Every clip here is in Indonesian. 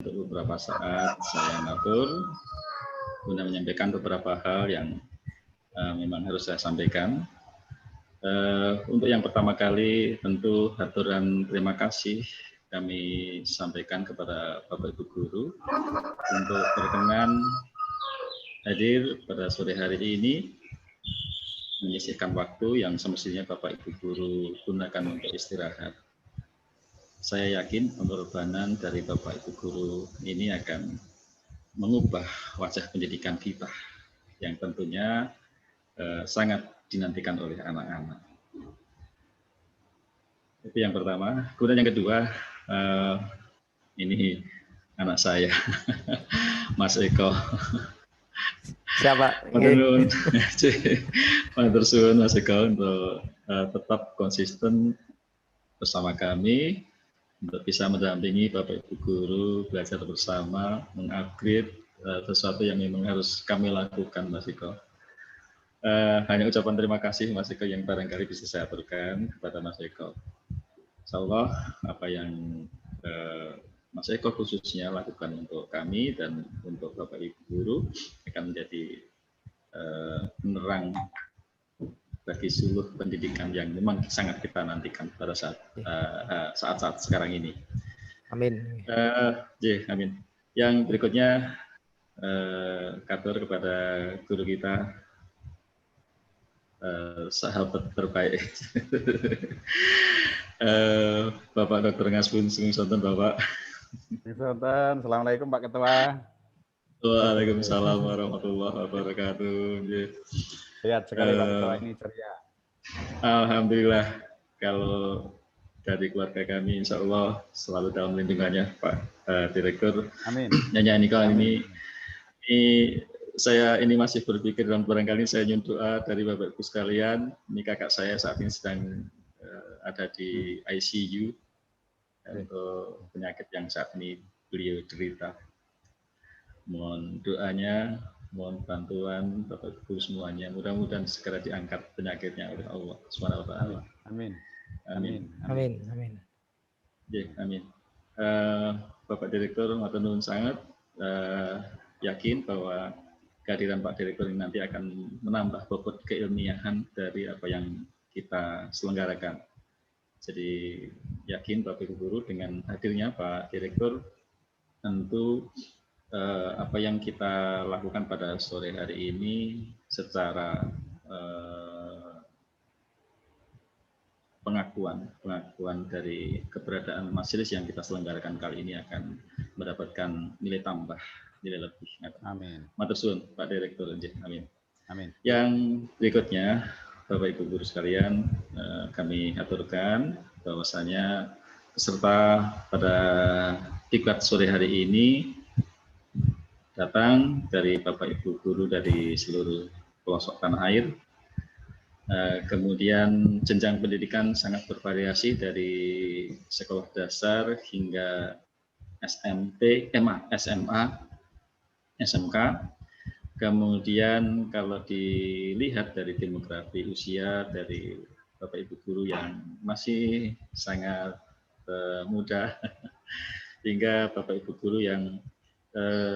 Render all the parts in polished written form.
Untuk beberapa saat saya matur guna menyampaikan beberapa hal yang memang harus saya sampaikan. Untuk yang pertama kali tentu haturan terima kasih kami sampaikan kepada Bapak Ibu Guru untuk berkenan hadir pada sore hari ini menyisihkan waktu yang semestinya Bapak Ibu Guru gunakan untuk istirahat. Saya yakin pengorbanan dari Bapak Ibu Guru ini akan mengubah wajah pendidikan kita yang tentunya sangat dinantikan oleh anak-anak. Itu yang pertama. Kemudian yang kedua, ini anak saya, Mas Eko. Siapa? Matur suwun Mas Eko untuk tetap konsisten bersama kami untuk bisa mendampingi Bapak Ibu Guru belajar bersama, mengupgrade sesuatu yang memang harus kami lakukan, Mas Eko. Hanya ucapan terima kasih Mas Eko yang barangkali bisa saya aturkan kepada Mas Eko. Insyaallah apa yang Mas Eko khususnya lakukan untuk kami dan untuk Bapak Ibu Guru akan menjadi penerang bagi seluruh pendidikan yang memang sangat kita nantikan pada saat-saat sekarang ini. Amin. Amin. Yang berikutnya katur kepada guru kita, sahabat terbaik, Bapak Dr. Ngasbun Sungsonten, Bapak. Assalamualaikum Pak Ketua. Waalaikumsalam warahmatullahi wabarakatuh. Sehat sekali Pak Ketua, ini ceria. Alhamdulillah, kalau dari keluarga kami insya Allah selalu dalam lindungannya Pak Direktur. Amin. Nyanyi Nika ini saya ini masih berpikir dan barangkali saya nyun doa dari Bapak Ibu sekalian. Ini kakak saya saat ini sedang ada di ICU untuk penyakit yang saat ini beliau derita. Mohon doanya, mohon bantuan Bapak Ibu semuanya. Mudah-mudahan segera diangkat penyakitnya oleh Allah Subhanahu wa taala. Amin. Amin. Amin. Amin. Amin. Bapak Direktur matur nuwun sangat, yakin bahwa kehadiran Pak Direktur ini nanti akan menambah bobot keilmiahan dari apa yang kita selenggarakan. Jadi yakin Bapak Ibu Guru dengan hadirnya Pak Direktur tentu apa yang kita lakukan pada sore hari ini secara pengakuan dari keberadaan majelis yang kita selenggarakan kali ini akan mendapatkan nilai tambah, nilai lebih. Amin. Matur suwun Pak Direktur. Amin. Amin. Yang berikutnya Bapak Ibu Guru sekalian, kami aturkan bahwasanya peserta pada diklat sore hari ini datang dari Bapak Ibu Guru dari seluruh pelosok tanah air. Kemudian jenjang pendidikan sangat bervariasi dari sekolah dasar hingga SMP, SMA, SMK. Kemudian kalau dilihat dari demografi usia dari Bapak Ibu Guru yang masih sangat muda hingga Bapak Ibu Guru yang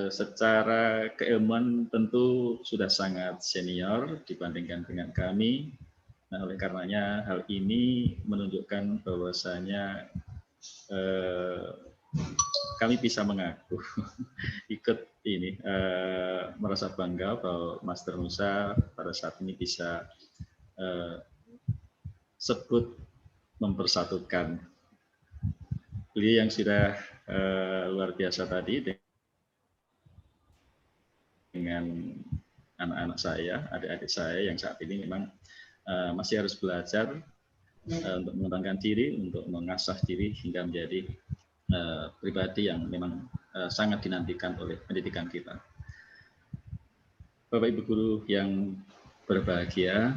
secara keilmuan tentu sudah sangat senior dibandingkan dengan kami. Nah, oleh karenanya hal ini menunjukkan bahwasanya kami bisa mengaku ikut ini merasa bangga bahwa Master Nusa pada saat ini bisa sebut mempersatukan. Beliau yang sudah luar biasa tadi dengan anak-anak saya, adik-adik saya yang saat ini memang masih harus belajar untuk mengembangkan diri, untuk mengasah diri hingga menjadi pribadi yang memang sangat dinantikan oleh pendidikan kita. Bapak Ibu Guru yang berbahagia,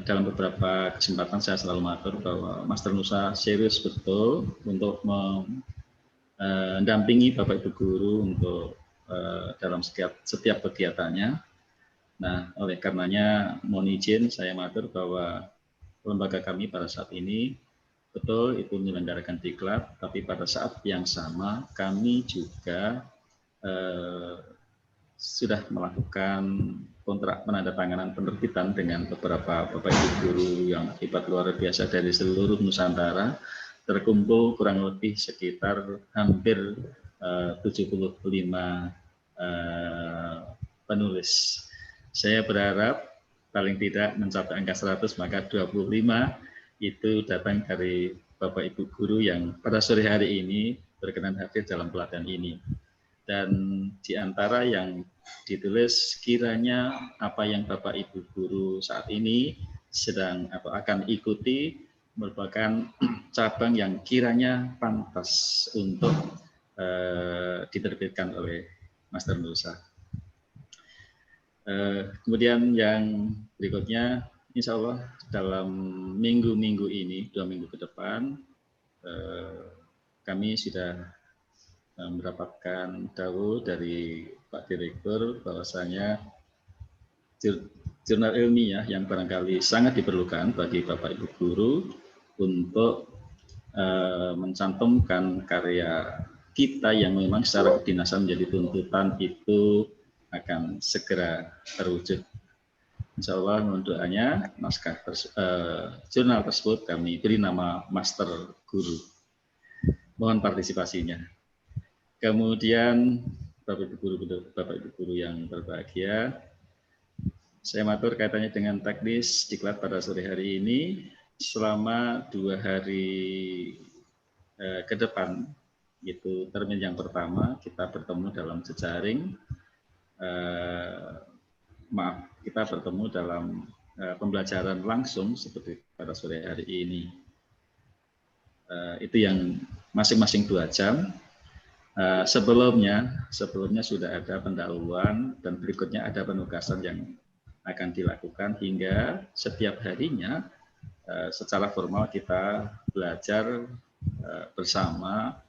dalam beberapa kesempatan saya selalu matur bahwa Master Nusa serius betul untuk mendampingi Bapak Ibu Guru untuk dalam setiap kegiatannya. Nah, oleh karenanya mohon izin saya matur bahwa lembaga kami pada saat ini betul itu menyelenggarakan diklat, tapi pada saat yang sama kami juga sudah melakukan kontrak penandatanganan penerbitan dengan beberapa Bapak Ibu guru yang akibat luar biasa dari seluruh Nusantara, terkumpul kurang lebih sekitar hampir 75 penulis. Saya berharap paling tidak mencapai angka 100, maka 25 itu datang dari Bapak Ibu guru yang pada sore hari ini berkenan hadir dalam pelatihan ini. Dan di antara yang ditulis, kiranya apa yang Bapak Ibu guru saat ini sedang atau akan ikuti merupakan cabang yang kiranya pantas untuk diterbitkan oleh Master Nusa. Kemudian yang berikutnya, insya Allah dalam minggu-minggu ini, 2 minggu ke depan, kami sudah mendapatkan dawuh dari Pak Direktur bahwasanya jurnal ilmiah yang barangkali sangat diperlukan bagi Bapak Ibu guru untuk mencantumkan karya kita yang memang secara kedinasan menjadi tuntutan itu akan segera terwujud. Insya Allah mohon doanya, naskah jurnal tersebut kami beri nama Master Guru. Mohon partisipasinya. Kemudian Bapak Ibu guru yang berbahagia, saya matur kaitannya dengan teknis diklat pada sore hari ini. Selama 2 hari ke depan, itu termin yang pertama kita bertemu dalam jejaring, kita bertemu dalam pembelajaran langsung seperti pada sore hari ini. Itu yang masing-masing 2 jam. Sebelumnya sudah ada pendahuluan dan berikutnya ada penugasan yang akan dilakukan hingga setiap harinya secara formal kita belajar bersama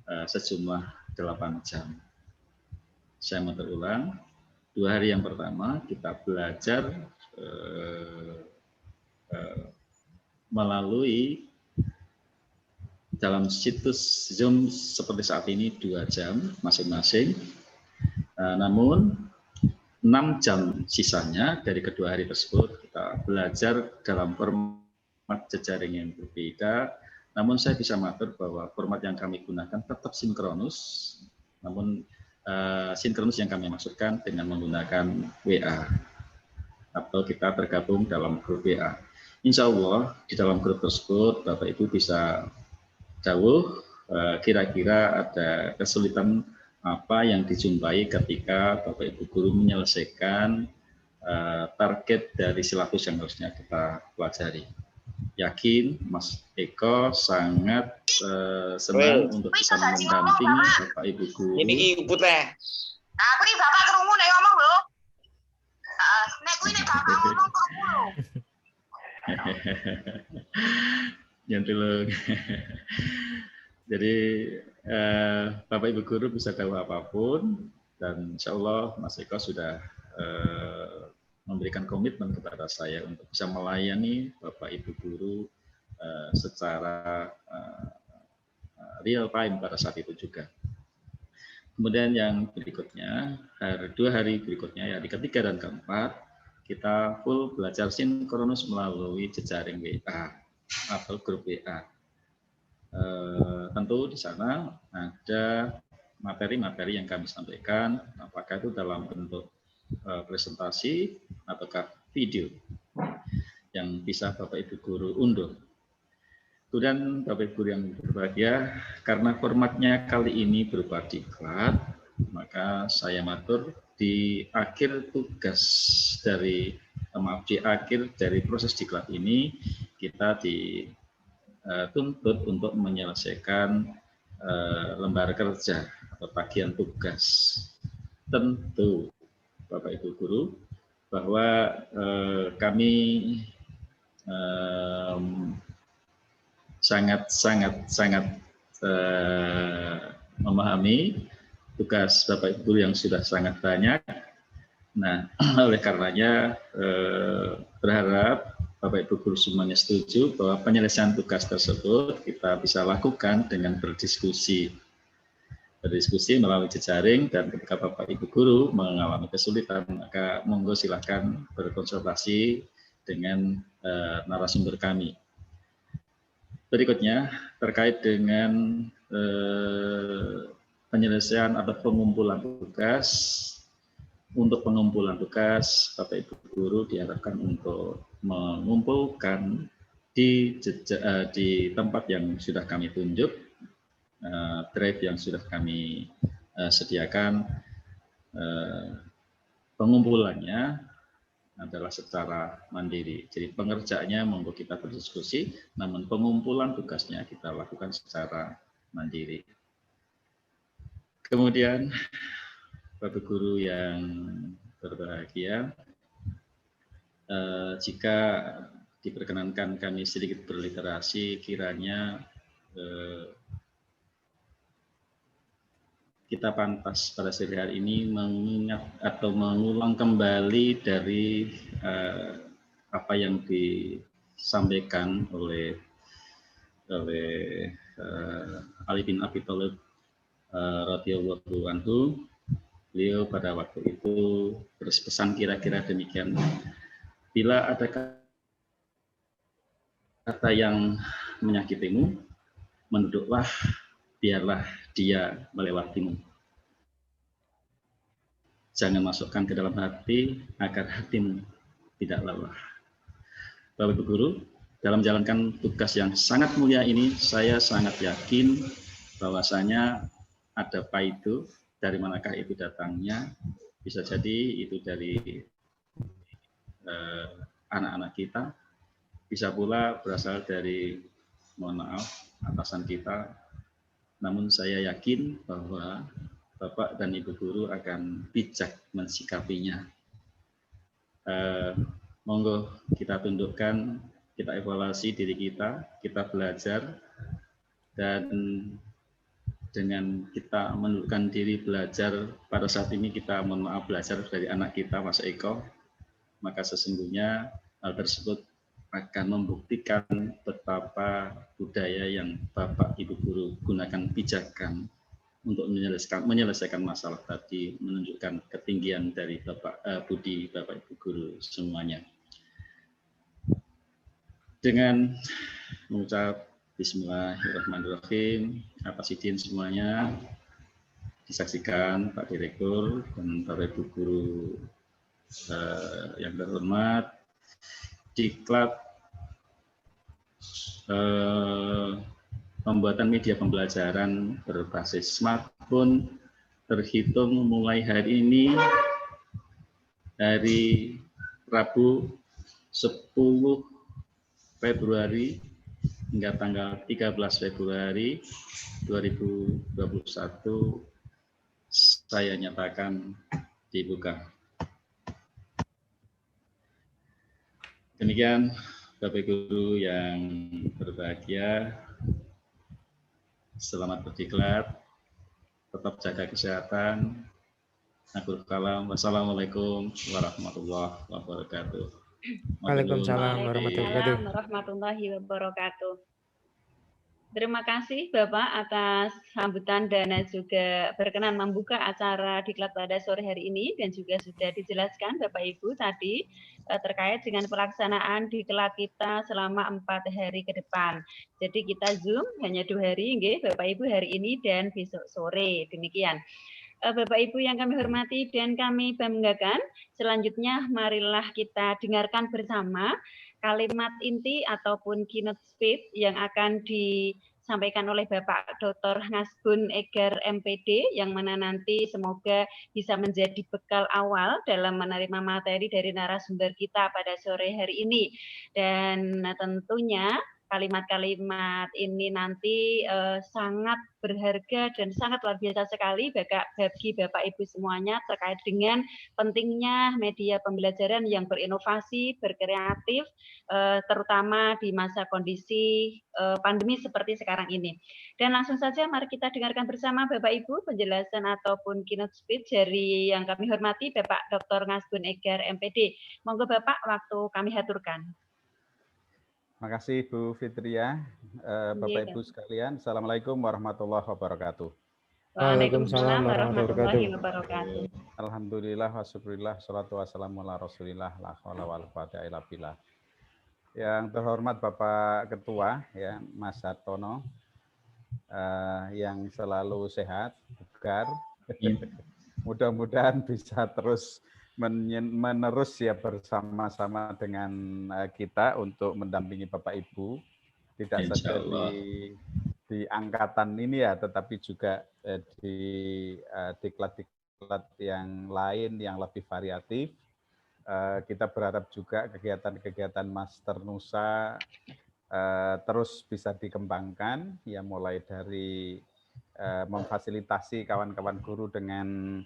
sejumlah 8 jam. Saya mau terulang, 2 hari yang pertama kita belajar melalui dalam situs Zoom seperti saat ini 2 jam masing-masing. Namun 6 jam sisanya dari kedua hari tersebut kita belajar dalam format jejaring yang berbeda. Namun saya bisa matur bahwa format yang kami gunakan tetap sinkronus. Namun sinkronus yang kami maksudkan dengan menggunakan WA atau kita tergabung dalam grup WA. Insya Allah di dalam grup tersebut Bapak Ibu bisa jauh kira-kira ada kesulitan apa yang dijumpai ketika Bapak Ibu guru menyelesaikan target dari silabus yang harusnya kita pelajari. Yakin Mas Eko sangat senang untuk bisa mendampingi Bapak Ibu guru. Ini ibu teh. Aku ini Bapak kerungu nek ngomong lho. Nek kuwi nek Bapak ngomong kerungu lho. Nyantilung. Jadi Bapak Ibu guru bisa tahu apapun dan insya Allah Mas Eko sudah memberikan komitmen kepada saya untuk bisa melayani Bapak Ibu guru secara real time pada saat itu juga. Kemudian yang berikutnya, 2 hari berikutnya, ya di ketiga dan keempat, kita full belajar sinkronus melalui jejaring WA atau grup WA. Tentu di sana ada materi-materi yang kami sampaikan, apakah itu dalam bentuk presentasi ataukah video yang bisa Bapak Ibu guru unduh. Kemudian Bapak Ibu guru yang berbahagia, karena formatnya kali ini berupa diklat, maka saya matur di akhir tugas dari di akhir dari proses diklat ini kita dituntut untuk menyelesaikan lembar kerja atau tagihan tugas. Tentu Bapak Ibu guru bahwa kami sangat memahami tugas Bapak Ibu guru yang sudah sangat banyak. Nah, oleh karenanya berharap Bapak Ibu guru semuanya setuju bahwa penyelesaian tugas tersebut kita bisa lakukan dengan berdiskusi melalui jejaring, dan ketika Bapak Ibu guru mengalami kesulitan maka monggo silakan berkonsultasi dengan narasumber kami. Berikutnya terkait dengan penyelesaian atau pengumpulan tugas. Untuk pengumpulan tugas, Bapak Ibu guru diharapkan untuk mengumpulkan di tempat yang sudah kami tunjuk, drive yang sudah kami sediakan. Pengumpulannya adalah secara mandiri. Jadi pengerjaannya monggo kita berdiskusi, namun pengumpulan tugasnya kita lakukan secara mandiri. Kemudian Bapak guru yang berbahagia, jika diperkenankan kami sedikit berliterasi, kiranya kita pantas pada sore hari ini mengingat atau mengulang kembali dari apa yang disampaikan oleh Ali bin Abi Thalib radhiyallahu anhu. Beliau pada waktu itu berpesan kira-kira demikian: bila ada kata yang menyakitimu, menunduklah, biarlah dia melewatimu. Jangan masukkan ke dalam hati agar hatimu tidak lelah. Bapak Ibu guru, dalam menjalankan tugas yang sangat mulia ini, saya sangat yakin bahwasanya ada paidu. Dari manakah itu datangnya? Bisa jadi itu dari anak-anak kita, bisa pula berasal dari, mohon maaf, atasan kita. Namun saya yakin bahwa Bapak dan Ibu guru akan bijak mensikapinya. Monggo kita tundukkan, kita evaluasi diri kita belajar, dan dengan kita menundukkan diri belajar pada saat ini, kita mohon maaf belajar dari anak kita, Mas Eko, maka sesungguhnya hal tersebut akan membuktikan betapa budaya yang Bapak Ibu guru gunakan bijakan untuk menyelesaikan masalah tadi, menunjukkan ketinggian dari budi Bapak Ibu guru semuanya. Dengan mengucap Bismillahirrahmanirrahim, atas izin semuanya disaksikan Pak Direktur dan Bapak Ibu guru yang terhormat, diklat pembuatan media pembelajaran berbasis smartphone terhitung mulai hari ini, hari Rabu 10 Februari hingga tanggal 13 Februari 2021 saya nyatakan dibuka. Demikian Bapak Guru yang berbahagia, selamat berdiklat, tetap jaga kesehatan. Akhirul kalam, wassalamualaikum warahmatullahi wabarakatuh. Waalaikumsalam warahmatullahi wabarakatuh. Terima kasih Bapak atas sambutan dan juga berkenan membuka acara diklat pada sore hari ini, dan juga sudah dijelaskan Bapak Ibu tadi terkait dengan pelaksanaan diklat kita selama 4 hari ke depan. Jadi kita Zoom hanya 2 hari, nggih, Bapak Ibu, hari ini dan besok sore. Demikian. Bapak Ibu yang kami hormati dan kami banggakan, selanjutnya marilah kita dengarkan bersama kalimat inti ataupun keynote speech yang akan disampaikan oleh Bapak Dr. Ngasbun Egar MPD, yang mana nanti semoga bisa menjadi bekal awal dalam menerima materi dari narasumber kita pada sore hari ini. Dan tentunya kalimat-kalimat ini nanti sangat berharga dan sangat luar biasa sekali bagi Bapak Ibu semuanya terkait dengan pentingnya media pembelajaran yang berinovasi, berkreatif, terutama di masa kondisi pandemi seperti sekarang ini. Dan langsung saja mari kita dengarkan bersama Bapak Ibu penjelasan ataupun keynote speech dari yang kami hormati Bapak Dr. Ngasbun Egar MPD. Monggo Bapak, waktu kami haturkan. Terima kasih Bu Fitria, Bapak Iya, Ibu sekalian. Assalamualaikum warahmatullahi wabarakatuh. Waalaikumsalam warahmatullahi warahmatullahi wabarakatuh. Alhamdulillah, wassyukurillah, salatu wassalamu ala rasulillah, la haula wala quwata illa billah. Yang terhormat Bapak Ketua, ya Mas Hartono, yang selalu sehat, bugar. Mudah-mudahan bisa terus menerus ya bersama-sama dengan kita untuk mendampingi Bapak Ibu, tidak saja di angkatan ini ya, tetapi juga di diklat-diklat yang lain yang lebih variatif. Kita berharap juga kegiatan-kegiatan Master Nusa terus bisa dikembangkan, ya mulai dari memfasilitasi kawan-kawan guru dengan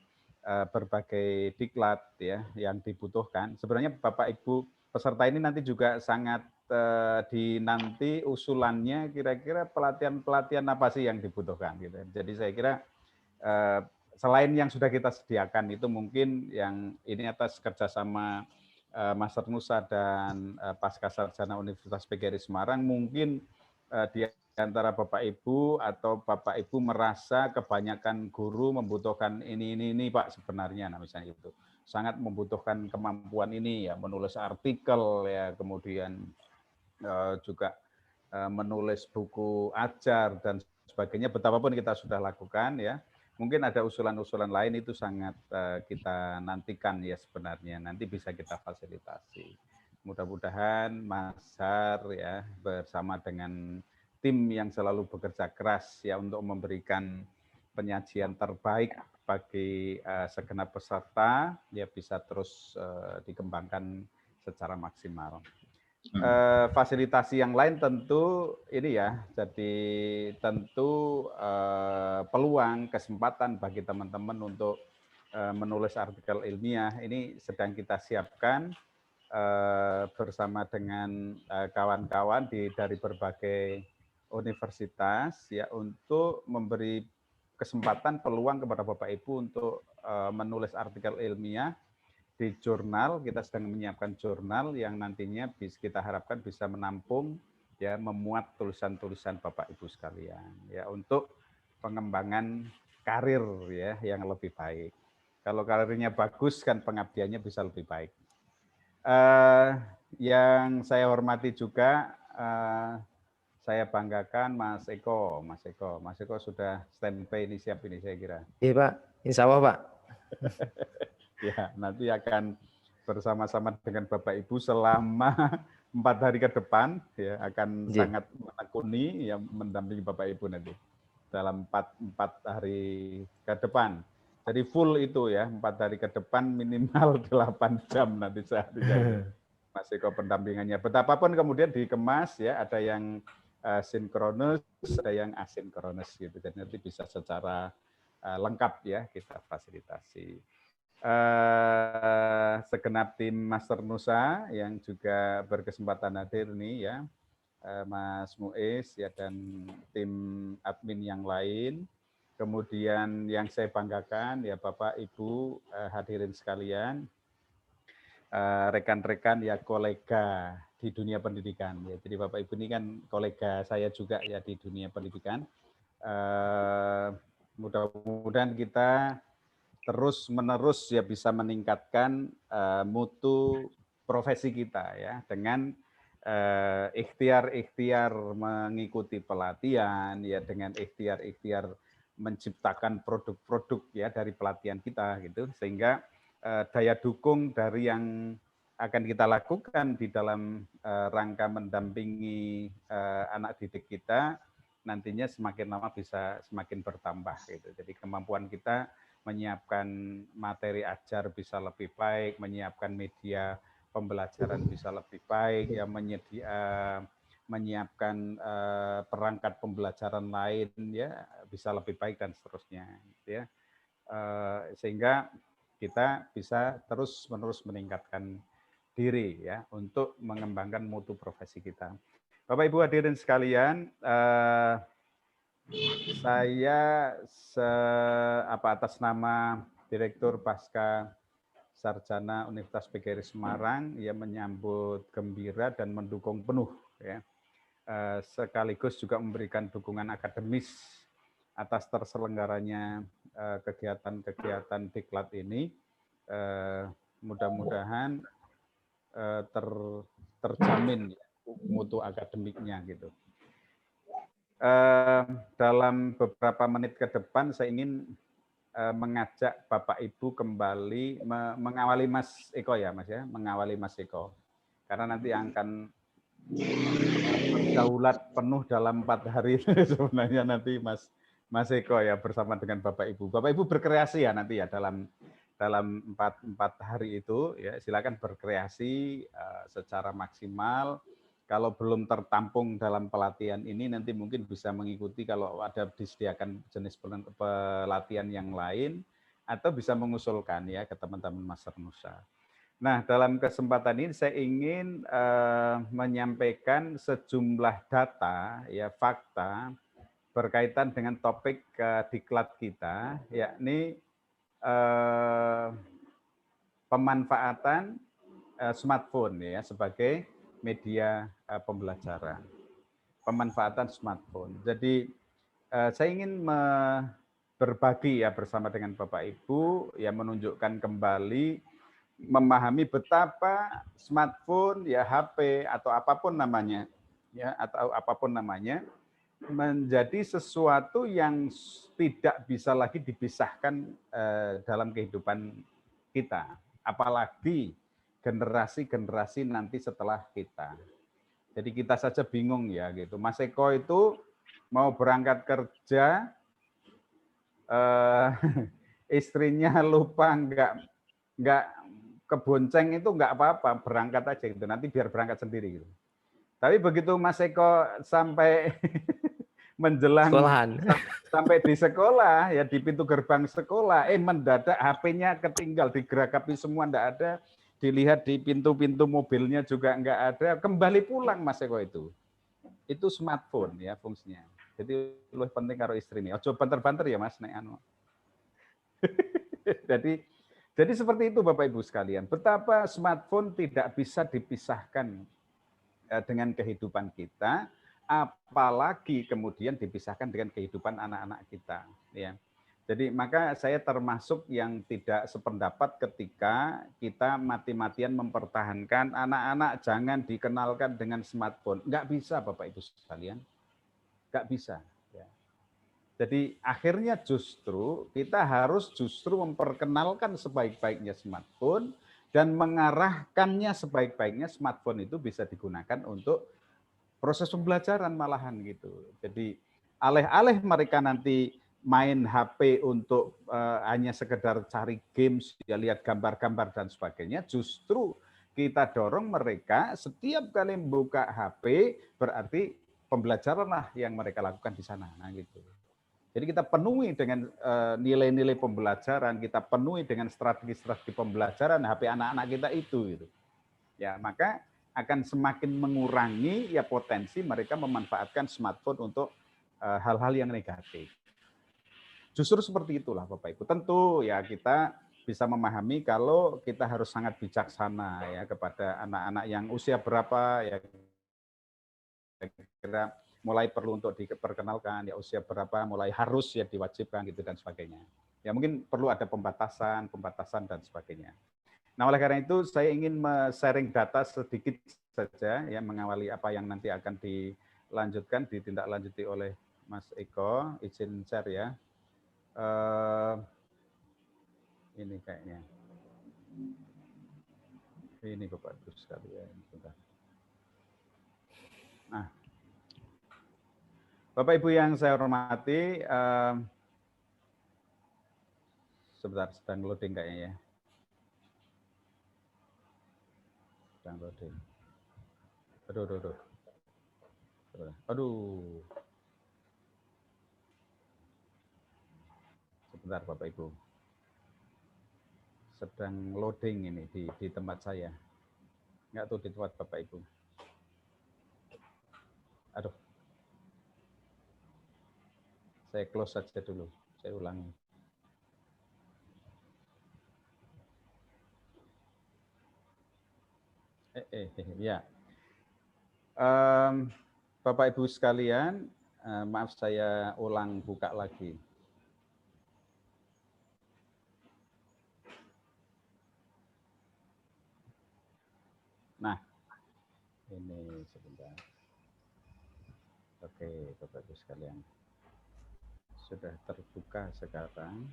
berbagai diklat ya yang dibutuhkan. Sebenarnya Bapak Ibu peserta ini nanti juga sangat dinanti usulannya kira-kira pelatihan-pelatihan apa sih yang dibutuhkan gitu. Jadi saya kira selain yang sudah kita sediakan itu mungkin yang ini atas kerjasama Master Nusa dan Pasca Sarjana Universitas PGRI Semarang, mungkin di antara Bapak Ibu atau Bapak Ibu merasa kebanyakan guru membutuhkan ini Pak sebenarnya, nah misalnya itu sangat membutuhkan kemampuan ini ya, menulis artikel ya, kemudian juga menulis buku ajar dan sebagainya, betapapun kita sudah lakukan ya. Mungkin ada usulan-usulan lain itu sangat kita nantikan ya sebenarnya, nanti bisa kita fasilitasi. Mudah-mudahan Mas Har ya bersama dengan tim yang selalu bekerja keras ya untuk memberikan penyajian terbaik bagi segenap peserta ya bisa terus dikembangkan secara maksimal. Fasilitasi yang lain tentu ini ya, jadi tentu peluang kesempatan bagi teman-teman untuk menulis artikel ilmiah ini sedang kita siapkan bersama dengan kawan-kawan dari berbagai universitas ya untuk memberi kesempatan peluang kepada Bapak Ibu untuk menulis artikel ilmiah di jurnal. Kita sedang menyiapkan jurnal yang nantinya kita harapkan bisa menampung ya, memuat tulisan-tulisan Bapak Ibu sekalian ya untuk pengembangan karir ya yang lebih baik. Kalau karirnya bagus kan pengabdiannya bisa lebih baik. Yang saya hormati juga saya banggakan Mas Eko. Mas Eko sudah standby ini, siap ini saya kira. Iya Pak, insya Allah Pak. Ya, nanti akan bersama-sama dengan Bapak Ibu selama 4 hari ke depan ya akan sangat menekuni yang mendampingi Bapak Ibu nanti dalam 4 hari ke depan. Jadi full itu ya 4 hari ke depan minimal 8 jam nanti sehari. Mas Eko pendampingannya. Betapapun kemudian dikemas ya, ada yang sinkronus, ada yang asinkronus gitu. Jadi nanti bisa secara lengkap ya kita fasilitasi. Segenap tim Master Nusa yang juga berkesempatan hadir nih ya, Mas Muiz ya dan tim admin yang lain. Kemudian yang saya banggakan ya Bapak Ibu hadirin sekalian, rekan-rekan ya kolega di dunia pendidikan ya. Jadi Bapak Ibu ini kan kolega saya juga ya di dunia pendidikan. Mudah-mudahan kita terus-menerus ya bisa meningkatkan mutu profesi kita ya dengan ikhtiar-ikhtiar mengikuti pelatihan ya, dengan ikhtiar-ikhtiar menciptakan produk-produk ya dari pelatihan kita gitu, sehingga daya dukung dari yang akan kita lakukan di dalam rangka mendampingi anak didik kita nantinya semakin lama bisa semakin bertambah gitu. Jadi kemampuan kita menyiapkan materi ajar bisa lebih baik, menyiapkan media pembelajaran bisa lebih baik, ya menyiapkan perangkat pembelajaran lain ya bisa lebih baik dan seterusnya, ya sehingga kita bisa terus-menerus meningkatkan diri ya untuk mengembangkan mutu profesi kita. Bapak Ibu hadirin sekalian, saya atas nama Direktur Pasca Sarjana Universitas PGRI Semarang ya menyambut gembira dan mendukung penuh ya sekaligus juga memberikan dukungan akademis atas terselenggaranya kegiatan-kegiatan diklat ini. Mudah-mudahan terjamin mutu akademiknya gitu. Dalam beberapa menit ke depan saya ingin mengajak Bapak Ibu kembali mengawali Mas Eko ya Mas ya, mengawali Mas Eko. Karena nanti akan berdaulat penuh dalam 4 hari sebenarnya nanti Mas Eko ya bersama dengan Bapak Ibu. Bapak Ibu berkreasi ya nanti ya dalam 4 hari itu ya silakan berkreasi secara maksimal. Kalau belum tertampung dalam pelatihan ini nanti mungkin bisa mengikuti kalau ada disediakan jenis pelatihan yang lain atau bisa mengusulkan ya ke teman-teman Master Nusa. Nah, dalam kesempatan ini saya ingin menyampaikan sejumlah data ya fakta berkaitan dengan topik diklat kita yakni pemanfaatan smartphone ya sebagai media pembelajaran, pemanfaatan smartphone. Jadi saya ingin berbagi ya bersama dengan Bapak Ibu ya menunjukkan kembali memahami betapa smartphone ya HP atau apapun namanya ya atau apapun namanya menjadi sesuatu yang tidak bisa lagi dipisahkan dalam kehidupan kita, apalagi generasi-generasi nanti setelah kita. Jadi kita saja bingung ya gitu. Mas Eko itu mau berangkat kerja, istrinya lupa nggak kebonceng itu nggak apa-apa, berangkat aja gitu. Nanti biar berangkat sendiri gitu. Tapi begitu Mas Eko sampai menjelang sampai di sekolah ya di pintu gerbang sekolah, mendadak HP-nya ketinggal, digeragapi semua enggak ada. Dilihat di pintu-pintu mobilnya juga enggak ada, kembali pulang Mas Eko itu smartphone ya fungsinya. Jadi lebih penting karo istri nih. Ojo banter-banter ya Mas nek anu. jadi seperti itu Bapak Ibu sekalian. Betapa smartphone tidak bisa dipisahkan dengan kehidupan kita, apalagi kemudian dipisahkan dengan kehidupan anak-anak kita ya. Jadi maka saya termasuk yang tidak sependapat ketika kita mati-matian mempertahankan anak-anak jangan dikenalkan dengan smartphone. Enggak bisa Bapak Ibu sekalian. Enggak bisa. Ya. Jadi akhirnya justru kita harus justru memperkenalkan sebaik-baiknya smartphone dan mengarahkannya sebaik-baiknya smartphone itu bisa digunakan untuk proses pembelajaran malahan gitu. Jadi alih-alih mereka nanti main HP untuk hanya sekedar cari games, ya lihat gambar-gambar dan sebagainya, justru kita dorong mereka setiap kali membuka HP berarti pembelajaran lah yang mereka lakukan di sana. Nah gitu. Jadi kita penuhi dengan nilai-nilai pembelajaran, kita penuhi dengan strategi-strategi pembelajaran HP anak-anak kita itu gitu. Ya, maka akan semakin mengurangi ya potensi mereka memanfaatkan smartphone untuk hal-hal yang negatif. Justru seperti itulah Bapak Ibu. Tentu ya kita bisa memahami kalau kita harus sangat bijaksana ya kepada anak-anak yang usia berapa ya kira mulai perlu untuk diperkenalkan ya usia berapa mulai harus ya diwajibkan gitu dan sebagainya. Ya mungkin perlu ada pembatasan dan sebagainya. Nah, oleh karena itu saya ingin sharing data sedikit saja ya mengawali apa yang nanti akan dilanjutkan ditindaklanjuti oleh Mas Eko. Izin share ya. Ini kayaknya. Ini Bapak Ibu sekalian. Nah, Bapak Ibu yang saya hormati, sebentar sedang loading kayaknya ya. Sedang loading. Aduh. Sebentar Bapak Ibu. Sedang loading ini di tempat saya. Enggak tahu di tempat Bapak Ibu. Aduh. Saya close saja dulu. Saya ulangi. Ya. Bapak Ibu sekalian, maaf saya ulang buka lagi. Nah, ini sebentar. Oke, Bapak Ibu sekalian. Sudah terbuka sekarang.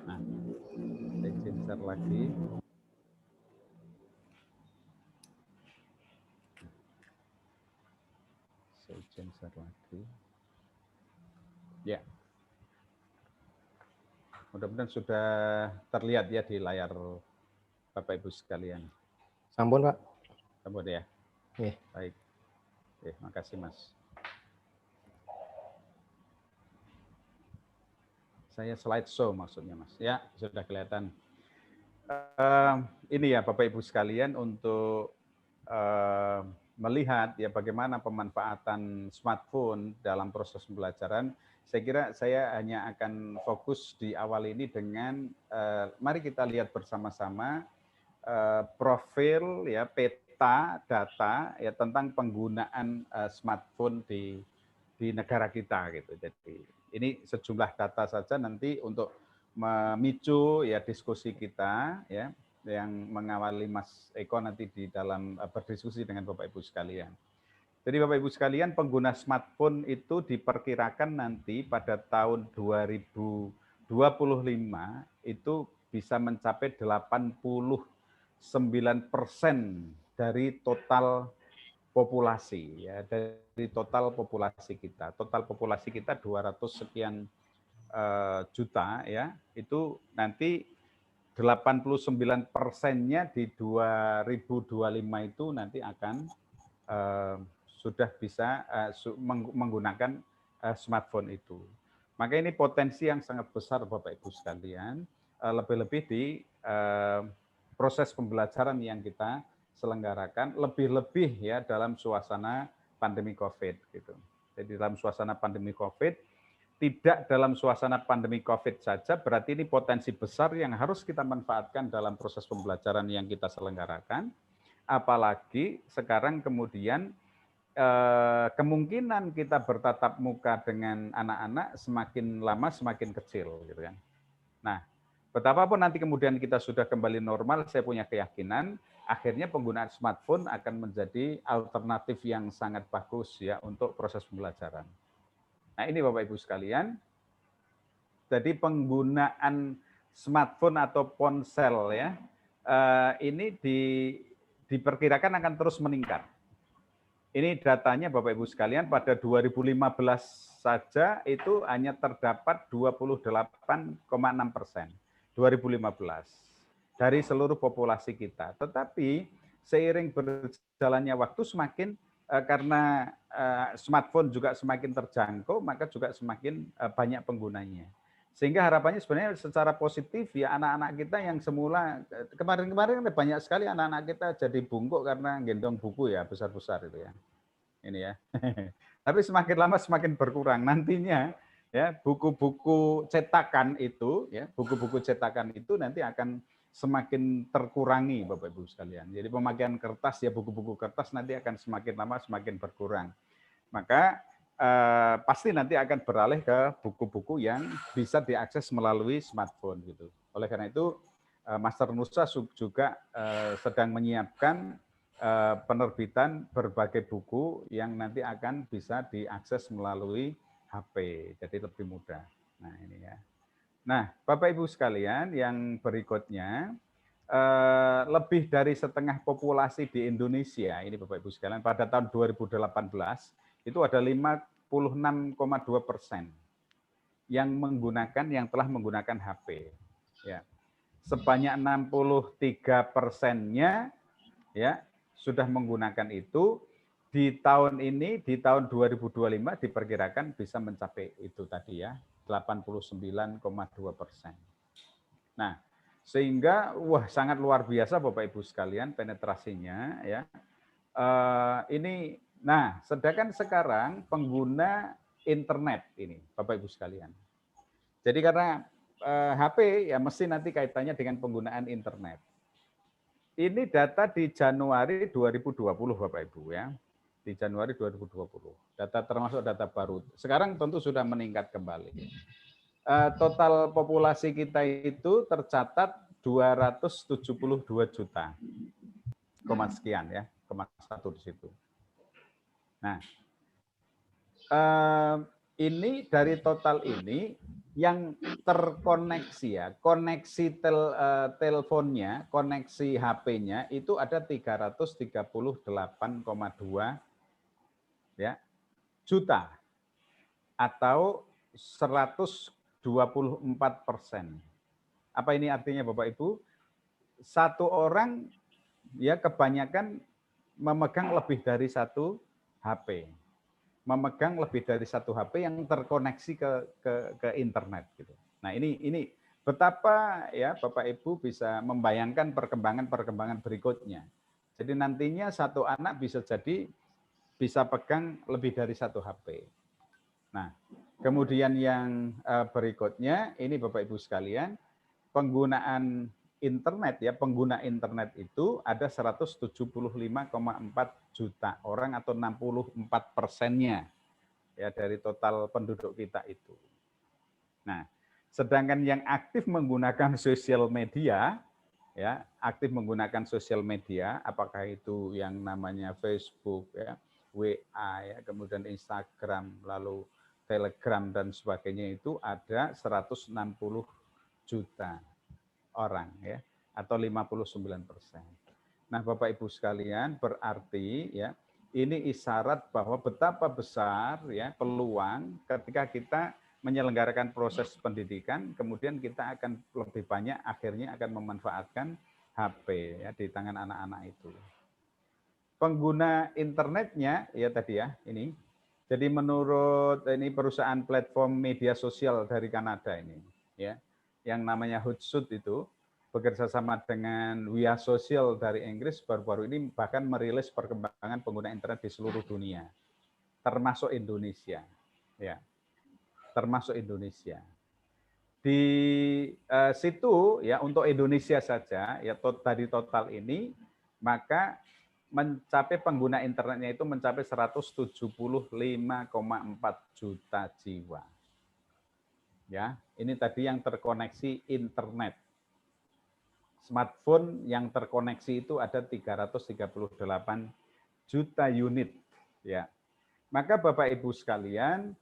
Nah, saya izin share lagi. Saya izin share lagi. Ya. Mudah-mudahan sudah terlihat ya di layar Bapak Ibu sekalian. Sampun, Pak. Sampun ya. Nggih. Baik. Oke, makasih Mas. Saya slideshow maksudnya Mas. Ya, sudah kelihatan. Ini ya Bapak Ibu sekalian untuk melihat ya bagaimana pemanfaatan smartphone dalam proses pembelajaran. Saya kira saya hanya akan fokus di awal ini dengan mari kita lihat bersama-sama profil ya peta data ya tentang penggunaan smartphone di negara kita gitu. Jadi ini sejumlah data saja nanti untuk memicu ya diskusi kita ya yang mengawali Mas Eko nanti di dalam berdiskusi dengan Bapak Ibu sekalian. Jadi Bapak Ibu sekalian, pengguna smartphone itu diperkirakan nanti pada tahun 2025 itu bisa mencapai 89% dari total populasi ya, dari total populasi kita. Total populasi kita 200 sekian juta ya, itu nanti 89%-nya di 2025 itu nanti akan sudah bisa menggunakan smartphone itu. Maka ini potensi yang sangat besar Bapak Ibu sekalian, lebih-lebih di proses pembelajaran yang kita selenggarakan, lebih-lebih ya dalam suasana pandemi COVID gitu. Jadi dalam suasana pandemi COVID, tidak dalam suasana pandemi COVID saja, berarti ini potensi besar yang harus kita manfaatkan dalam proses pembelajaran yang kita selenggarakan. Apalagi sekarang kemudian kemungkinan kita bertatap muka dengan anak-anak semakin lama semakin kecil, gitu kan. Nah, betapapun nanti kemudian kita sudah kembali normal, saya punya keyakinan akhirnya penggunaan smartphone akan menjadi alternatif yang sangat bagus ya untuk proses pembelajaran. Nah ini Bapak Ibu sekalian, jadi penggunaan smartphone atau ponsel ya, ini diperkirakan akan terus meningkat. Ini datanya Bapak Ibu sekalian pada 2015 saja itu hanya terdapat 28,6%. 2015 dari seluruh populasi kita. Tetapi seiring berjalannya waktu semakin karena smartphone juga semakin terjangkau, maka juga semakin banyak penggunanya. Sehingga harapannya sebenarnya secara positif ya anak-anak kita yang semula kemarin-kemarin banyak sekali anak-anak kita jadi bungkuk karena gendong buku ya besar-besar itu ya. Ini ya. Tapi semakin lama semakin berkurang. Nantinya ya buku-buku cetakan itu ya, buku-buku cetakan itu nanti akan semakin terkurangi Bapak Ibu sekalian. Jadi pemakaian kertas ya buku-buku kertas nanti akan semakin lama semakin berkurang. Maka pasti nanti akan beralih ke buku-buku yang bisa diakses melalui smartphone gitu. Oleh karena itu Master Nusa juga sedang menyiapkan penerbitan berbagai buku yang nanti akan bisa diakses melalui HP, jadi lebih mudah. Nah ini ya. Nah Bapak Ibu sekalian yang berikutnya, lebih dari setengah populasi di Indonesia, ini Bapak Ibu sekalian, pada tahun 2018 itu ada 56,2% yang telah menggunakan HP. Ya. Sebanyak 63%-nya ya sudah menggunakan itu. Di tahun ini, di tahun 2025 diperkirakan bisa mencapai itu tadi ya, 89,2%. Nah, sehingga wah sangat luar biasa Bapak Ibu sekalian penetrasinya ya. Ini, nah sedangkan sekarang pengguna internet ini Bapak Ibu sekalian. Jadi karena HP ya mesti nanti kaitannya dengan penggunaan internet. Ini data di Januari 2020 Bapak Ibu ya. Di Januari 2020. Data termasuk data baru. Sekarang tentu sudah meningkat kembali. Total populasi kita itu tercatat 272 juta. Koma sekian ya, koma satu di situ. Nah, ini dari total ini yang terkoneksi ya, koneksi teleponnya, koneksi HP-nya itu ada 338,2 ya, juta atau 124%. Apa ini artinya Bapak Ibu? Satu orang ya kebanyakan memegang lebih dari satu HP. Memegang lebih dari satu HP yang terkoneksi ke internet gitu. Nah, ini betapa ya Bapak Ibu bisa membayangkan perkembangan berikutnya. Jadi nantinya satu anak bisa pegang lebih dari satu HP. Nah, kemudian yang berikutnya ini Bapak Ibu sekalian, penggunaan internet ya, pengguna internet itu ada 175,4 juta orang atau 64%-nya ya dari total penduduk kita itu. Nah, sedangkan yang aktif menggunakan sosial media ya, aktif menggunakan sosial media, apakah itu yang namanya Facebook ya, WA ya, kemudian Instagram, lalu Telegram dan sebagainya itu ada 160 juta orang ya, atau 59%. Nah, Bapak Ibu sekalian, berarti ya ini isyarat bahwa betapa besar ya peluang ketika kita menyelenggarakan proses pendidikan, kemudian kita akan lebih banyak akhirnya akan memanfaatkan HP ya di tangan anak-anak itu. Pengguna internetnya ya tadi ya ini. Jadi menurut ini perusahaan platform media sosial dari Kanada ini ya, yang namanya Hootsuite itu bekerja sama dengan We Are Social dari Inggris baru-baru ini bahkan merilis perkembangan pengguna internet di seluruh dunia, termasuk Indonesia, ya, termasuk Indonesia. Di situ ya untuk Indonesia saja ya dari total ini maka mencapai pengguna internetnya itu mencapai 175,4 juta jiwa. Ya, ini tadi yang terkoneksi internet. Smartphone yang terkoneksi itu ada 338 juta unit ya. Maka Bapak Ibu sekalian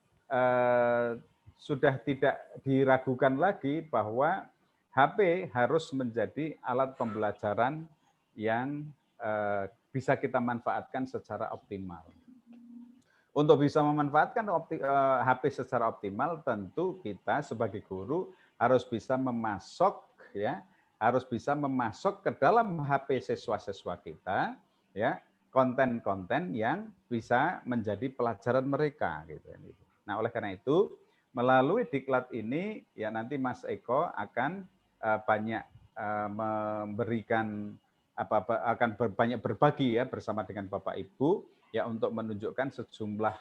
sudah tidak diragukan lagi bahwa HP harus menjadi alat pembelajaran yang bisa kita manfaatkan secara optimal. Untuk bisa memanfaatkan HP secara optimal, tentu kita sebagai guru harus bisa memasok ya, harus bisa memasok ke dalam HP siswa-siswa kita ya konten-konten yang bisa menjadi pelajaran mereka gitu. Nah, oleh karena itu melalui diklat ini ya nanti Mas Eko akan banyak memberikan akan banyak berbagi ya bersama dengan Bapak Ibu ya untuk menunjukkan sejumlah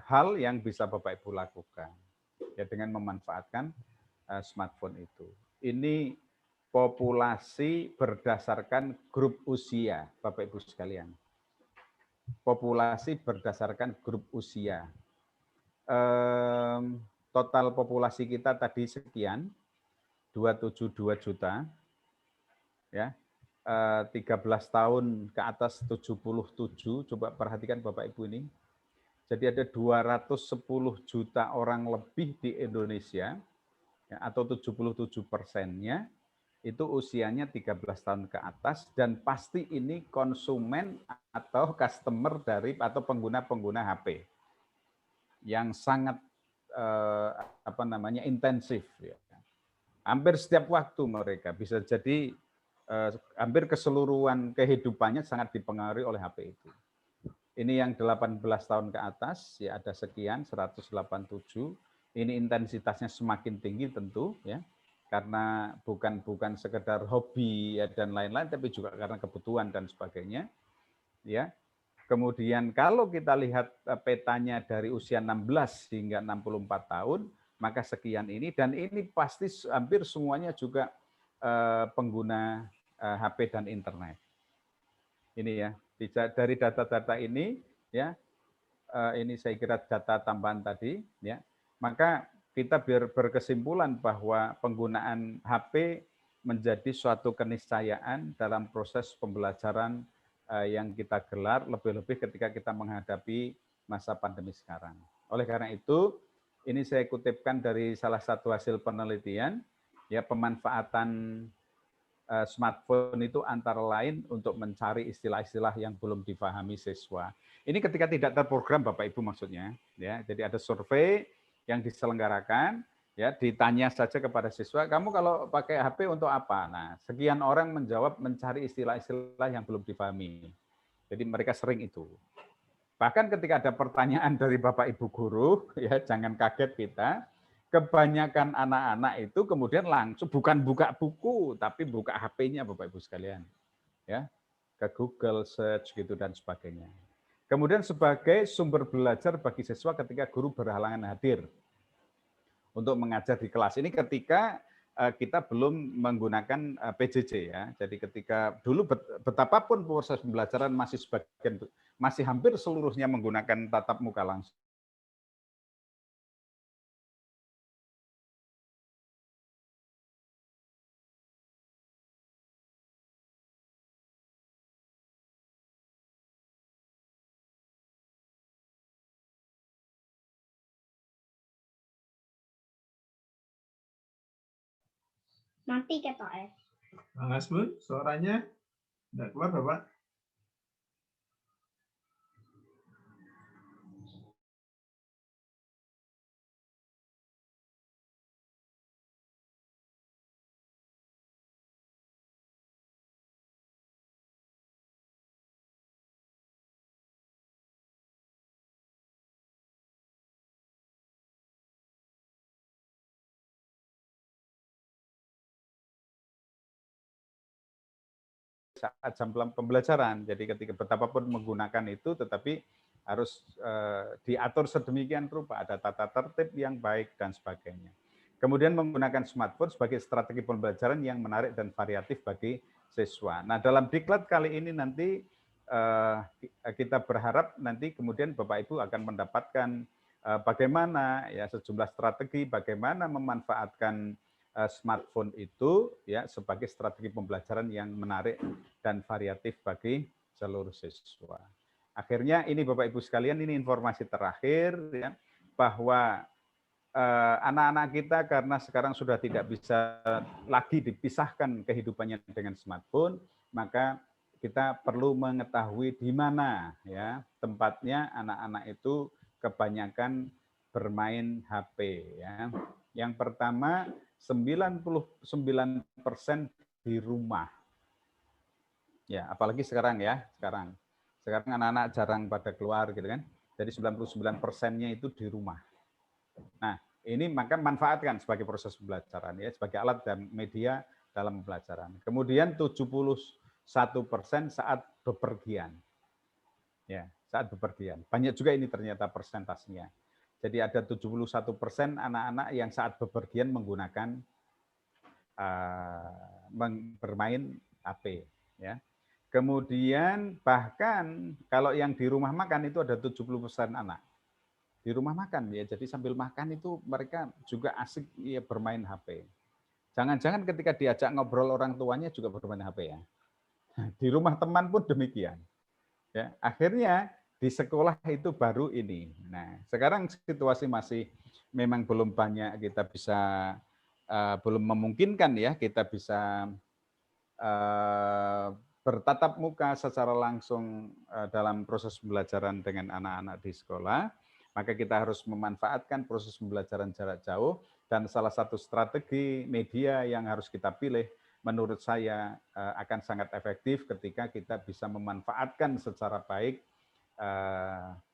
hal yang bisa Bapak Ibu lakukan ya dengan memanfaatkan smartphone itu. Ini populasi berdasarkan grup usia, Bapak Ibu sekalian. Populasi berdasarkan grup usia. Total populasi kita tadi sekian, 272 juta. Ya, 13 tahun ke atas 77, coba perhatikan Bapak Ibu ini. Jadi ada 210 juta orang lebih di Indonesia, ya, atau 77%-nya itu usianya 13 tahun ke atas, dan pasti ini konsumen atau customer dari atau pengguna-pengguna HP yang sangat intensif. Ya. Hampir setiap waktu mereka bisa jadi hampir keseluruhan kehidupannya sangat dipengaruhi oleh HP itu. Ini yang 18 tahun ke atas, ya ada sekian, 187. Ini intensitasnya semakin tinggi tentu, ya, karena bukan sekedar hobi ya, dan lain-lain, tapi juga karena kebutuhan dan sebagainya. Ya. Kemudian kalau kita lihat petanya dari usia 16 hingga 64 tahun, maka sekian ini, dan ini pasti hampir semuanya juga pengguna HP dan internet. Ini ya, dari data-data ini ya, ini saya kira data tambahan tadi ya, maka kita berkesimpulan bahwa penggunaan HP menjadi suatu keniscayaan dalam proses pembelajaran yang kita gelar, lebih-lebih ketika kita menghadapi masa pandemi sekarang. Oleh karena itu, ini saya kutipkan dari salah satu hasil penelitian, ya, pemanfaatan smartphone itu antara lain untuk mencari istilah-istilah yang belum dipahami siswa. Ini ketika tidak terprogram Bapak Ibu maksudnya, ya. Jadi ada survei yang diselenggarakan, ya, ditanya saja kepada siswa, kamu kalau pakai HP untuk apa? Nah, sekian orang menjawab mencari istilah-istilah yang belum dipahami. Jadi mereka sering itu. Bahkan ketika ada pertanyaan dari Bapak Ibu guru, ya, jangan kaget kita, kebanyakan anak-anak itu kemudian langsung bukan buka buku, tapi buka HP-nya Bapak Ibu sekalian, ya, ke Google search gitu dan sebagainya. Kemudian sebagai sumber belajar bagi siswa ketika guru berhalangan hadir untuk mengajar di kelas. Ini ketika kita belum menggunakan PJJ ya. Jadi ketika dulu betapapun proses pembelajaran masih hampir seluruhnya menggunakan tatap muka langsung. Nanti ketok ya. Bang Asmun, suaranya tidak keluar Bapak. Saat jam pembelajaran. Jadi ketika betapapun menggunakan itu, tetapi harus diatur sedemikian rupa, ada tata tertib yang baik dan sebagainya. Kemudian menggunakan smartphone sebagai strategi pembelajaran yang menarik dan variatif bagi siswa. Nah, dalam diklat kali ini nanti kita berharap nanti kemudian Bapak Ibu akan mendapatkan bagaimana ya sejumlah strategi bagaimana memanfaatkan smartphone itu ya sebagai strategi pembelajaran yang menarik dan variatif bagi seluruh siswa. Akhirnya ini Bapak Ibu sekalian, ini informasi terakhir ya, bahwa anak-anak kita karena sekarang sudah tidak bisa lagi dipisahkan kehidupannya dengan smartphone, maka kita perlu mengetahui di mana ya tempatnya anak-anak itu kebanyakan bermain HP ya. Yang pertama 99% di rumah. Ya, apalagi sekarang ya, sekarang anak-anak jarang pada keluar gitu kan. Jadi 99%-nya itu di rumah. Nah, ini maka manfaatkan sebagai proses pembelajaran ya, sebagai alat dan media dalam pembelajaran. Kemudian 71% saat bepergian. Ya, saat bepergian. Banyak juga ini ternyata persentasenya. Jadi ada 71% anak-anak yang saat bepergian menggunakan bermain HP. Ya. Kemudian bahkan kalau yang di rumah makan itu ada 70% anak. Di rumah makan ya, jadi sambil makan itu mereka juga asik ya, bermain HP. Jangan-jangan ketika diajak ngobrol orang tuanya juga bermain HP ya. Di rumah teman pun demikian. Ya, akhirnya di sekolah itu baru ini. Nah, sekarang situasi masih memang belum banyak kita bisa belum memungkinkan ya kita bisa bertatap muka secara langsung dalam proses pembelajaran dengan anak-anak di sekolah. Maka kita harus memanfaatkan proses pembelajaran jarak jauh dan salah satu strategi media yang harus kita pilih menurut saya akan sangat efektif ketika kita bisa memanfaatkan secara baik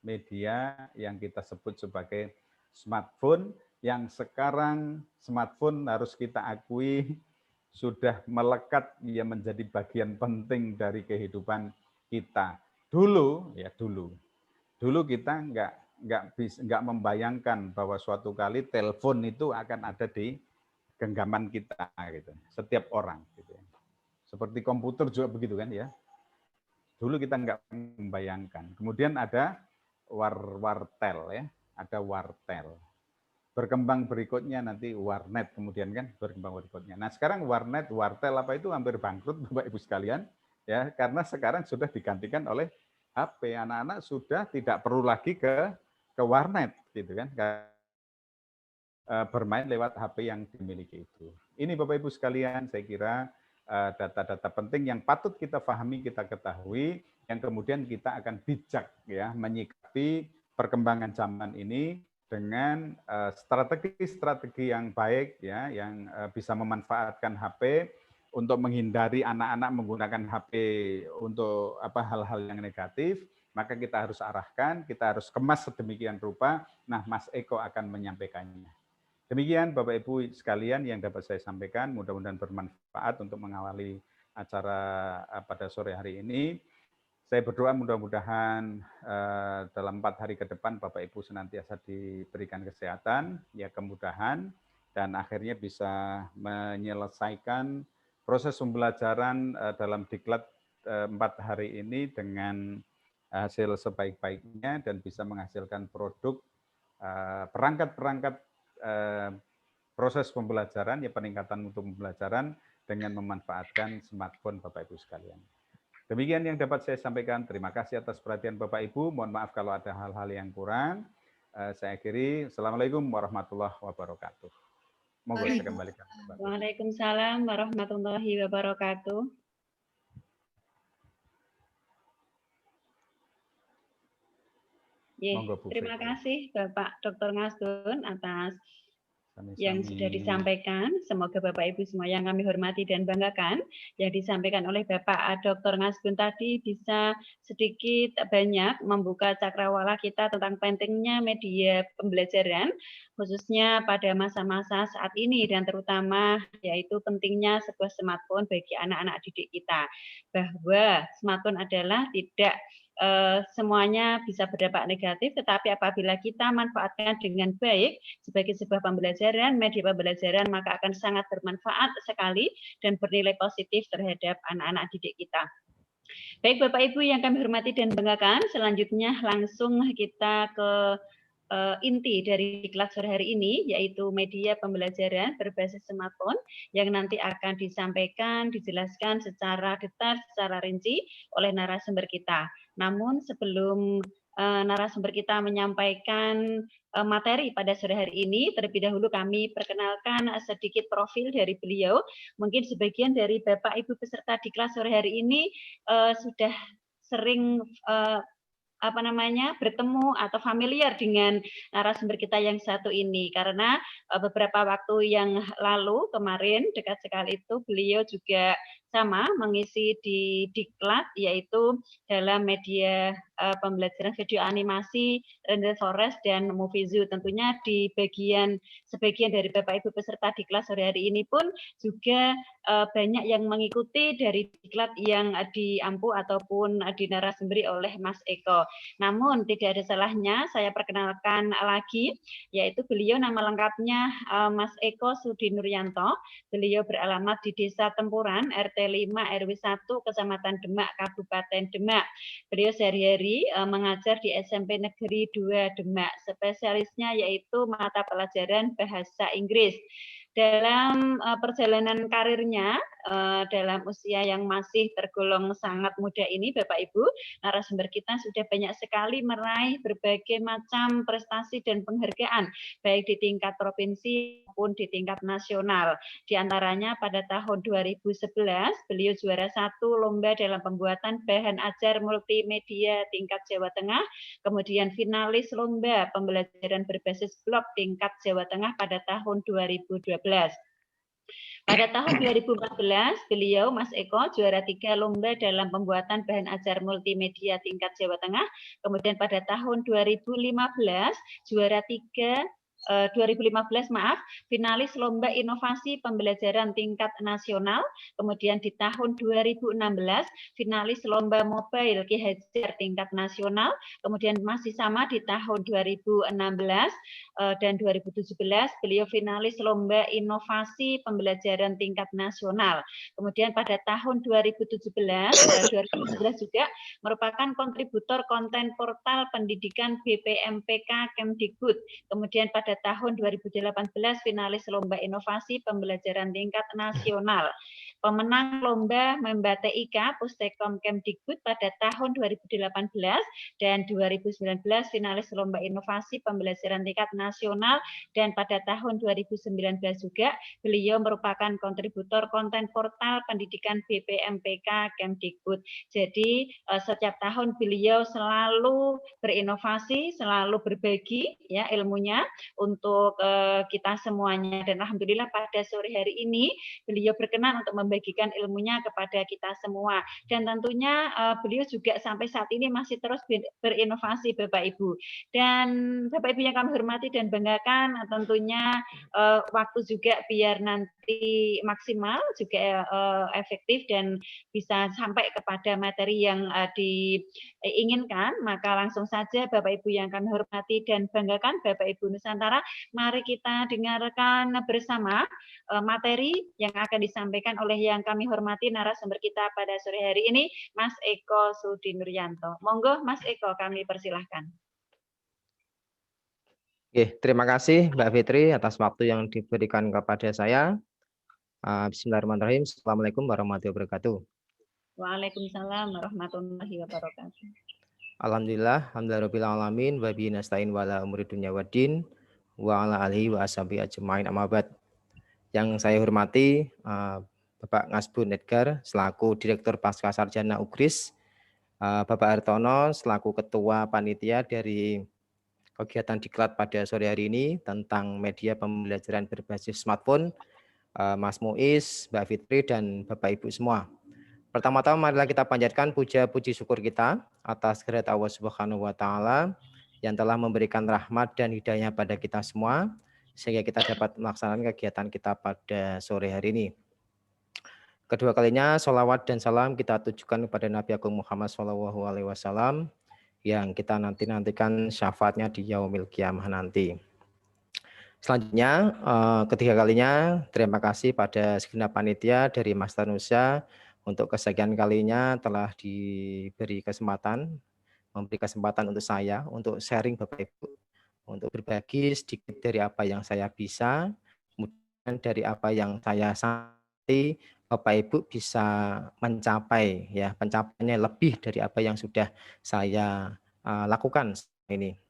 media yang kita sebut sebagai smartphone, yang sekarang smartphone harus kita akui sudah melekat ya menjadi bagian penting dari kehidupan kita. Dulu kita nggak membayangkan bahwa suatu kali telepon itu akan ada di genggaman kita gitu. Setiap orang gitu ya. Seperti komputer juga begitu kan ya. Dulu kita nggak membayangkan. Kemudian ada wartel ya, ada wartel. Berkembang berikutnya nanti warnet kemudian kan berkembang berikutnya. Nah, sekarang warnet, wartel apa itu hampir bangkrut Bapak Ibu sekalian ya, karena sekarang sudah digantikan oleh HP. Anak-anak sudah tidak perlu lagi ke warnet gitu kan. Bermain lewat HP yang dimiliki itu. Ini Bapak Ibu sekalian, saya kira data-data penting yang patut kita pahami, kita ketahui, yang kemudian kita akan bijak ya menyikapi perkembangan zaman ini dengan strategi-strategi yang baik ya, yang bisa memanfaatkan HP untuk menghindari anak-anak menggunakan HP untuk hal-hal yang negatif. Maka kita harus arahkan, kita harus kemas sedemikian rupa. Nah, Mas Eko akan menyampaikannya. Demikian Bapak Ibu sekalian yang dapat saya sampaikan, mudah-mudahan bermanfaat untuk mengawali acara pada sore hari ini. Saya berdoa mudah-mudahan dalam 4 hari ke depan Bapak Ibu senantiasa diberikan kesehatan, ya kemudahan, dan akhirnya bisa menyelesaikan proses pembelajaran dalam diklat 4 hari ini dengan hasil sebaik-baiknya dan bisa menghasilkan produk perangkat-perangkat proses pembelajaran, ya peningkatan mutu pembelajaran dengan memanfaatkan smartphone Bapak Ibu sekalian. Demikian yang dapat saya sampaikan. Terima kasih atas perhatian Bapak Ibu. Mohon maaf kalau ada hal-hal yang kurang. Saya akhiri. Assalamualaikum warahmatullahi wabarakatuh. Monggo saya kembalikan. Waalaikumsalam warahmatullahi wabarakatuh. Terima kasih Bapak Dr. Ngasdun atas yang sudah disampaikan. Semoga Bapak Ibu semua yang kami hormati dan banggakan, yang disampaikan oleh Bapak Dr. Ngasdun tadi bisa sedikit banyak membuka cakrawala kita tentang pentingnya media pembelajaran, khususnya pada masa-masa saat ini, dan terutama yaitu pentingnya sebuah smartphone bagi anak-anak didik kita. Bahwa smartphone adalah tidak semuanya bisa berdampak negatif, tetapi apabila kita manfaatkan dengan baik sebagai sebuah pembelajaran, media pembelajaran, maka akan sangat bermanfaat sekali dan bernilai positif terhadap anak-anak didik kita. Baik Bapak Ibu yang kami hormati dan banggakan, selanjutnya langsung kita ke inti dari diklat sore hari ini, yaitu media pembelajaran berbasis smartphone yang nanti akan disampaikan, dijelaskan secara detail, secara rinci oleh narasumber kita. Namun sebelum narasumber kita menyampaikan materi pada sore hari ini, terlebih dahulu kami perkenalkan sedikit profil dari beliau. Mungkin sebagian dari Bapak Ibu peserta diklat sore hari ini sudah sering bertemu atau familiar dengan narasumber kita yang satu ini, karena beberapa waktu yang lalu kemarin dekat sekali itu beliau juga sama mengisi di diklat, yaitu dalam media pembelajaran video animasi Render Forest dan Movie Zoo. Tentunya di sebagian dari Bapak Ibu peserta diklat sore hari ini pun juga banyak yang mengikuti dari diklat yang diampu ataupun dinarasumberi oleh Mas Eko. Namun tidak ada salahnya saya perkenalkan lagi, yaitu beliau nama lengkapnya Mas Eko Sudi Nuryanto. Beliau beralamat di Desa Tempuran, RT 5 RW 1 Kecamatan Demak, Kabupaten Demak. Beliau sehari-hari mengajar di SMP Negeri 2 Demak. Spesialisnya yaitu mata pelajaran bahasa Inggris. Dalam perjalanan karirnya, dalam usia yang masih tergolong sangat muda ini, Bapak Ibu, narasumber kita sudah banyak sekali meraih berbagai macam prestasi dan penghargaan, baik di tingkat provinsi maupun di tingkat nasional. Di antaranya pada tahun 2011, beliau juara 1 lomba dalam pembuatan bahan ajar multimedia tingkat Jawa Tengah, kemudian finalis lomba pembelajaran berbasis blog tingkat Jawa Tengah pada tahun 2012. Pada tahun 2014, beliau, Mas Eko, juara 3 lomba dalam pembuatan bahan ajar multimedia tingkat Jawa Tengah. Kemudian pada tahun 2015, juara 3 2015 maaf, finalis Lomba Inovasi Pembelajaran Tingkat Nasional. Kemudian di tahun 2016 finalis Lomba Mobile Ki Hajar Tingkat Nasional. Kemudian masih sama di tahun 2016 dan 2017 beliau finalis Lomba Inovasi Pembelajaran Tingkat Nasional. Kemudian pada tahun 2017 juga merupakan kontributor konten portal pendidikan BPMPK Kemdikbud. Kemudian pada tahun 2018 finalis Lomba Inovasi Pembelajaran Tingkat Nasional. Pemenang Lomba Memba TIK Pustekom Kemdikbud pada tahun 2018 dan 2019 finalis Lomba Inovasi Pembelajaran Tingkat Nasional, dan pada tahun 2019 juga beliau merupakan kontributor konten portal pendidikan BPMPK Kemdikbud. Jadi setiap tahun beliau selalu berinovasi, selalu berbagi ya ilmunya untuk kita semuanya, dan alhamdulillah pada sore hari ini beliau berkenan untuk membagikan ilmunya kepada kita semua, dan tentunya beliau juga sampai saat ini masih terus berinovasi Bapak Ibu. Dan Bapak Ibu yang kami hormati dan banggakan, tentunya waktu juga biar nanti maksimal juga efektif dan bisa sampai kepada materi yang diinginkan, maka langsung saja Bapak Ibu yang kami hormati dan banggakan, Bapak Ibu Nusantara, mari kita dengarkan bersama materi yang akan disampaikan oleh yang kami hormati narasumber kita pada sore hari ini, Mas Eko Sudinuryanto. Monggo Mas Eko, kami persilahkan. Oke, terima kasih Mbak Fitri atas waktu yang diberikan kepada saya. Bismillahirrahmanirrahim. Assalamualaikum warahmatullahi wabarakatuh. Waalaikumsalam warahmatullahi wabarakatuh. Alhamdulillah, alhamdulillahirabbil alamin, wa bihi nasta'in wa ala umuri dunya waddin wa ala alihi wa ashabihi ajmain, amma ba'd. Yang saya hormati Bapak Ngasbun Edgar selaku Direktur Pasca Sarjana UGRIS, Bapak Hartono selaku Ketua Panitia dari kegiatan diklat pada sore hari ini tentang media pembelajaran berbasis smartphone, Mas Muiz, Mbak Fitri, dan Bapak Ibu semua. Pertama-tama marilah kita panjatkan puja puji syukur kita atas kehadirat Allah Subhanahu wa taala yang telah memberikan rahmat dan hidayah pada kita semua sehingga kita dapat melaksanakan kegiatan kita pada sore hari ini. Kedua kalinya sholawat dan salam kita tujukan kepada Nabi Agung Muhammad SAW yang kita nantikan syafaatnya di yaumil qiyamah nanti. Selanjutnya, ketiga kalinya terima kasih pada segenap panitia dari Mas Tanusa untuk kesekian kalinya telah memberi kesempatan untuk saya untuk sharing Bapak Ibu, untuk berbagi sedikit dari apa yang saya bisa, kemudian dari apa yang saya santi Bapak Ibu bisa mencapai ya, pencapaiannya lebih dari apa yang sudah saya lakukan ini.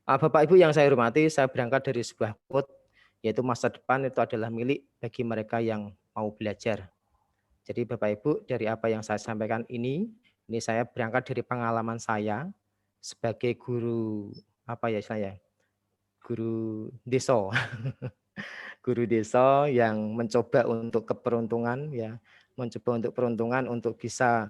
Bapak Ibu yang saya hormati, saya berangkat dari sebuah quote, yaitu masa depan itu adalah milik bagi mereka yang mau belajar. Jadi Bapak Ibu, dari apa yang saya sampaikan ini saya berangkat dari pengalaman saya sebagai guru guru desa. Guru desa yang mencoba untuk keperuntungan ya, untuk bisa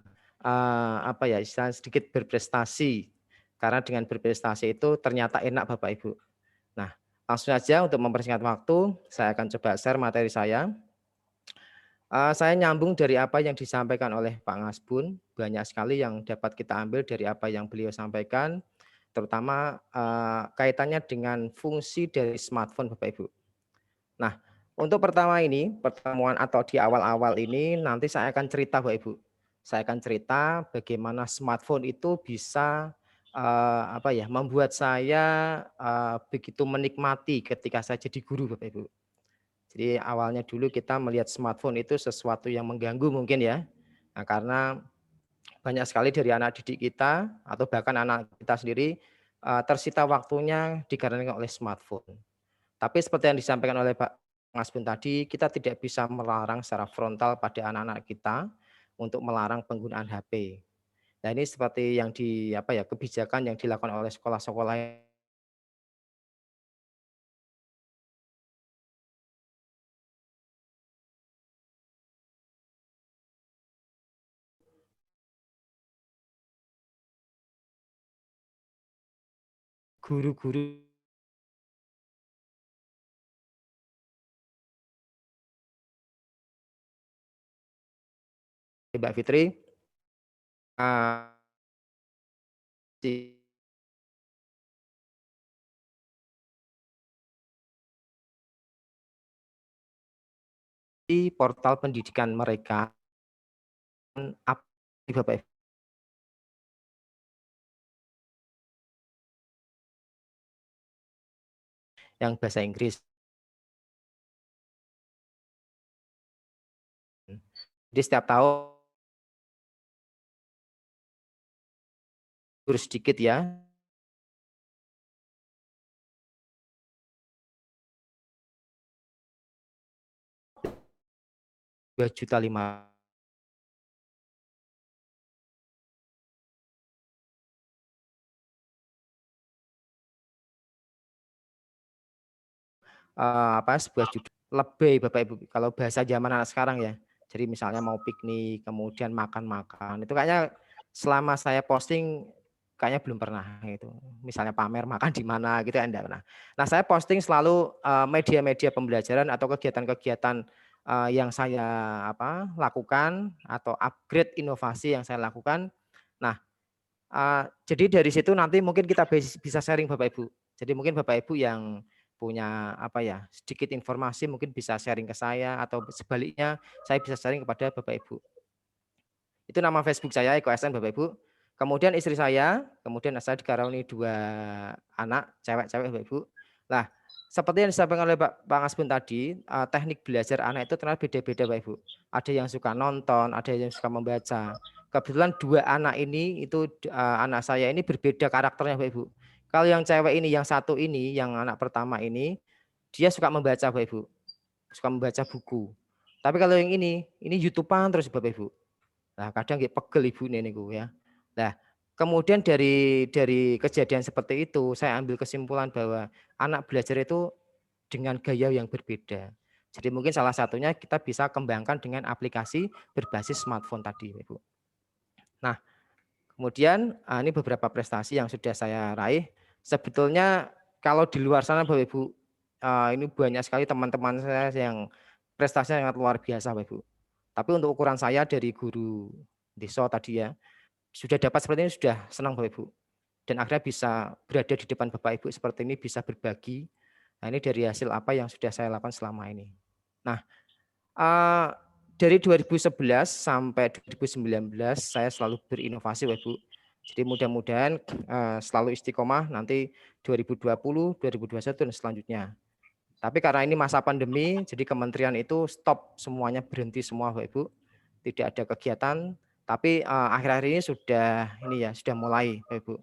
sedikit berprestasi. Karena dengan berprestasi itu ternyata enak Bapak Ibu. Nah, langsung saja untuk mempersingkat waktu, saya akan coba share materi saya. Saya nyambung dari apa yang disampaikan oleh Pak Ngasbun, banyak sekali yang dapat kita ambil dari apa yang beliau sampaikan, terutama kaitannya dengan fungsi dari smartphone Bapak Ibu. Nah, untuk pertemuan atau di awal-awal ini nanti saya akan cerita Bapak Ibu. Saya akan cerita bagaimana smartphone itu bisa membuat saya begitu menikmati ketika saya jadi guru Bapak Ibu. Jadi awalnya dulu kita melihat smartphone itu sesuatu yang mengganggu mungkin ya. Nah, karena banyak sekali dari anak didik kita atau bahkan anak kita sendiri tersita waktunya dikarenakan oleh smartphone. Tapi seperti yang disampaikan oleh Pak Ngasbun tadi, kita tidak bisa melarang secara frontal pada anak-anak kita untuk melarang penggunaan HP. Nah, ini seperti yang kebijakan yang dilakukan oleh sekolah-sekolah guru-guru Mbak Fitri. Di portal pendidikan mereka apa Bapak Ibu? Yang bahasa Inggris. Jadi setiap tahun sedikit ya. 2,5 juta. Sebuah judul lebih Bapak Ibu kalau bahasa zaman anak sekarang ya. Jadi misalnya mau piknik kemudian makan-makan itu kayaknya selama saya posting kayaknya belum pernah gitu. Misalnya pamer makan di mana gitu enggak pernah. Nah, saya posting selalu media-media pembelajaran atau kegiatan-kegiatan yang saya lakukan atau upgrade inovasi yang saya lakukan. Nah, jadi dari situ nanti mungkin kita bisa sharing Bapak Ibu. Jadi mungkin Bapak Ibu yang punya sedikit informasi mungkin bisa sharing ke saya atau sebaliknya saya bisa sharing kepada Bapak Ibu. Itu nama Facebook saya Eko SN Bapak Ibu. Kemudian istri saya, kemudian saya dikaruniai 2 anak cewek-cewek Bapak Ibu. Nah, seperti yang disampaikan oleh Pak Ngasbun tadi, teknik belajar anak itu ternyata beda-beda Bapak Ibu. Ada yang suka nonton, ada yang suka membaca. Kebetulan 2 anak ini itu anak saya ini berbeda karakternya Bapak Ibu. Kalau yang cewek ini, yang satu ini, yang anak pertama ini, dia suka membaca Bapak Ibu. Suka membaca buku. Tapi kalau yang ini YouTube-an terus Bapak Ibu. Nah, kadang nggih pegel ibune niku ya. Nah, kemudian dari kejadian seperti itu saya ambil kesimpulan bahwa anak belajar itu dengan gaya yang berbeda. Jadi mungkin salah satunya kita bisa kembangkan dengan aplikasi berbasis smartphone tadi, Ibu. Nah, kemudian ini beberapa prestasi yang sudah saya raih. Sebetulnya kalau di luar sana Bapak Ibu, ini banyak sekali teman-teman saya yang prestasinya sangat luar biasa Bapak Ibu. Tapi untuk ukuran saya dari guru desa tadi ya, sudah dapat seperti ini sudah senang Bapak Ibu. Dan akhirnya bisa berada di depan Bapak Ibu seperti ini, bisa berbagi. Nah, ini dari hasil apa yang sudah saya lakukan selama ini. Nah, dari 2011 sampai 2019 saya selalu berinovasi Bapak Ibu. Jadi mudah-mudahan selalu istiqomah nanti 2020, 2021 dan selanjutnya. Tapi karena ini masa pandemi, jadi kementerian itu stop semuanya, berhenti semua Bapak Ibu. Tidak ada kegiatan, tapi akhir-akhir ini sudah mulai Bapak Ibu.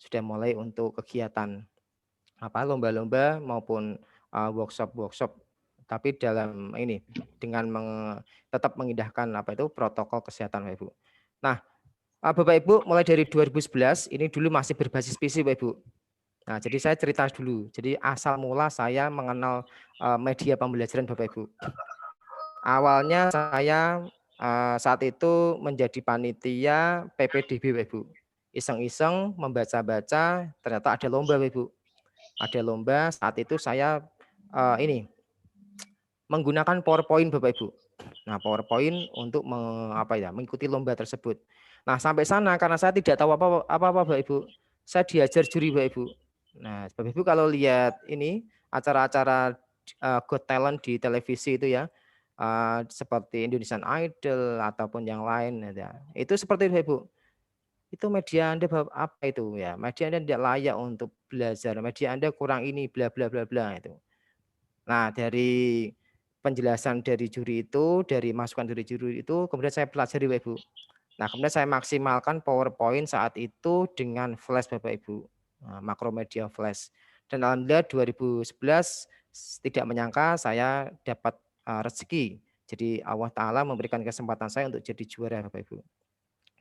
Sudah mulai untuk kegiatan lomba-lomba maupun workshop-workshop. Tapi dalam ini dengan tetap mengindahkan protokol kesehatan Bapak Ibu. Nah, Bapak Ibu mulai dari 2011 ini dulu masih berbasis PC Bapak Ibu. Nah, jadi saya cerita dulu. Jadi asal mula saya mengenal media pembelajaran Bapak Ibu. Awalnya saya saat itu menjadi panitia PPDB Bapak Ibu. Iseng-iseng membaca-baca, ternyata ada lomba Bapak Ibu. Ada lomba, saat itu saya menggunakan PowerPoint Bapak Ibu. Nah, PowerPoint untuk mengikuti lomba tersebut. Nah, sampai sana karena saya tidak tahu apa-apa Bapak Ibu. Saya diajar juri Bapak Ibu. Nah, Bapak Ibu kalau lihat ini acara-acara Got Talent di televisi itu ya, seperti Indonesian Idol ataupun yang lain ya. Itu seperti itu Bapak Ibu. Itu media Anda apa itu ya? Media Anda tidak layak untuk belajar. Media Anda kurang ini bla bla bla bla itu. Nah, dari penjelasan dari juri itu, dari masukan dari juri itu kemudian saya pelajari Bapak Ibu. Nah, kemudian saya maksimalkan PowerPoint saat itu dengan Flash Bapak Ibu. Makromedia Flash. Dan alhamdulillah 2011 tidak menyangka saya dapat rezeki. Jadi Allah Ta'ala memberikan kesempatan saya untuk jadi juara Bapak Ibu.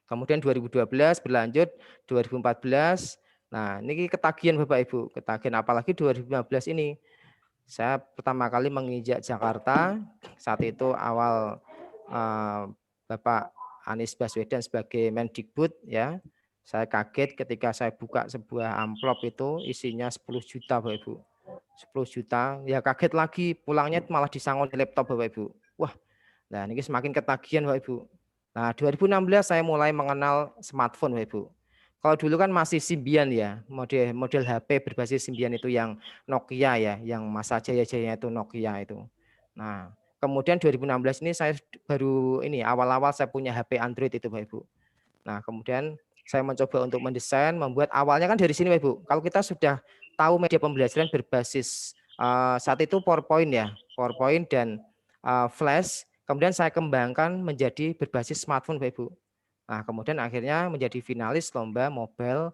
Kemudian 2012 berlanjut 2014. Nah, ini ketagihan Bapak Ibu, ketagihan apalagi 2015 ini. Saya pertama kali menginjak Jakarta, saat itu awal Bapak Anies Baswedan sebagai Mendikbud ya. Saya kaget ketika saya buka sebuah amplop itu isinya 10 juta Bapak Ibu. 10 juta, ya kaget lagi pulangnya malah disangon di laptop Bapak Ibu. Wah, nah ini semakin ketagihan Bapak Ibu. Nah, 2016 saya mulai mengenal smartphone, Bapak Ibu. Kalau dulu kan masih Symbian ya, model HP berbasis Symbian itu yang Nokia ya, yang masa jaya-jayanya itu Nokia itu. Nah, kemudian 2016 ini saya baru ini awal-awal saya punya HP Android itu, Bapak Ibu. Nah, kemudian saya mencoba untuk mendesain, membuat awalnya kan dari sini, Bapak Ibu. Kalau kita sudah tahu media pembelajaran berbasis saat itu PowerPoint ya, PowerPoint dan Flash, kemudian saya kembangkan menjadi berbasis smartphone, Bapak Ibu. Nah, kemudian akhirnya menjadi finalis lomba mobile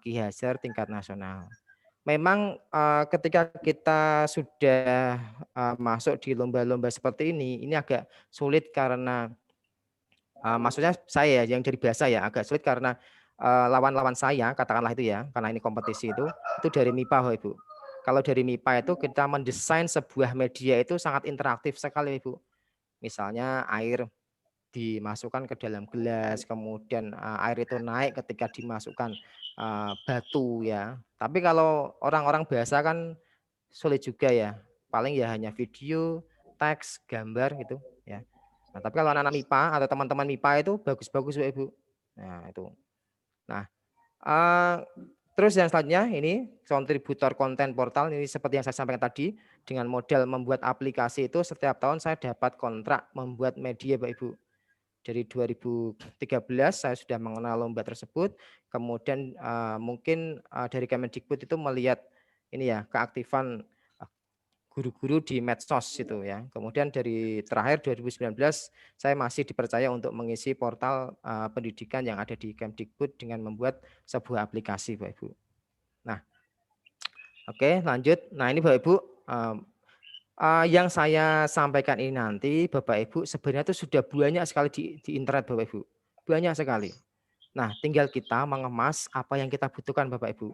Ki Hajar tingkat nasional. Memang ketika kita sudah masuk di lomba-lomba seperti ini agak sulit karena maksudnya saya yang dari bahasa ya agak sulit karena lawan-lawan saya katakanlah itu ya, karena ini kompetisi itu dari MIPA, Bapak Ibu. Kalau dari MIPA itu kita mendesain sebuah media itu sangat interaktif sekali, Ibu. Misalnya air dimasukkan ke dalam gelas, kemudian air itu naik ketika dimasukkan batu ya. Tapi kalau orang-orang biasa kan sulit juga ya. Paling ya hanya video, teks, gambar gitu ya. Nah, tapi kalau anak-anak MIPA atau teman-teman MIPA itu bagus-bagus, Ibu. Nah, itu. Nah, terus yang selanjutnya ini kontributor konten portal ini seperti yang saya sampaikan tadi, dengan model membuat aplikasi itu setiap tahun saya dapat kontrak membuat media, Bapak Ibu. Dari 2013 saya sudah mengenal lomba tersebut, kemudian mungkin dari Kemendikbud itu melihat ini ya keaktifan guru-guru di medsos itu ya. Kemudian dari terakhir 2019 saya masih dipercaya untuk mengisi portal pendidikan yang ada di Kemdikbud dengan membuat sebuah aplikasi, Bapak Ibu. Nah, oke lanjut. Nah ini Bapak Ibu, yang saya sampaikan ini nanti Bapak Ibu sebenarnya itu sudah banyak sekali di internet, Bapak Ibu. Banyak sekali. Nah, tinggal kita mengemas apa yang kita butuhkan, Bapak Ibu.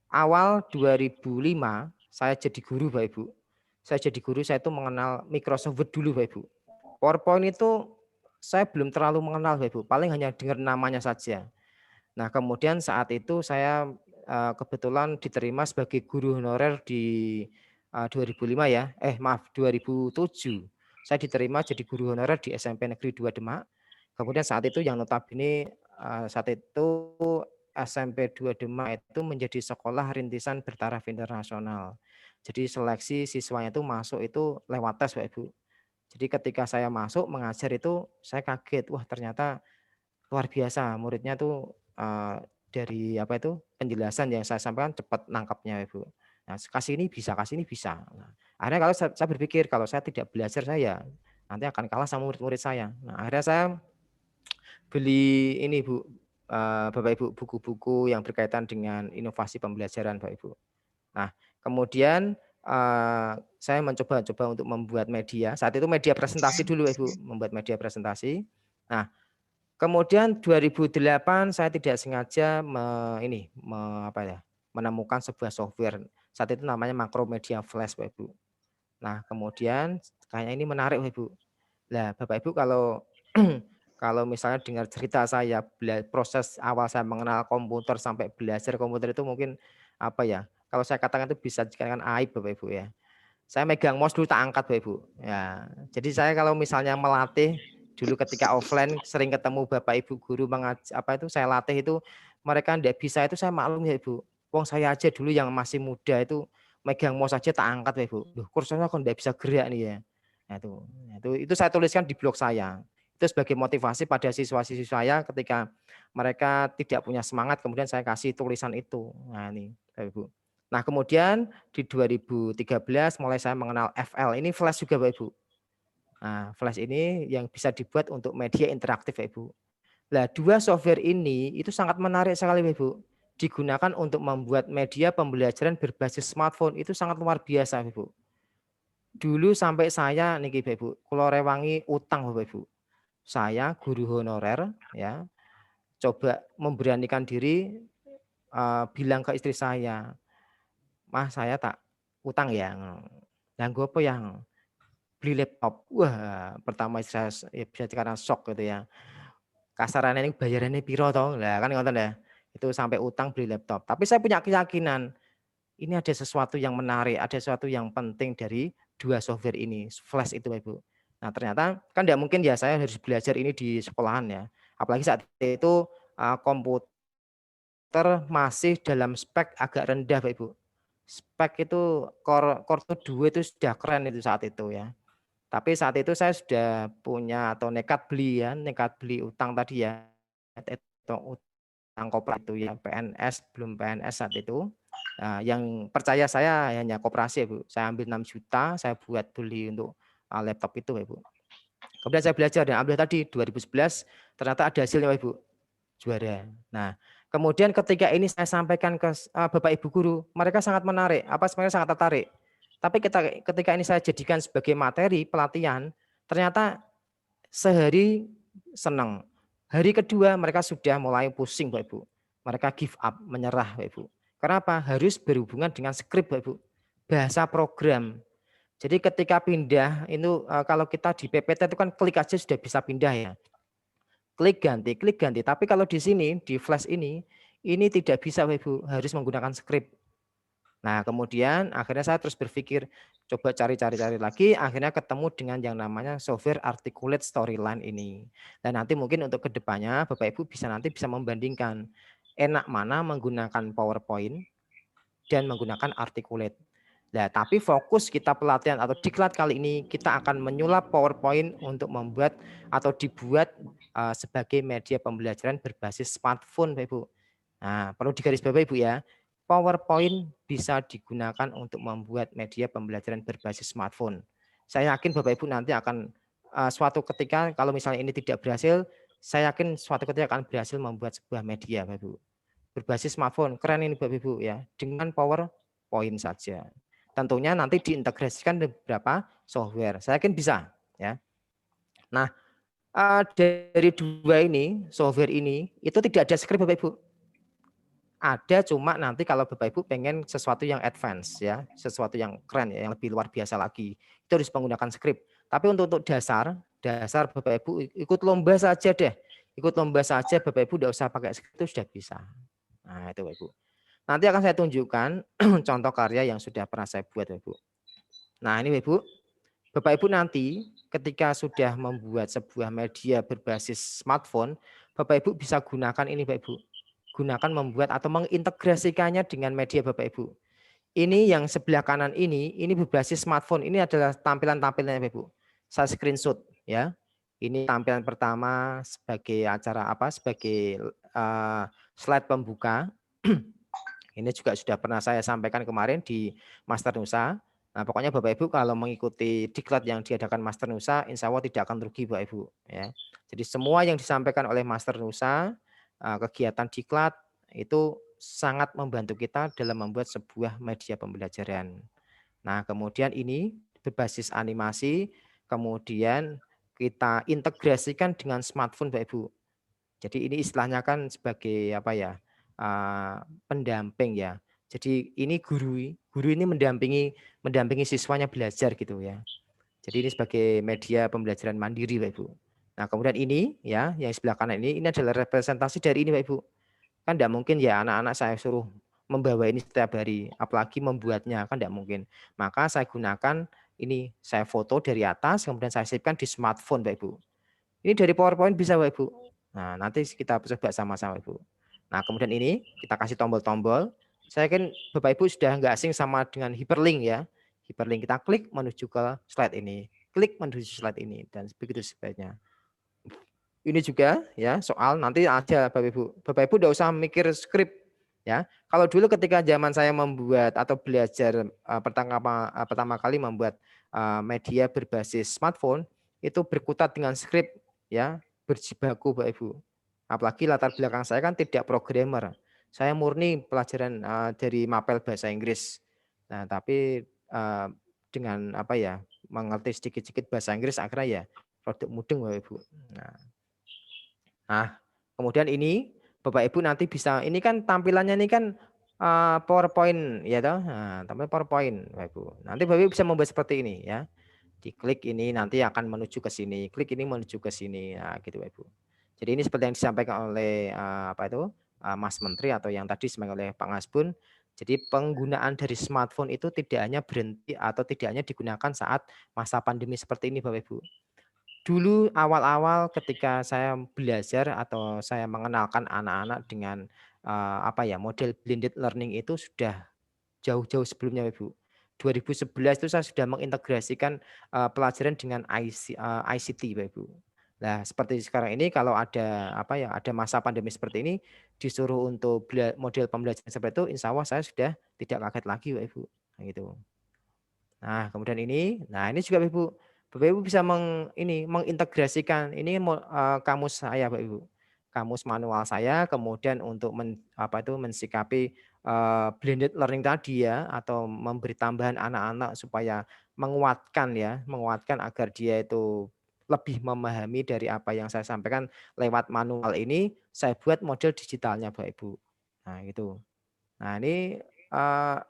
Awal 2005 saya jadi guru, Bapak Ibu. Saya jadi guru, saya itu mengenal Microsoft Word dulu, Bapak Ibu. PowerPoint itu saya belum terlalu mengenal, Bapak Ibu. Paling hanya dengar namanya saja. Nah, kemudian saat itu saya kebetulan diterima sebagai guru honorer di 2005 ya. 2007. Saya diterima jadi guru honorer di SMP Negeri 2 Demak. Kemudian saat itu yang notabene saat itu SMP 2 Demak itu menjadi sekolah rintisan bertaraf internasional. Jadi seleksi siswanya itu masuk itu lewat tes, Bapak Ibu. Jadi ketika saya masuk mengajar itu saya kaget, wah ternyata luar biasa muridnya tuh dari apa itu penjelasan yang saya sampaikan cepat nangkapnya, Ibu. Nah, kasih ini bisa, kasih ini bisa. Nah, akhirnya kalau saya berpikir kalau saya tidak belajar saya nanti akan kalah sama murid-murid saya. Nah, akhirnya saya beli ini Bu, Bapak Ibu, buku-buku yang berkaitan dengan inovasi pembelajaran, Bapak Ibu. Nah, kemudian saya mencoba untuk membuat media. Saat itu media presentasi dulu, Ibu, membuat media presentasi. Nah, kemudian 2008 saya tidak sengaja menemukan sebuah software. Saat itu namanya Makromedia Flash, Bapak Ibu. Nah, kemudian kayaknya ini menarik, Bapak Ibu. Lah, Bapak Ibu kalau kalau misalnya dengar cerita saya proses awal saya mengenal komputer sampai belajar komputer itu mungkin apa ya? Kalau saya katakan itu bisa dikatakan aib, Bapak Ibu ya. Saya megang mouse dulu tak angkat, Bapak Ibu. Ya, jadi saya kalau misalnya melatih dulu ketika offline sering ketemu Bapak Ibu guru saya latih itu mereka tidak bisa itu saya maklum ya Ibu. Wong saya aja dulu yang masih muda itu megang mouse aja tak angkat, Bapak Ibu. Loh, kursornya kok tidak bisa gerak nih ya. Nah, itu saya tuliskan di blog saya. Itu sebagai motivasi pada siswa-siswa saya ketika mereka tidak punya semangat, kemudian saya kasih tulisan itu. Nah, ini Bapak Ibu. Nah, kemudian di 2013 mulai saya mengenal FL. Ini Flash juga, Bapak Ibu. Nah, Flash ini yang bisa dibuat untuk media interaktif, Bapak Ibu. Nah, dua software ini itu sangat menarik sekali, Bapak Ibu. Digunakan untuk membuat media pembelajaran berbasis smartphone itu sangat luar biasa, Bapak Ibu. Dulu sampai saya niki, Bapak Ibu, kula rewangi utang, Bapak Ibu. Saya guru honorer ya, coba memberanikan diri bilang ke istri saya, "Mah, saya tak utang ya." Nganggo apa yang beli laptop. Wah, pertama saya ya bisa dikatakan shock gitu ya. Kasarannya ini bayarannya piro toh? Lah kan ngoten ya. Itu sampai utang beli laptop. Tapi saya punya keyakinan ini ada sesuatu yang menarik, ada sesuatu yang penting dari dua software ini, Flash itu, Ibu. Nah, ternyata kan tidak mungkin ya saya harus belajar ini di sekolahan ya. Apalagi saat itu komputer masih dalam spek agak rendah, Pak Ibu. Spek itu Core 2 itu sudah keren itu saat itu ya. Tapi saat itu saya sudah punya atau nekat beli utang tadi ya. Itu utang koperasi itu ya, PNS, belum PNS saat itu. Nah, yang percaya saya hanya koperasi ya, Bu. Saya ambil 6 juta, saya buat beli untuk laptop itu, Pak Ibu. Kemudian saya belajar dan ambil tadi 2011, ternyata ada hasilnya, Pak Ibu. Juara. Nah, kemudian ketika ini saya sampaikan ke Bapak Ibu guru, mereka sangat menarik, sebenarnya sangat tertarik. Tapi ketika ini saya jadikan sebagai materi pelatihan, ternyata sehari senang. Hari kedua mereka sudah mulai pusing, Bapak Ibu. Mereka give up, menyerah, Bapak Ibu. Kenapa? Harus berhubungan dengan skrip, Bapak Ibu. Bahasa program. Jadi ketika pindah, itu kalau kita di PPT itu kan klik aja sudah bisa pindah ya. Klik ganti. Tapi kalau di sini, di flash ini tidak bisa, Bapak Ibu, harus menggunakan skrip. Nah, kemudian akhirnya saya terus berpikir, coba cari lagi, akhirnya ketemu dengan yang namanya software articulate storyline ini. Dan nanti mungkin untuk kedepannya, Bapak Ibu nanti bisa membandingkan enak mana menggunakan PowerPoint dan menggunakan articulate. Nah, tapi fokus kita pelatihan atau diklat kali ini kita akan menyulap PowerPoint untuk membuat atau dibuat sebagai media pembelajaran berbasis smartphone, Bapak Ibu. Nah, perlu digarisbawahi, Ibu ya. PowerPoint bisa digunakan untuk membuat media pembelajaran berbasis smartphone. Saya yakin Bapak Ibu nanti akan suatu ketika kalau misalnya ini tidak berhasil, saya yakin suatu ketika akan berhasil membuat sebuah media, Bapak Ibu. Berbasis smartphone, keren ini Bapak Ibu ya, dengan PowerPoint saja. Tentunya nanti diintegrasikan beberapa software. Saya yakin bisa ya. Nah, dari dua ini, software ini itu tidak ada skrip Bapak Ibu. Ada cuma nanti kalau Bapak Ibu pengen sesuatu yang advance ya, sesuatu yang keren ya, yang lebih luar biasa lagi, itu harus menggunakan skrip. Tapi untuk dasar Bapak Ibu ikut lomba saja deh. Ikut lomba saja Bapak Ibu tidak usah pakai skrip itu sudah bisa. Nah, itu Bapak Ibu. Nanti akan saya tunjukkan contoh karya yang sudah pernah saya buat Bapak Ibu. Nah, ini Bapak Ibu nanti ketika sudah membuat sebuah media berbasis smartphone, Bapak Ibu bisa gunakan ini Bapak Ibu. Gunakan membuat atau mengintegrasikannya dengan media Bapak Ibu. Ini yang sebelah kanan ini berbasis smartphone. Ini adalah tampilan-tampilannya Bapak Ibu. Saya screenshot ya. Ini tampilan pertama sebagai acara sebagai slide pembuka. Ini juga sudah pernah saya sampaikan kemarin di Master Nusa. Nah, pokoknya Bapak Ibu kalau mengikuti diklat yang diadakan Master Nusa, insya Allah tidak akan rugi Bapak Ibu. Ya. Jadi semua yang disampaikan oleh Master Nusa, kegiatan diklat itu sangat membantu kita dalam membuat sebuah media pembelajaran. Nah, kemudian ini berbasis animasi, kemudian kita integrasikan dengan smartphone Bapak Ibu. Jadi ini istilahnya kan sebagai pendamping ya. Jadi ini guru ini mendampingi siswanya belajar gitu ya. Jadi ini sebagai media pembelajaran mandiri Pak Ibu. Nah, kemudian ini ya yang sebelah kanan ini adalah representasi dari ini Pak Ibu. Kan tidak mungkin ya anak-anak saya suruh membawa ini setiap hari, apalagi membuatnya kan tidak mungkin. Maka saya gunakan ini, saya foto dari atas kemudian saya sisipkan di smartphone Pak Ibu. Ini dari PowerPoint bisa Pak Ibu. Nah, nanti kita coba sama-sama Ibu. Nah, kemudian ini kita kasih tombol-tombol. Saya yakin Bapak Ibu sudah nggak asing sama dengan hyperlink ya. Hyperlink kita klik menuju ke slide ini. Klik menuju slide ini. Dan begitu sebagainya. Ini juga ya soal nanti aja Bapak Ibu. Bapak Ibu tidak usah mikir skrip. Ya, kalau dulu ketika zaman saya membuat atau belajar pertama kali membuat media berbasis smartphone, itu berkutat dengan skrip ya, berjibaku Bapak Ibu. Apalagi latar belakang saya kan tidak programmer. Saya murni pelajaran dari mapel bahasa Inggris. Nah, tapi dengan mengerti sedikit-sedikit bahasa Inggris akhirnya ya produk mudeng Bapak Ibu. Nah, kemudian ini Bapak Ibu nanti bisa, ini kan tampilannya ini kan PowerPoint ya toh. Nah, tampilan PowerPoint Bapak Ibu. Nanti Bapak Ibu bisa membuat seperti ini ya. Diklik ini nanti akan menuju ke sini, klik ini menuju ke sini. Nah, gitu Bapak Ibu. Jadi ini seperti yang disampaikan oleh Mas Menteri atau yang tadi disampaikan oleh Pak Ngasbun. Jadi penggunaan dari smartphone itu tidak hanya berhenti atau tidak hanya digunakan saat masa pandemi seperti ini Bapak Ibu. Dulu awal-awal ketika saya belajar atau saya mengenalkan anak-anak dengan apa ya, model blended learning itu sudah jauh-jauh sebelumnya Ibu. 2011 itu saya sudah mengintegrasikan pelajaran dengan ICT Bapak Ibu. Nah, seperti sekarang ini kalau ada apa ya, ada masa pandemi seperti ini disuruh untuk model pembelajaran seperti itu, insya Allah saya sudah tidak kaget lagi Bapak Ibu. Nah, gitu. Nah, kemudian ini juga Bapak Ibu. Bapak Ibu bisa mengintegrasikan ini kamus saya Bapak Ibu. Kamus manual saya kemudian untuk mensikapi blended learning tadi ya atau memberi tambahan anak-anak supaya menguatkan agar dia itu lebih memahami dari apa yang saya sampaikan lewat manual ini, saya buat model digitalnya Bapak Ibu. Nah, gitu. Nah, ini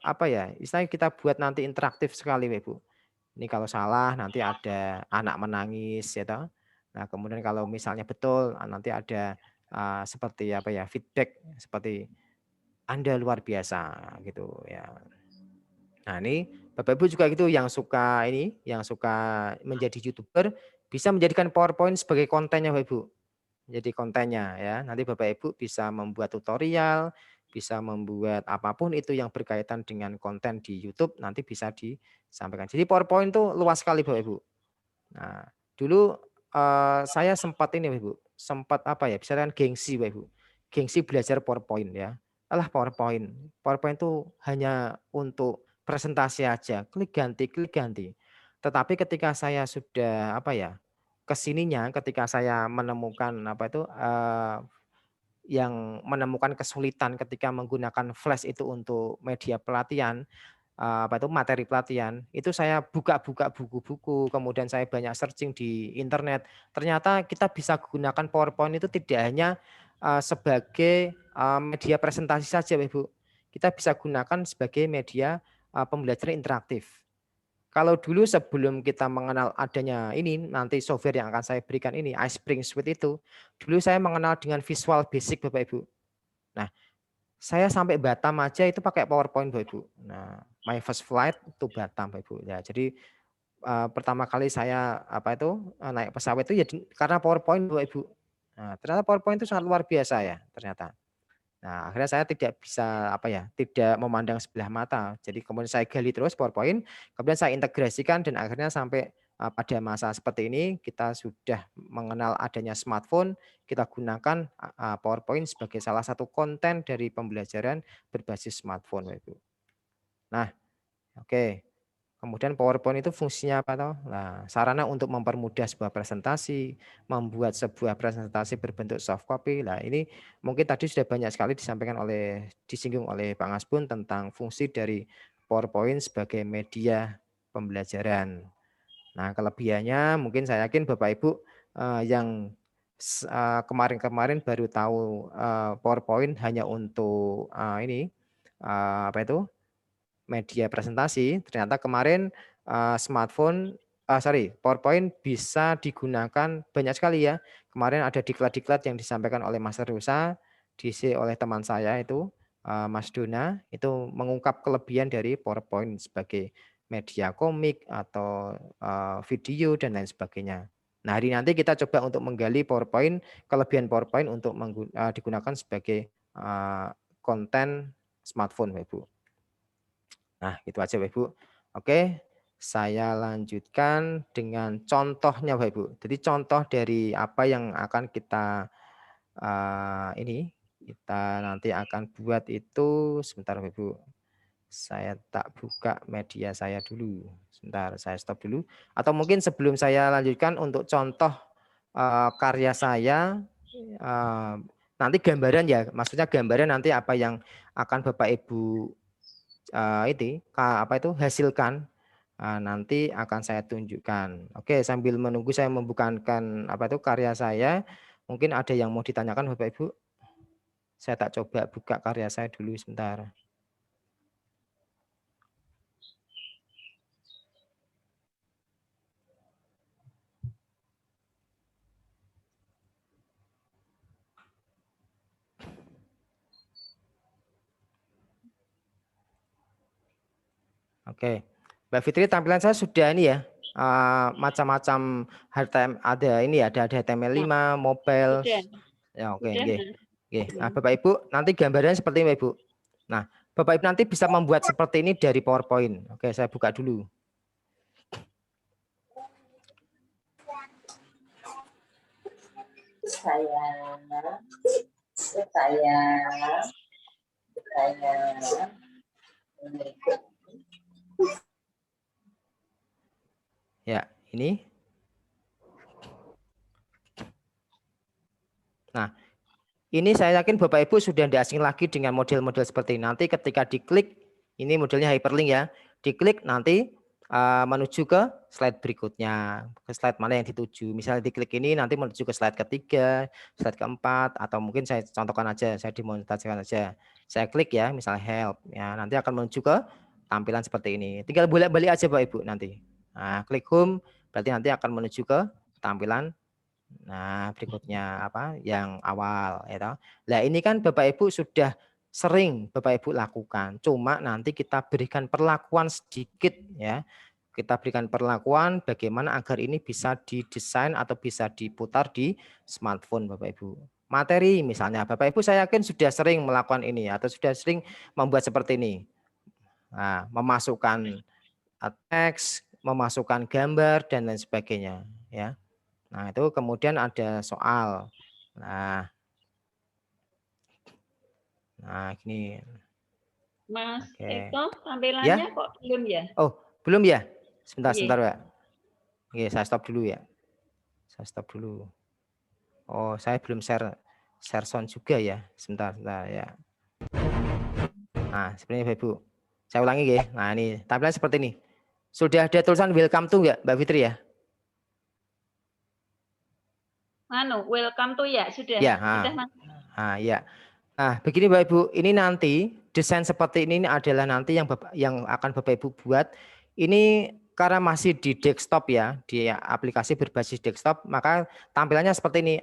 apa ya? Istilahnya kita buat nanti interaktif sekali Bapak Ibu. Ini kalau salah nanti ada anak menangis ya toh. Nah, kemudian kalau misalnya betul nanti ada seperti apa ya? Feedback seperti Anda luar biasa gitu ya. Nah, ini Bapak Ibu juga gitu yang suka menjadi YouTuber bisa menjadikan PowerPoint sebagai kontennya Bapak Ibu. Jadi kontennya ya. Nanti Bapak Ibu bisa membuat tutorial, bisa membuat apapun itu yang berkaitan dengan konten di YouTube nanti bisa disampaikan. Jadi PowerPoint itu luas sekali Bapak Ibu. Nah, dulu saya sempat ini Bapak Ibu, sempat apa ya? Bisa kan gengsi Bapak Ibu. Gengsi belajar PowerPoint ya. Alah PowerPoint. PowerPoint itu hanya untuk presentasi aja, klik ganti. Tetapi ketika saya sudah apa ya? Kesininya ketika saya menemukan apa itu yang menemukan kesulitan ketika menggunakan flash itu untuk media pelatihan, apa itu materi pelatihan, itu saya buka-buka buku-buku, kemudian saya banyak searching di internet. Ternyata kita bisa gunakan PowerPoint itu tidak hanya sebagai media presentasi saja, Ibu. Kita bisa gunakan sebagai media pembelajaran interaktif. Kalau dulu sebelum kita mengenal adanya ini, nanti software yang akan saya berikan ini, iSpring Suite itu, dulu saya mengenal dengan Visual Basic Bapak Ibu. Nah, saya sampai Batam aja itu pakai PowerPoint Bapak Ibu. Nah, my first flight itu Batam Bapak Ibu. Ya, jadi pertama kali saya naik pesawat itu ya karena PowerPoint Bapak Ibu. Nah, ternyata PowerPoint itu sangat luar biasa ya ternyata. Nah, akhirnya saya tidak bisa tidak memandang sebelah mata. Jadi kemudian saya gali terus PowerPoint, kemudian saya integrasikan dan akhirnya sampai pada masa seperti ini kita sudah mengenal adanya smartphone, kita gunakan PowerPoint sebagai salah satu konten dari pembelajaran berbasis smartphone, Ibu. Nah, oke. Kemudian PowerPoint itu fungsinya apa toh? Nah, sarana untuk mempermudah sebuah presentasi, membuat sebuah presentasi berbentuk soft copy. Nah, ini mungkin tadi sudah banyak sekali disinggung oleh Pak Ngasbun tentang fungsi dari PowerPoint sebagai media pembelajaran. Nah, kelebihannya mungkin saya yakin Bapak Ibu yang kemarin-kemarin baru tahu PowerPoint hanya untuk media presentasi, ternyata kemarin PowerPoint bisa digunakan banyak sekali ya. Kemarin ada diklat-diklat yang disampaikan oleh Mas Rusa, diisi oleh teman saya itu, Mas Dona, itu mengungkap kelebihan dari PowerPoint sebagai media komik atau video dan lain sebagainya. Nah, hari nanti kita coba untuk menggali PowerPoint, kelebihan PowerPoint untuk digunakan sebagai konten smartphone, Ibu. Nah, itu aja Bapak Ibu. Oke, saya lanjutkan dengan contohnya Bapak Ibu. Jadi contoh dari apa yang akan kita kita nanti akan buat itu sebentar Bapak Ibu. Saya tak buka media saya dulu. Sebentar, saya stop dulu. Atau mungkin sebelum saya lanjutkan untuk contoh karya saya nanti gambaran ya, maksudnya gambaran nanti apa yang akan Bapak Ibu hasilkan nanti akan saya tunjukkan. Oke, sambil menunggu saya membukakan karya saya, mungkin ada yang mau ditanyakan Bapak Ibu. Saya tak coba buka karya saya dulu sebentar. Oke. Mbak Fitri, tampilan saya sudah ini ya. Macam-macam HTML ada ini ya, ada HTML5, mobile. Sudah. Ya, oke, Sudah, oke. Mas. Oke. Nah, Bapak Ibu, nanti gambarnya seperti ini, Bapak Ibu. Nah, Bapak Ibu nanti bisa membuat seperti ini dari PowerPoint. Oke, saya buka dulu. Ya, ini. Nah, ini saya yakin Bapak Ibu sudah tidak asing lagi dengan model-model seperti ini. Nanti ketika diklik, ini modelnya hyperlink ya. Diklik nanti menuju ke slide berikutnya. Ke slide mana yang dituju. Misalnya diklik ini nanti menuju ke slide ketiga, slide keempat, atau mungkin saya contohkan aja, saya demonstrasikan aja. Saya klik ya, misalnya help. Ya, nanti akan menuju ke tampilan seperti ini. Tinggal bolak-balik aja Bapak Ibu nanti. Nah, klik home, berarti nanti akan menuju ke tampilan berikutnya apa yang awal ya. Nah, ini kan Bapak Ibu sudah sering Bapak Ibu lakukan. Cuma nanti kita berikan perlakuan sedikit ya. Kita berikan perlakuan bagaimana agar ini bisa didesain atau bisa diputar di smartphone Bapak Ibu. Materi misalnya Bapak Ibu saya yakin sudah sering melakukan ini atau sudah sering membuat seperti ini. Nah, memasukkan teks, memasukkan gambar dan lain sebagainya ya. Nah, itu kemudian ada soal. Nah, gini. Mas Oke. Eko, tampilannya kok belum ya? Oh, belum ya? Sebentar, Iya. sebentar, Pak. Oke, saya stop dulu ya. Saya stop dulu. Oh, saya belum share sound juga ya. Sebentar ya. Nah, seperti ini, Bapak Ibu. Saya ulangi ya. Nah, ini tampilan seperti ini. Sudah ada tulisan welcome to enggak, Mbak Fitri ya? Welcome to ya, sudah. Ya, Sudah, Mas. Ya. Nah, begini Bapak Ibu, ini nanti desain seperti ini adalah nanti yang akan Bapak Ibu buat. Ini karena masih di desktop ya, di aplikasi berbasis desktop, maka tampilannya seperti ini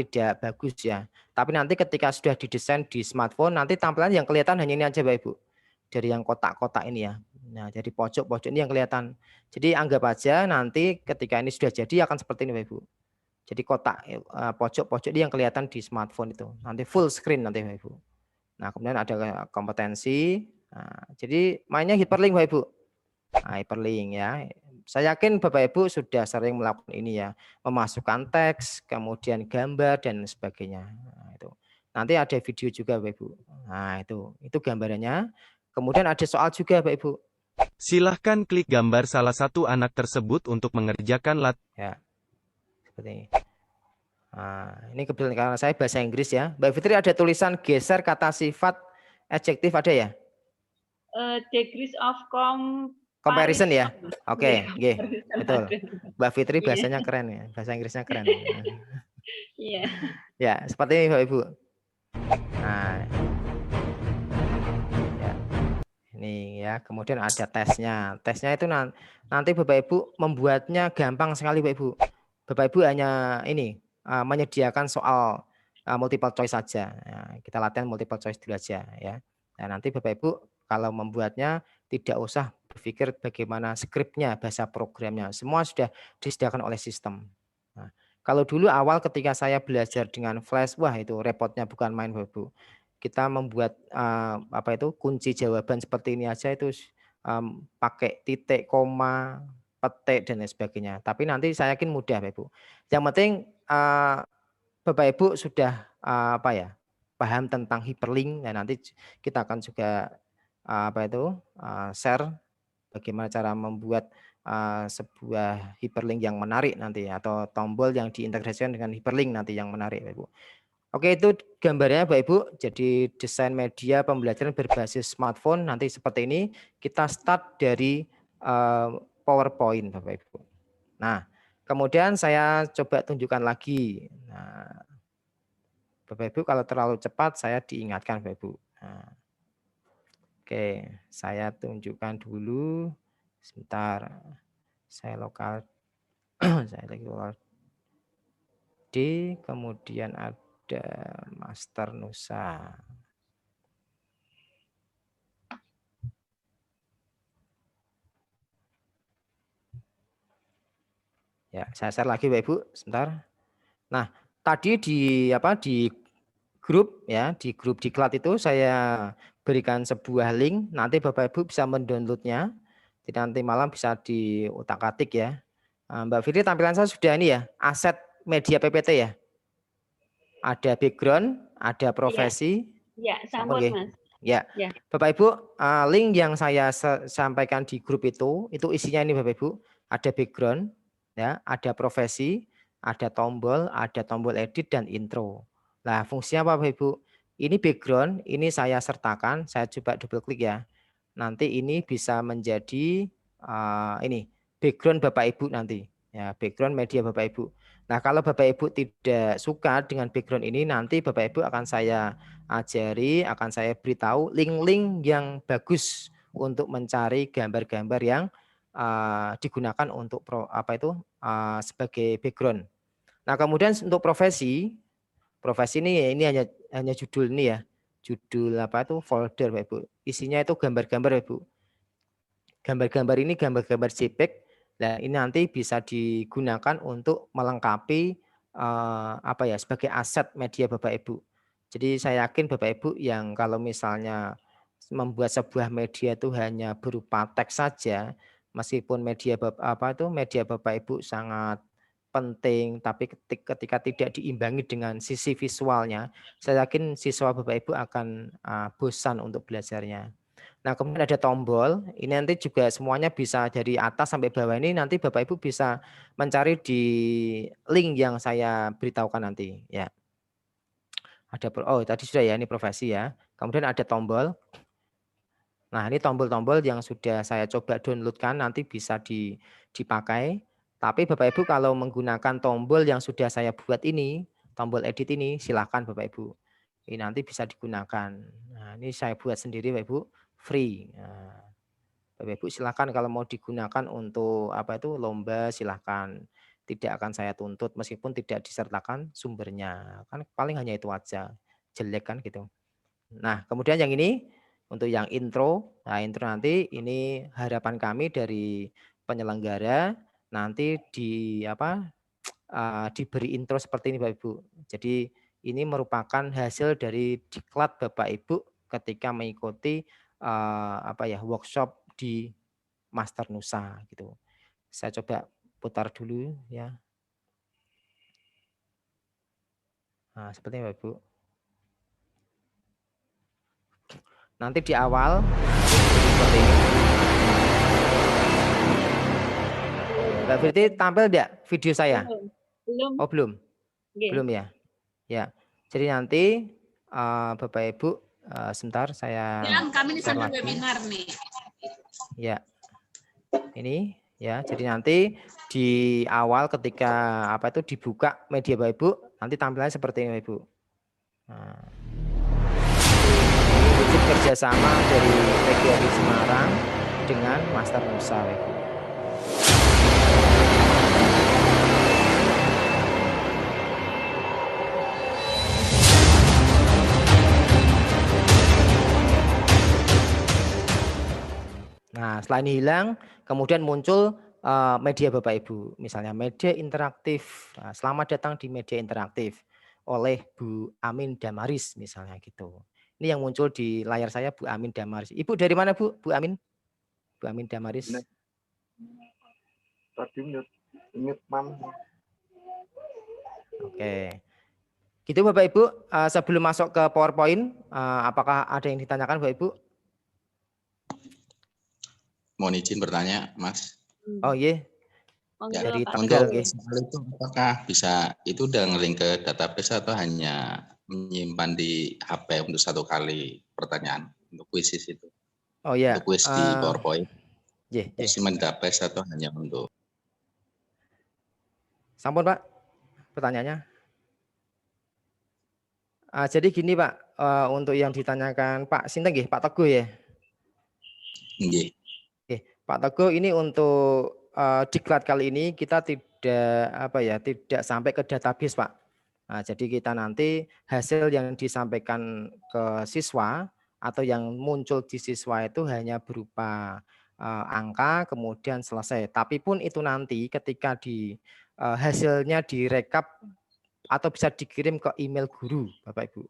tidak bagus ya. Tapi nanti ketika sudah didesain di smartphone, nanti tampilan yang kelihatan hanya ini aja Bapak Ibu. Dari yang kotak-kotak ini ya. Nah, jadi pojok-pojok ini yang kelihatan. Jadi anggap aja nanti ketika ini sudah jadi akan seperti ini Bapak Ibu. Jadi kotak pojok-pojok ini yang kelihatan di smartphone itu. Nanti full screen nanti Bapak Ibu. Nah, kemudian ada kompetensi. Nah, jadi mainnya hyperlink Bapak Ibu. Nah, hyperlink ya. Saya yakin Bapak Ibu sudah sering melakukan ini ya. Memasukkan teks, kemudian gambar dan sebagainya. Nah, itu. Nanti ada video juga Bapak Ibu. Nah, itu gambarannya. Kemudian ada soal juga Bapak Ibu. Silahkan klik gambar salah satu anak tersebut untuk mengerjakan ya. Seperti ini. Nah, ini kebetulan karena saya bahasa Inggris ya. Mbak Fitri ada tulisan geser kata sifat adjektif ada ya? Degrees of comparison ya. Oke, betul. Mbak Fitri Iya. bahasanya keren ya, bahasa Inggrisnya keren. Iya. Ya, seperti ini Bapak Ibu. Nah, ya. Ini ya, kemudian ada tesnya. Tesnya itu nanti Bapak Ibu membuatnya gampang sekali Bapak Ibu. Bapak Ibu hanya ini menyediakan soal multiple choice saja. Nah, kita latihan multiple choice dulu aja ya. Nah, nanti Bapak Ibu kalau membuatnya tidak usah berpikir bagaimana skripnya, bahasa programnya. Semua sudah disediakan oleh sistem. Nah, kalau dulu awal ketika saya belajar dengan Flash, wah itu repotnya bukan main Bapak Ibu. Kita membuat kunci jawaban seperti ini aja itu pakai titik, koma, petik dan lain sebagainya. Tapi nanti saya yakin mudah Bapak Ibu. Yang penting Bapak Ibu sudah paham tentang hyperlink. Nah, nanti kita akan juga share bagaimana cara membuat sebuah hyperlink yang menarik nanti atau tombol yang diintegrasikan dengan hyperlink nanti yang menarik Bapak Ibu. Oke, itu gambarnya Bapak Ibu. Jadi desain media pembelajaran berbasis smartphone nanti seperti ini. Kita start dari PowerPoint Bapak Ibu. Nah, kemudian saya coba tunjukkan lagi. Nah, Bapak Ibu kalau terlalu cepat saya diingatkan Bapak Ibu. Nah, oke, saya tunjukkan dulu. Sebentar. Saya lokal D, kemudian ada Master Nusa. Ya, saya share lagi Bapak Ibu, sebentar. Nah, tadi di grup ya, di grup diklat itu saya berikan sebuah link, nanti Bapak Ibu bisa mendownloadnya. Jadi nanti malam bisa diutak-atik ya. Mbak Fitri, tampilan saya sudah ini ya, aset media PPT ya. Ada background, ada profesi. Ya, Sampun sampun nggih. Mas. Ya. Ya. Bapak Ibu, link yang saya sampaikan di grup itu isinya ini Bapak Ibu, ada background ya, ada profesi, ada tombol edit dan intro. Nah, fungsinya apa Bapak Ibu? Ini background, ini saya sertakan, saya coba double klik ya. Nanti ini bisa menjadi ini background Bapak Ibu nanti. Ya, background media Bapak Ibu. Nah, kalau Bapak Ibu tidak suka dengan background ini, nanti Bapak Ibu akan saya ajari, akan saya beritahu link-link yang bagus untuk mencari gambar-gambar yang digunakan untuk sebagai background. Nah, kemudian untuk profesi ini hanya judul ini ya, judul folder Bapak Ibu. Isinya itu gambar-gambar Bapak Ibu. Gambar-gambar ini gambar-gambar JPEG. Nah, ini nanti bisa digunakan untuk melengkapi sebagai aset media Bapak Ibu. Jadi saya yakin Bapak Ibu yang kalau misalnya membuat sebuah media itu hanya berupa teks saja, meskipun media Bapak Ibu sangat penting, tapi ketika tidak diimbangi dengan sisi visualnya, saya yakin siswa Bapak Ibu akan bosan untuk belajarnya. Nah, kemudian ada tombol, ini nanti juga semuanya bisa dari atas sampai bawah, ini nanti Bapak Ibu bisa mencari di link yang saya beritahukan nanti ya. Tadi sudah ya, ini profesi ya. Kemudian ada tombol. Nah, ini tombol-tombol yang sudah saya coba downloadkan, nanti bisa dipakai. Tapi Bapak Ibu kalau menggunakan tombol yang sudah saya buat ini, tombol edit ini, silakan Bapak Ibu. Ini nanti bisa digunakan. Nah, ini saya buat sendiri Bapak Ibu, free. Nah, Bapak Ibu silakan kalau mau digunakan untuk lomba silakan. Tidak akan saya tuntut meskipun tidak disertakan sumbernya. Kan paling hanya itu aja. Jelek kan gitu. Nah, kemudian yang ini untuk yang intro. Nah, intro nanti ini harapan kami dari penyelenggara nanti diberi intro seperti ini Bapak Ibu. Jadi ini merupakan hasil dari diklat Bapak Ibu ketika mengikuti workshop di Master Nusa gitu. Saya coba putar dulu ya. Nah, seperti ini Bapak Ibu. Nanti di awal seperti ini. Mbak Firti tampil enggak video saya? Belum. Oh, belum. Okay. Belum ya. Ya. Jadi nanti Bapak Ibu sebentar saya kami ini sambil webinar nih. Ya. Ini ya. Jadi nanti di awal ketika dibuka media Bapak Ibu, nanti tampilannya seperti ini Bapak Ibu. Nah. Ini wujud kerjasama dari PGRI Semarang dengan Master Nusa Bapak Ibu. Nah, setelah ini hilang, kemudian muncul media Bapak Ibu. Misalnya media interaktif. Nah, selamat datang di media interaktif oleh Bu Amin Damaris misalnya gitu. Ini yang muncul di layar saya Bu Amin Damaris. Ibu dari mana Bu? Bu Amin? Bu Amin Damaris. Tadi mute Mam. Oke. Gitu Bapak Ibu, sebelum masuk ke PowerPoint, apakah ada yang ditanyakan Bapak Ibu? Mohon izin bertanya, Mas. Oh iya. Ya, Dari Tegal itu apakah bisa itu udah nge-link ke database atau hanya menyimpan di HP untuk satu kali pertanyaan untuk kuisis itu? Oh ya. Untuk kuis di PowerPoint. Simpan database atau hanya untuk? Sampun Pak, pertanyaannya. Jadi gini Pak, untuk yang ditanyakan Pak Sinten nggih, Pak Teguh ya. Nggih. Pak Teguh, ini untuk diklat kali ini kita tidak sampai ke database Pak. Nah, jadi kita nanti hasil yang disampaikan ke siswa atau yang muncul di siswa itu hanya berupa angka kemudian selesai. Tapi pun itu nanti ketika hasilnya direkap atau bisa dikirim ke email guru, Bapak Ibu.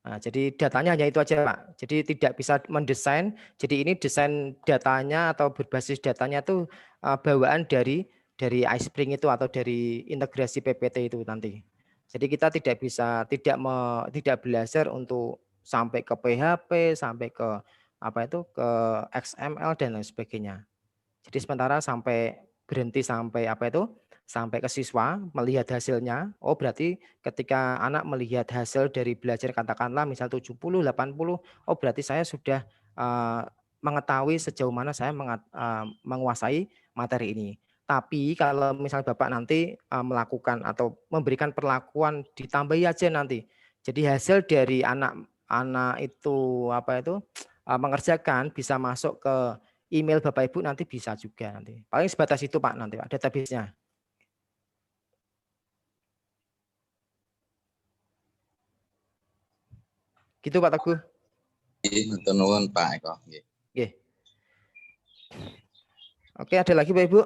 Nah, jadi datanya hanya itu aja, Pak. Jadi tidak bisa mendesain. Jadi ini desain datanya atau berbasis datanya itu bawaan dari iSpring itu atau dari integrasi PPT itu nanti. Jadi kita tidak belajar untuk sampai ke PHP, sampai ke ke XML dan lain sebagainya. Jadi sementara berhenti sampai sampai ke siswa melihat hasilnya. Oh, berarti ketika anak melihat hasil dari belajar katakanlah misal 70, 80, oh berarti saya sudah mengetahui sejauh mana saya menguasai materi ini. Tapi kalau misal Bapak nanti melakukan atau memberikan perlakuan ditambahi aja nanti. Jadi hasil dari anak itu mengerjakan bisa masuk ke email Bapak Ibu nanti bisa juga nanti. Paling sebatas itu Pak nanti Pak database-nya. Gitu Pak Teguh. Nggih, nuwun Pak Eko. Nggih. Oke, ada lagi Bapak Ibu?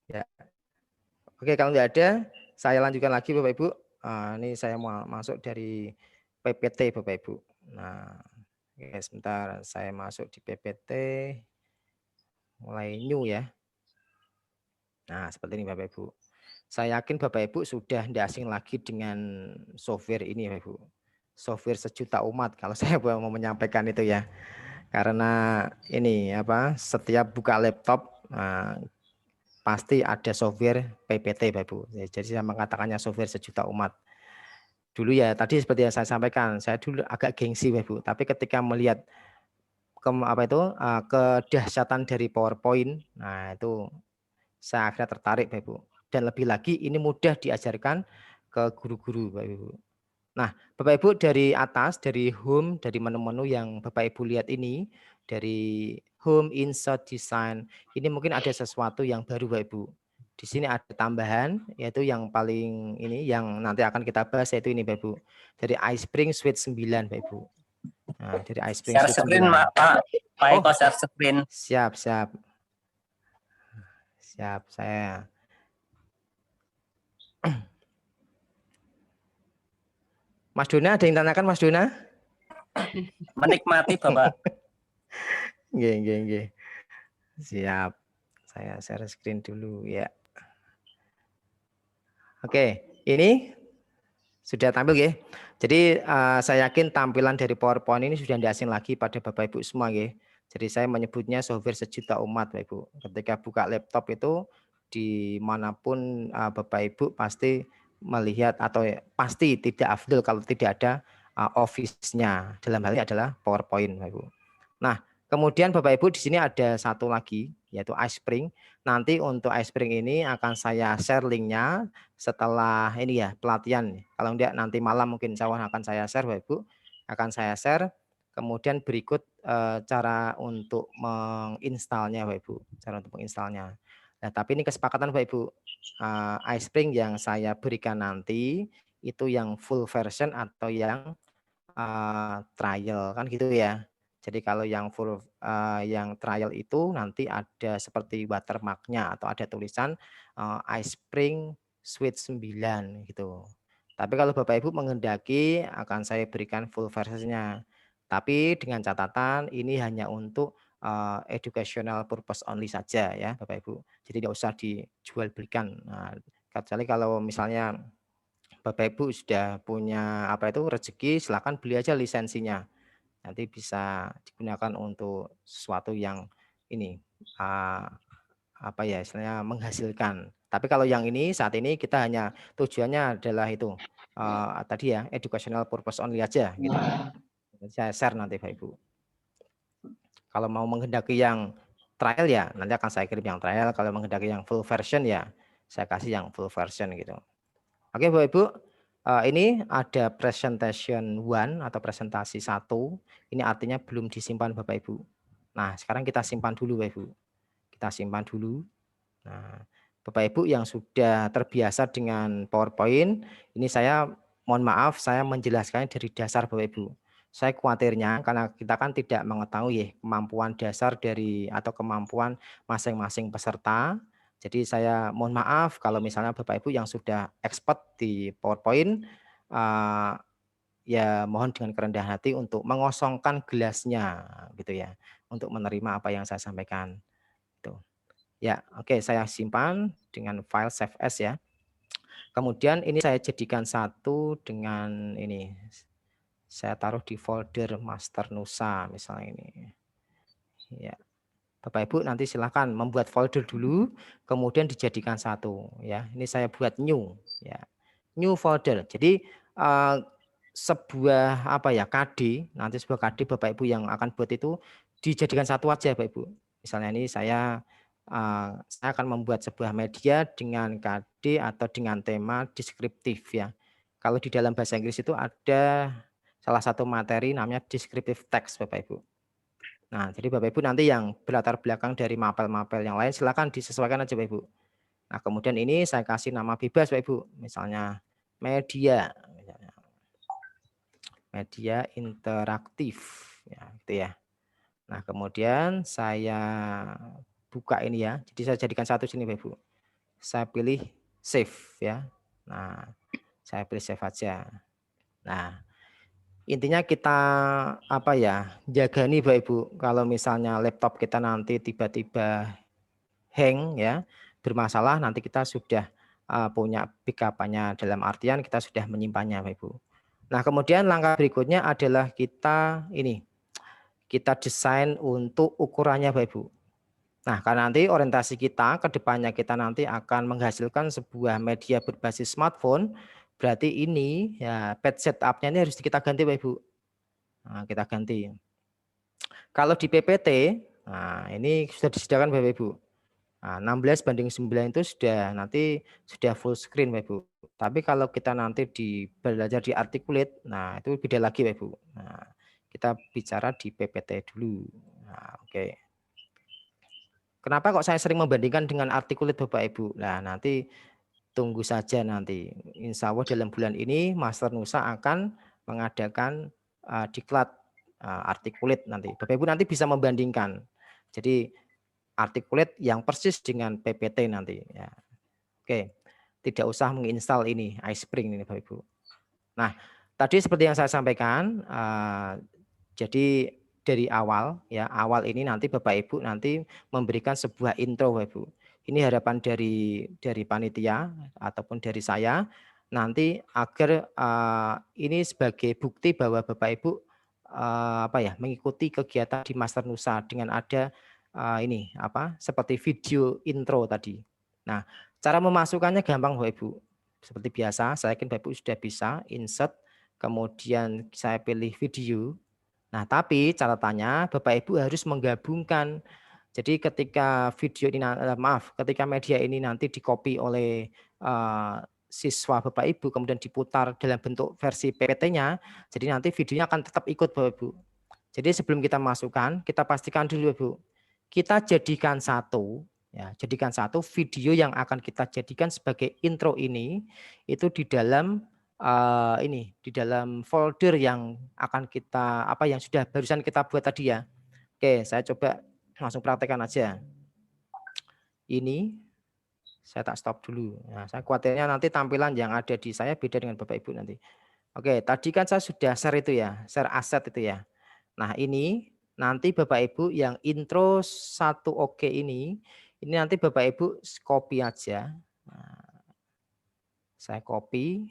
Ya. Oke, kalau tidak ada, saya lanjutkan lagi Bapak Ibu. Ini saya mau masuk dari PPT Bapak Ibu. Nah, oke, sebentar saya masuk di PPT. Mulai new ya. Nah, seperti ini Bapak Ibu. Saya yakin Bapak Ibu sudah tidak asing lagi dengan software ini Bapak Ibu. Software sejuta umat kalau saya mau menyampaikan itu ya. Karena ini setiap buka laptop pasti ada software PPT Bapak Ibu. Jadi saya mengatakannya software sejuta umat. Dulu ya tadi seperti yang saya sampaikan, saya dulu agak gengsi Bapak Ibu, tapi ketika melihat kedahsyatan dari PowerPoint, nah itu saya akhirnya tertarik Bapak Ibu. Dan lebih lagi ini mudah diajarkan ke guru-guru Bapak Ibu. Nah, Bapak Ibu dari atas, dari home, dari menu-menu yang Bapak Ibu lihat ini, dari home, insert, design, ini mungkin ada sesuatu yang baru Bapak Ibu. Di sini ada tambahan, yaitu yang paling ini, yang nanti akan kita bahas, yaitu ini Bapak Ibu. Dari iSpring Suite 9 Bapak Ibu. Nah, dari iSpring Share Suite screen 9. Pak Eko, share screen. Siap, saya. Mas Dona, ada yang tanyakan Mas Dona? Menikmati Bapak. Nggih. Siap. Saya share screen dulu ya. Oke, ini sudah tampil ya. Jadi saya yakin tampilan dari PowerPoint ini sudah tidak asing lagi pada Bapak Ibu semua ya. Jadi saya menyebutnya software sejuta umat Bapak Ibu. Ketika buka laptop itu dimanapun Bapak Ibu pasti melihat atau pasti tidak afdol kalau tidak ada Office-nya. Dalam hal ini adalah PowerPoint Bapak Ibu. Nah, kemudian Bapak Ibu di sini ada satu lagi yaitu iSpring. Nanti untuk iSpring ini akan saya share linknya setelah ini ya pelatihan. Kalau enggak nanti malam mungkin insya Allah akan saya share Bapak Ibu. Akan saya share. Kemudian berikut cara untuk menginstalnya Bapak Ibu. Cara untuk menginstalnya. Nah, tapi ini kesepakatan Bapak Ibu. iSpring yang saya berikan nanti itu yang full version atau yang trial kan gitu ya. Jadi kalau yang full yang trial itu nanti ada seperti watermark-nya atau ada tulisan iSpring Suite 9 gitu. Tapi kalau Bapak Ibu menghendaki akan saya berikan full versinya. Tapi dengan catatan ini hanya untuk educational purpose only saja ya Bapak Ibu. Jadi tidak usah dijual belikan. Nah, kecuali kalau misalnya Bapak Ibu sudah punya rezeki, silakan beli aja lisensinya. Nanti bisa digunakan untuk sesuatu yang ini istilahnya menghasilkan. Tapi kalau yang ini saat ini kita hanya tujuannya adalah itu tadi ya educational purpose only aja gitu. Saya share nanti Bapak Ibu. Kalau mau menghendaki yang trial ya nanti akan saya kirim yang trial. Kalau menghendaki yang full version ya saya kasih yang full version gitu. Oke Bapak Ibu, ini ada presentation 1 atau presentasi 1. Ini artinya belum disimpan Bapak Ibu. Nah sekarang kita simpan dulu Bapak Ibu. Kita simpan dulu. Nah Bapak Ibu yang sudah terbiasa dengan PowerPoint, ini saya mohon maaf saya menjelaskannya dari dasar Bapak Ibu. saya khawatirnya karena kita kan tidak mengetahui kemampuan dasar dari atau kemampuan masing-masing peserta. Jadi saya mohon maaf kalau misalnya Bapak Ibu yang sudah expert di PowerPoint, ya mohon dengan kerendahan hati untuk mengosongkan gelasnya gitu ya, untuk menerima apa yang saya sampaikan. Tuh. Ya, oke, saya simpan dengan file save as ya. Kemudian ini saya jadikan satu dengan ini. Saya taruh di folder Master Nusa misalnya ini. Ya. Bapak Ibu nanti silahkan membuat folder dulu, kemudian dijadikan satu ya. Ini saya buat new ya. New folder. Jadi sebuah apa ya KD, nanti sebuah KD Bapak Ibu yang akan buat itu dijadikan satu aja Bapak Ibu. Misalnya ini saya akan membuat sebuah media dengan KD atau dengan tema deskriptif ya. Kalau di dalam bahasa Inggris itu ada salah satu materi namanya descriptive text Bapak Ibu. Nah, jadi Bapak Ibu nanti yang berlatar belakang dari mapel-mapel yang lain silakan disesuaikan aja Bapak Ibu. Nah, kemudian ini saya kasih nama bebas Bapak Ibu, misalnya media. Media interaktif ya, gitu ya. Nah, kemudian saya buka ini ya. Jadi saya jadikan satu sini Bapak Ibu. Saya pilih save ya. Nah, saya pilih save aja. Nah, intinya kita apa ya, jaga nih Bapak Ibu, kalau misalnya laptop kita nanti tiba-tiba hang ya, bermasalah, nanti kita sudah punya backup-nya, dalam artian kita sudah menyimpannya Bapak Ibu. Nah, kemudian langkah berikutnya adalah kita ini, kita desain untuk ukurannya Bapak Ibu. Nah, karena nanti orientasi kita ke depannya kita nanti akan menghasilkan sebuah media berbasis smartphone, berarti ini ya page setup-nya ini harus kita ganti Bapak Ibu. Nah, kita ganti. Kalau di PPT, nah ini sudah disediakan Bapak Ibu. Nah, 16:9 itu sudah full screen Bapak Ibu. Tapi kalau kita nanti belajar di Articulate, nah itu beda lagi Bapak Ibu. Nah, kita bicara di PPT dulu. Nah, oke. Kenapa kok saya sering membandingkan dengan Articulate Bapak Ibu? Nah, nanti tunggu saja nanti. Insya Allah dalam bulan ini Master Nusa akan mengadakan diklat Articulate nanti. Bapak Ibu nanti bisa membandingkan. Jadi Articulate yang persis dengan PPT nanti ya. Oke. Tidak usah menginstal ini iSpring ini Bapak Ibu. Nah, tadi seperti yang saya sampaikan, jadi dari awal ya, awal ini nanti Bapak Ibu nanti memberikan sebuah intro Bapak Ibu. Ini harapan dari panitia ataupun dari saya nanti agar ini sebagai bukti bahwa Bapak Ibu mengikuti kegiatan di Master Nusa dengan ada ini seperti video intro tadi. Nah, cara memasukkannya gampang Bapak Ibu. Seperti biasa, saya yakin Bapak Ibu sudah bisa insert, kemudian saya pilih video. Nah, tapi catatannya Bapak Ibu harus menggabungkan. Jadi ketika video ini ketika media ini nanti di-copy oleh siswa Bapak Ibu kemudian diputar dalam bentuk versi PPT-nya, jadi nanti videonya akan tetap ikut Bapak Ibu. Jadi sebelum kita masukkan, kita pastikan dulu Bapak Ibu. Kita jadikan satu video yang akan kita jadikan sebagai intro ini itu di dalam di dalam folder yang akan kita yang sudah barusan kita buat tadi ya. Oke, saya coba langsung praktekkan aja. Ini saya tak stop dulu. Nah, saya khawatirnya nanti tampilan yang ada di saya beda dengan Bapak Ibu nanti. Oke, tadi kan saya sudah share itu ya, share aset itu ya. Nah, ini nanti Bapak Ibu yang intro satu oke ini nanti Bapak Ibu copy aja. Nah, saya copy,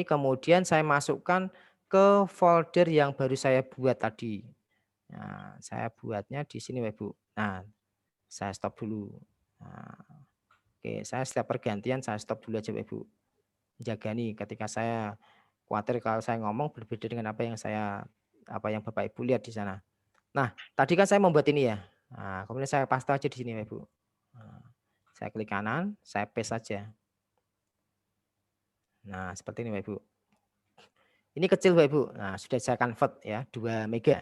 kemudian saya masukkan ke folder yang baru saya buat tadi. Nah, saya buatnya di sini Bapak Ibu. Nah, saya stop dulu. Nah, oke, saya setiap pergantian saya stop dulu aja Bapak Ibu. Jaga nih ketika saya khawatir kalau saya ngomong berbeda dengan apa yang Bapak Ibu lihat di sana. Nah, tadi kan saya membuat ini ya. Nah, kemudian saya paste aja di sini Bapak Ibu. Nah, saya klik kanan, saya paste saja. Nah, seperti ini Bapak Ibu. Ini kecil Bapak Ibu. Nah, sudah saya convert ya, 2 mega.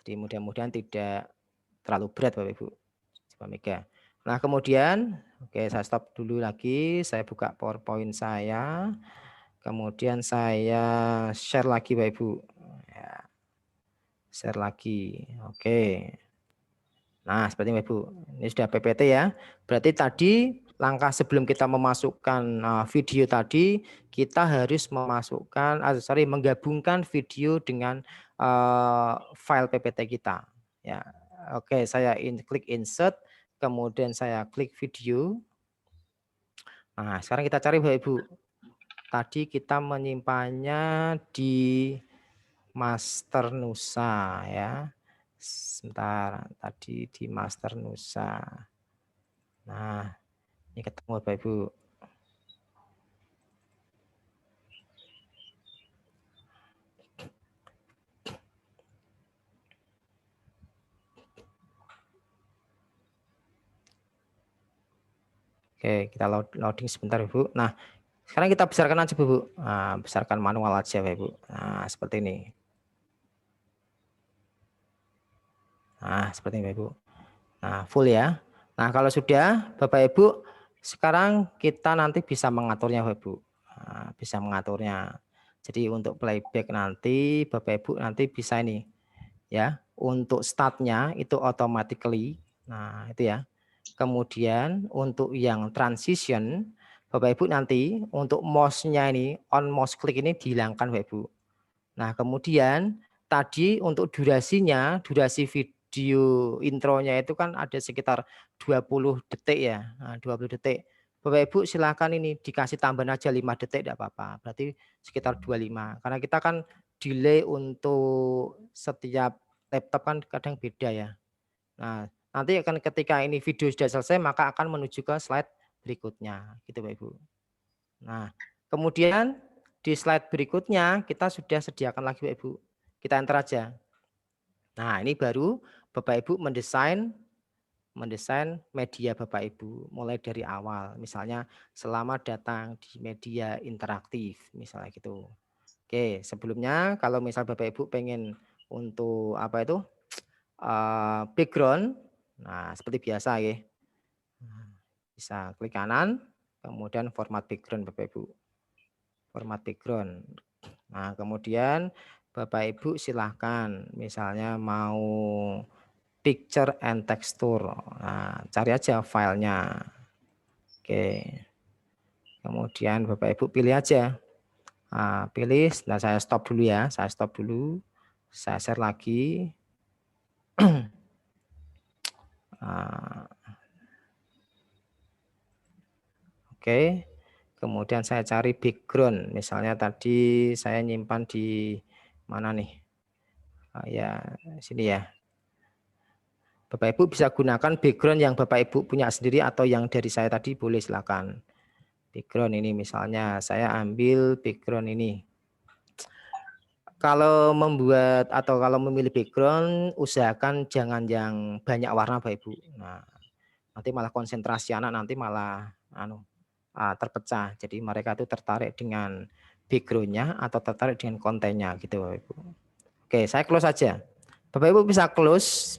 Jadi mudah-mudahan tidak terlalu berat Bapak Ibu. 2 mega. Nah, kemudian oke, saya stop dulu lagi, saya buka PowerPoint saya. Kemudian saya share lagi Bapak Ibu. Ya. Share lagi. Oke. Nah, seperti ini Ibu. Ini sudah PPT ya. Berarti tadi langkah sebelum kita memasukkan video tadi, kita harus memasukkan, menggabungkan video dengan file PPT kita. Ya, oke. Saya klik insert, kemudian saya klik video. Nah, sekarang kita cari Bapak Ibu. Tadi kita menyimpannya di Master Nusa ya. Sebentar, tadi di Master Nusa. Nah, ini ketemu Bapak Ibu. Oke, kita loading sebentar Ibu. Nah, sekarang kita besarkan aja Bu. Nah, besarkan manual aja Bapak Ibu. Nah, seperti ini. Nah, seperti ini Bapak Ibu. Nah, full ya. Nah, kalau sudah Bapak Ibu, sekarang kita nanti bisa mengaturnya Bapak Ibu. Nah, bisa mengaturnya. Jadi untuk playback nanti Bapak Ibu nanti bisa ini ya. Untuk startnya itu automatically. Nah, itu ya. Kemudian untuk yang transition Bapak Ibu nanti untuk mouse-nya ini on mouse click ini dihilangkan Bapak Ibu. Nah, kemudian tadi untuk durasinya, durasi video intronya itu kan ada sekitar 20 detik ya. Nah, 20 detik. Bapak Ibu silakan ini dikasih tambahan aja 5 detik tidak apa-apa. Berarti sekitar 25. Karena kita kan delay untuk setiap laptop kan kadang beda ya. Nah, nanti akan ketika ini video sudah selesai maka akan menuju ke slide berikutnya gitu Bapak Ibu. Nah, kemudian di slide berikutnya kita sudah sediakan lagi Bapak Ibu. Kita enter aja. Nah, ini baru Bapak Ibu mendesain media Bapak Ibu mulai dari awal. Misalnya selamat datang di media interaktif misalnya gitu. Oke, sebelumnya kalau misal Bapak Ibu pengen untuk apa itu background, nah seperti biasa ya. Bisa klik kanan, kemudian format background Bapak Ibu. Format background. Nah, kemudian Bapak Ibu silahkan misalnya mau picture and texture. Nah, cari aja filenya. Oke. Kemudian Bapak Ibu pilih aja. Nah, pilih. Nah, saya stop dulu ya. Saya stop dulu. Saya share lagi. Oke. Kemudian saya cari background. Misalnya tadi saya nyimpan di mana nih? Ya, sini ya. Bapak Ibu bisa gunakan background yang Bapak Ibu punya sendiri atau yang dari saya tadi boleh silakan. Background ini misalnya saya ambil background ini. Kalau membuat atau kalau memilih background usahakan jangan yang banyak warna Bapak Ibu. Nah, nanti malah konsentrasi anak nanti malah terpecah. Jadi mereka itu tertarik dengan background-nya atau tertarik dengan kontennya gitu Bapak Ibu. Oke, saya close saja. Bapak Ibu bisa close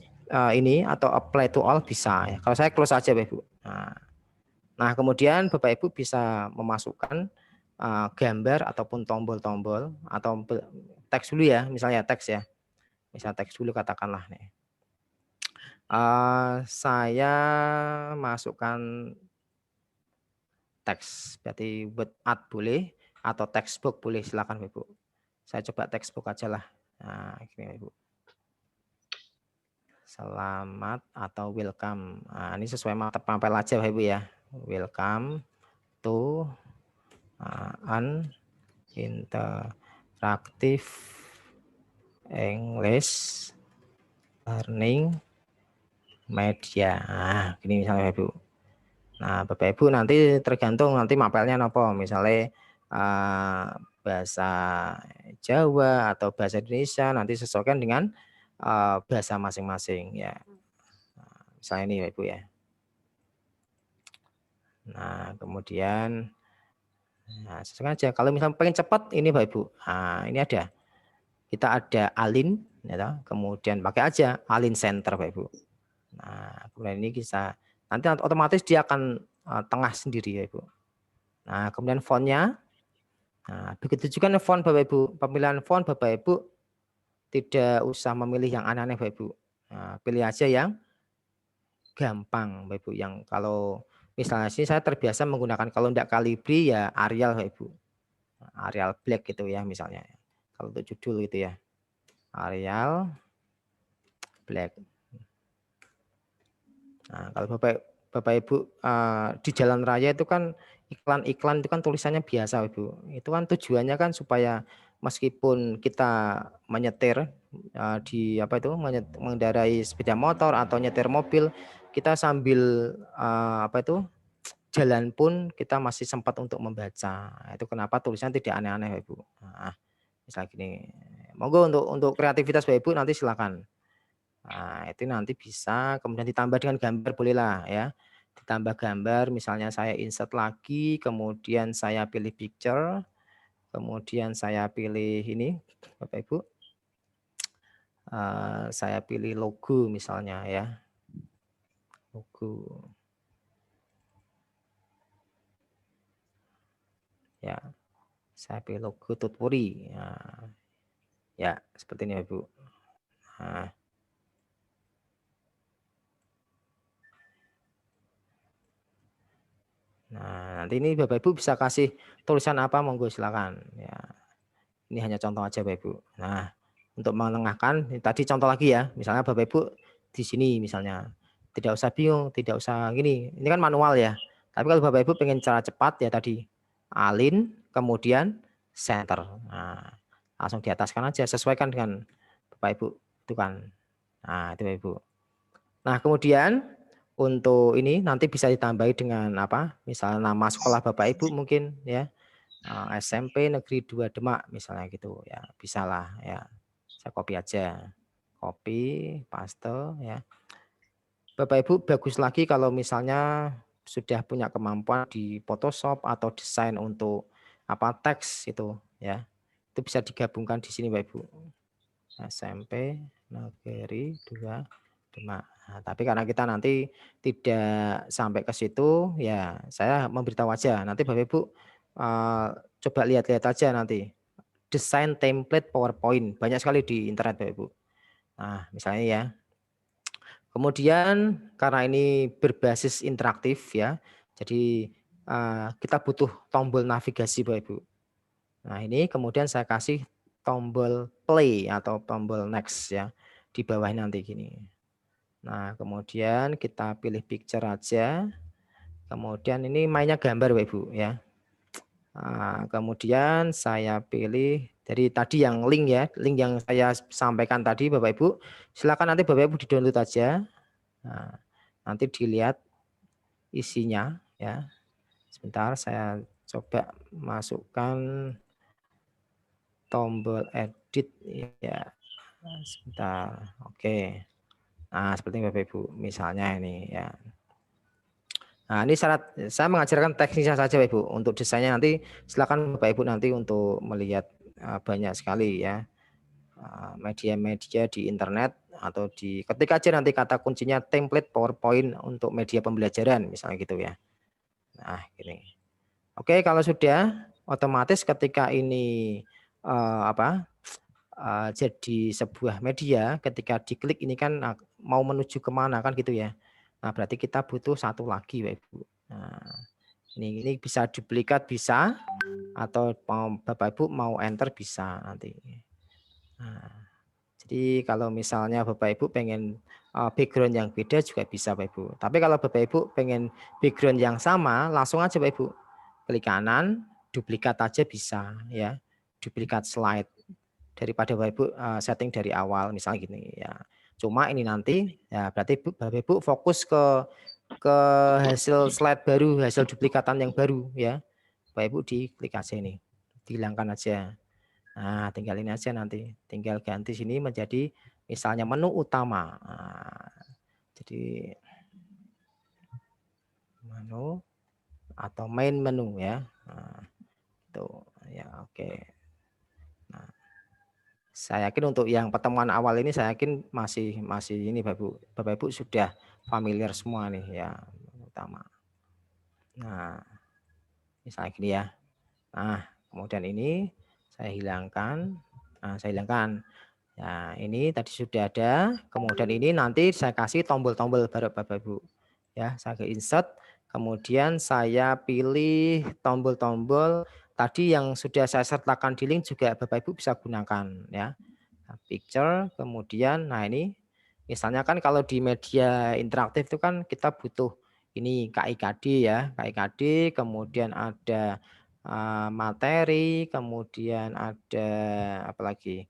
ini atau apply to all bisa ya. Kalau saya close aja Bapak Ibu. Nah, kemudian Bapak Ibu bisa memasukkan gambar ataupun tombol-tombol atau teks dulu ya, misalnya teks ya. Misal teks dulu katakanlah nih. Saya masukkan teks, berarti word art boleh atau textbook boleh, silakan Ibu. Saya coba textbook aja lah. Nah, gini Ibu. Selamat atau welcome. Nah, ini sesuai tampil aja Ibu ya. Welcome to an interactive English learning media. Nah, gini misalnya Ibu. Nah, Bapak Ibu nanti tergantung nanti mapelnya apa, misalnya bahasa Jawa atau bahasa Indonesia nanti sesuaikan dengan bahasa masing-masing ya. Nah, misalnya ini Ibu ya. Nah, kemudian sesuaikan aja. Kalau misalnya pengen cepat ini Bapak Ibu. Nah, ini ada. Kita ada Alin ya, kemudian pakai aja Alin Center Bapak Ibu. Nah, kemudian ini bisa nanti otomatis dia akan tengah sendiri ya Ibu. Nah, kemudian fontnya. Nah, begitu juga font Bapak Ibu. Pemilihan font Bapak Ibu tidak usah memilih yang aneh-aneh Bapak Ibu. Nah, pilih aja yang gampang Bapak Ibu. Yang kalau misalnya sih saya terbiasa menggunakan kalau tidak Calibri ya Arial Bapak Ibu. Arial Black gitu ya misalnya. Kalau untuk judul gitu ya. Arial Black. Nah, kalau Bapak Ibu di jalan raya itu kan iklan-iklan itu kan tulisannya biasa Ibu. Itu kan tujuannya kan supaya meskipun kita menyetir di apa itu mengendarai sepeda motor atau nyetir mobil, kita sambil apa itu jalan pun kita masih sempat untuk membaca. Itu kenapa tulisan tidak aneh-aneh Ibu. Nah, misalnya gini. Monggo untuk kreativitas Bapak Ibu nanti silakan. Nah, itu nanti bisa kemudian ditambah dengan gambar bolehlah ya. Ditambah gambar misalnya saya insert lagi, kemudian saya pilih picture, kemudian saya pilih ini Bapak Ibu. Saya pilih logo misalnya ya. Logo. Ya. Saya pilih logo Tutpuri. Nah, ya, seperti ini Ibu. Nah, nanti ini Bapak Ibu bisa kasih tulisan apa monggo silakan ya. Ini hanya contoh aja Bapak Ibu. Nah, untuk menengahkan tadi contoh lagi ya. Misalnya Bapak Ibu di sini misalnya. Tidak usah bingung, tidak usah gini. Ini kan manual ya. Tapi kalau Bapak Ibu pengen cara cepat ya tadi alin kemudian center. Nah, langsung di ataskan aja sesuaikan dengan Bapak Ibu itu kan. Nah, itu Bapak Ibu. Nah, kemudian untuk ini nanti bisa ditambahi dengan apa? Misalnya nama sekolah Bapak Ibu mungkin ya. SMP Negeri 2 Demak misalnya gitu ya. Bisalah ya. Saya copy aja. Copy, paste ya. Bapak Ibu bagus lagi kalau misalnya sudah punya kemampuan di Photoshop atau desain untuk apa teks itu ya. Itu bisa digabungkan di sini Bapak Ibu. SMP Negeri 2 Demak. Nah, tapi karena kita nanti tidak sampai ke situ, ya saya memberitahu aja. Nanti Bapak Ibu coba lihat-lihat aja nanti. Desain template PowerPoint. Banyak sekali di internet Bapak Ibu. Nah misalnya ya. Kemudian karena ini berbasis interaktif ya. Jadi kita butuh tombol navigasi Bapak Ibu. Nah ini kemudian saya kasih tombol play atau tombol next ya. Di bawah nanti gini. Nah, kemudian kita pilih picture aja. Kemudian ini mainnya gambar Bapak Ibu ya. Nah, kemudian saya pilih dari tadi yang link ya, link yang saya sampaikan tadi Bapak Ibu. Silakan nanti Bapak Ibu di-download aja. Nah, nanti dilihat isinya ya. Sebentar saya coba masukkan tombol edit ya. Sebentar. Oke. Nah, seperti Bapak Ibu, misalnya ini ya. Nah, ini syarat saya mengajarkan teknisnya saja Bapak Ibu. Untuk desainnya nanti silakan Bapak Ibu nanti untuk melihat banyak sekali ya media-media di internet atau di ketik aja nanti kata kuncinya template PowerPoint untuk media pembelajaran misalnya gitu ya. Nah, gini. Oke, kalau sudah otomatis ketika ini jadi sebuah media ketika diklik ini kan mau menuju kemana kan gitu ya. Nah berarti kita butuh satu lagi Bapak Ibu. Nah, ini bisa duplikat bisa atau Bapak Ibu mau enter bisa nanti. Nah, jadi kalau misalnya Bapak Ibu pengen background yang beda juga bisa Bapak Ibu. Tapi kalau Bapak Ibu pengen background yang sama langsung aja Bapak Ibu. Klik kanan, duplikat aja bisa ya. Duplikat slide. Daripada Bapak Ibu setting dari awal misalnya gini ya. Cuma ini nanti ya berarti Bapak Ibu fokus ke hasil slide baru, hasil duplikatan yang baru ya. Bapak Ibu diklik aja ini. Dihilangkan aja. Nah, tinggal ini aja nanti. Tinggal ganti sini menjadi misalnya menu utama. Nah, jadi menu atau main menu ya. Nah, itu ya oke. Nah, saya yakin untuk yang pertemuan awal ini saya yakin masih ini Bapak Ibu sudah familiar semua nih ya utama. Nah, misalnya gini ya. Nah, kemudian ini saya hilangkan. Nah, saya hilangkan. Nah, ini tadi sudah ada. Kemudian ini nanti saya kasih tombol-tombol baru Bapak Ibu. Ya, saya ke insert. Kemudian saya pilih tombol-tombol tadi yang sudah saya sertakan di link juga Bapak Ibu bisa gunakan ya. Nah, picture, kemudian nah ini misalnya kan kalau di media interaktif itu kan kita butuh ini KIKD ya, KIKD, kemudian ada materi, kemudian ada apa lagi?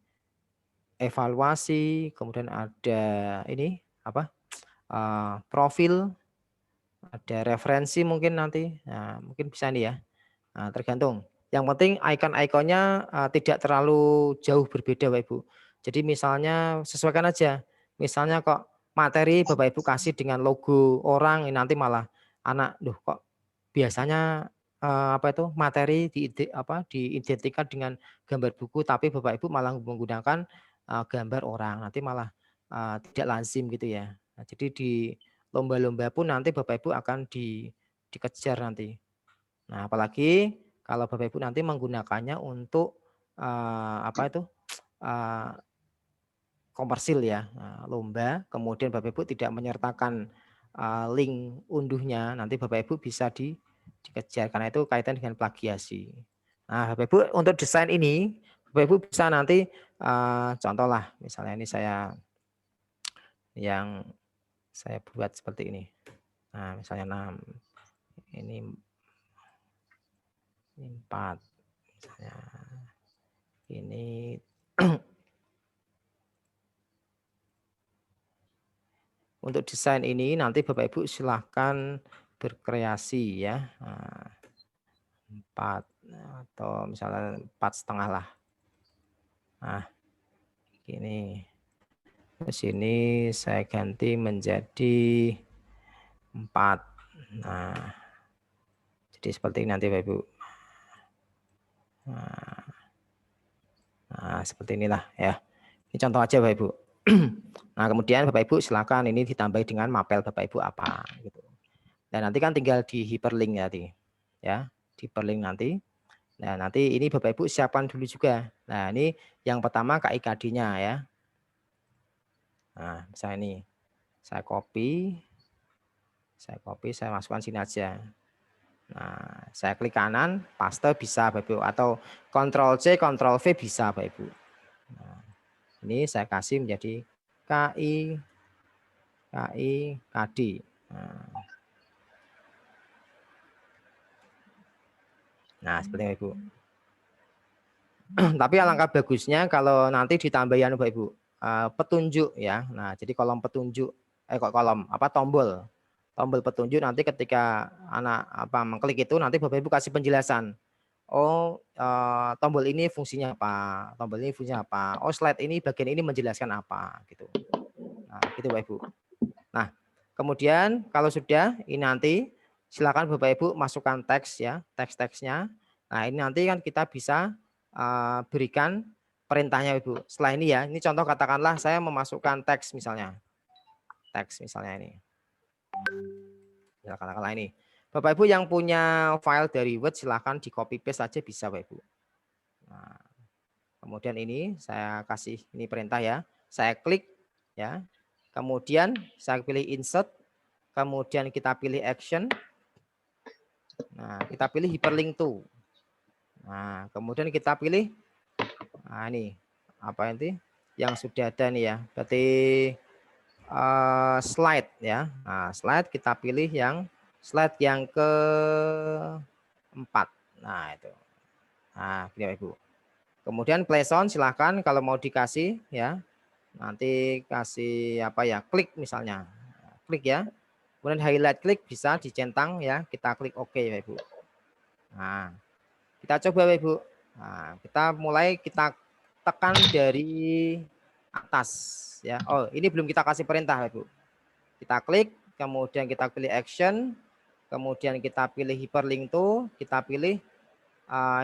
Evaluasi, kemudian ada ini apa? Profil, ada referensi mungkin nanti. Nah, mungkin bisa nih ya. Nah, tergantung. Yang penting icon-iconnya tidak terlalu jauh berbeda Bapak Ibu. Jadi misalnya sesuaikan aja. Misalnya kok materi Bapak Ibu kasih dengan logo orang, ini nanti malah anak, duh kok biasanya apa itu materi diidentikan dengan gambar buku, tapi Bapak Ibu malah menggunakan gambar orang, nanti malah tidak lazim gitu ya. Nah, jadi di lomba-lomba pun nanti Bapak Ibu akan dikejar nanti. Nah, apalagi kalau Bapak Ibu nanti menggunakannya untuk apa itu komersil ya, lomba, kemudian Bapak Ibu tidak menyertakan link unduhnya, nanti Bapak Ibu bisa dikejar karena itu kaitan dengan plagiasi. Nah, Bapak Ibu untuk desain ini, Bapak Ibu bisa nanti contoh lah, misalnya ini saya yang saya buat seperti ini. Nah, misalnya 6, ini 4, misalnya ini untuk desain ini nanti Bapak Ibu silahkan berkreasi ya. 4 atau misalnya 4,5 lah. Nah, gini. Di sini saya ganti menjadi 4. Nah, jadi seperti ini nanti Bapak Ibu. Nah, seperti inilah ya. Ini contoh aja Bapak Ibu. Nah, kemudian Bapak Ibu silakan ini ditambahi dengan mapel Bapak Ibu apa gitu. Dan nanti kan tinggal di hyperlink ya, di hyperlink nanti. Nah, nanti ini Bapak Ibu siapkan dulu juga. Nah, ini yang pertama KIKD-nya ya. Nah, misalnya ini saya copy, saya masukkan sini aja. Nah, saya klik kanan, paste bisa Bapak Ibu, atau Ctrl C, Ctrl V bisa Bapak Ibu. Nah, ini saya kasih menjadi KIKD. Nah, seperti itu Ibu. Tapi alangkah bagusnya kalau nanti ditambahin Bapak Ibu petunjuk ya. Nah, jadi kolom petunjuk tombol petunjuk nanti ketika anak mengklik itu nanti Bapak Ibu kasih penjelasan. Oh, tombol ini fungsinya apa? Tombol ini fungsinya apa? Oh, slide ini bagian ini menjelaskan apa gitu. Nah, gitu Bapak Ibu. Nah, kemudian kalau sudah ini nanti silakan Bapak Ibu masukkan teks ya, teks-teksnya. Nah, ini nanti kan kita bisa berikan perintahnya Ibu. Setelah ini ya, ini contoh katakanlah saya memasukkan teks misalnya. Teks misalnya ini. Ya, katakanlah ini. Bapak Ibu yang punya file dari Word silahkan di copy paste saja bisa Bapak Ibu. Nah, kemudian ini saya kasih ini perintah ya. Saya klik ya. Kemudian saya pilih insert. Kemudian kita pilih action. Nah, kita pilih hyperlink to. Nah, kemudian kita pilih ini apa nanti yang sudah ada nih ya. Berarti slide ya. Nah, slide kita pilih yang slide yang ke-4. Nah, itu. Nah, gini Ibu. Kemudian play sound silahkan kalau mau dikasih ya. Nanti kasih apa ya? Klik misalnya. Klik ya. Kemudian highlight klik bisa dicentang ya. Kita klik OK ya Ibu. Nah, kita coba Ibu. Nah, kita tekan dari atas ya. Oh, ini belum kita kasih perintah Ibu. Kita klik, kemudian kita pilih action, kemudian kita pilih hyperlink to, kita pilih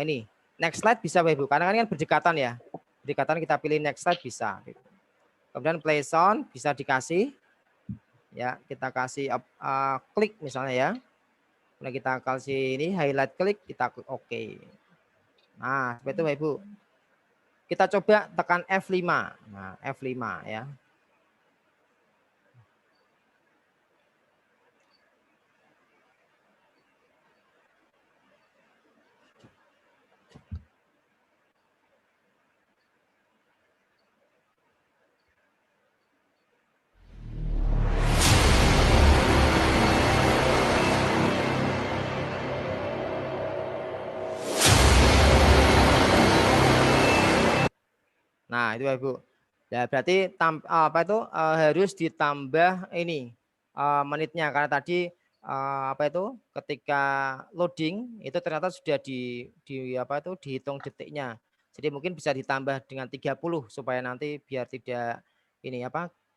ini next slide bisa Ibu. Karena kan berdekatan ya. Berdekatan kita pilih next slide bisa. Kemudian play sound bisa dikasih. Ya, kita kasih klik misalnya ya. Nah, kita kasih ini highlight klik, kita klik OK. Nah, seperti itu Ibu. kita coba tekan F5. Nah, F5 ya. Nah, itu Ibu. Ya, berarti harus ditambah ini menitnya karena tadi ketika loading itu ternyata sudah dihitung detiknya. Jadi mungkin bisa ditambah dengan 30 supaya nanti biar tidak ini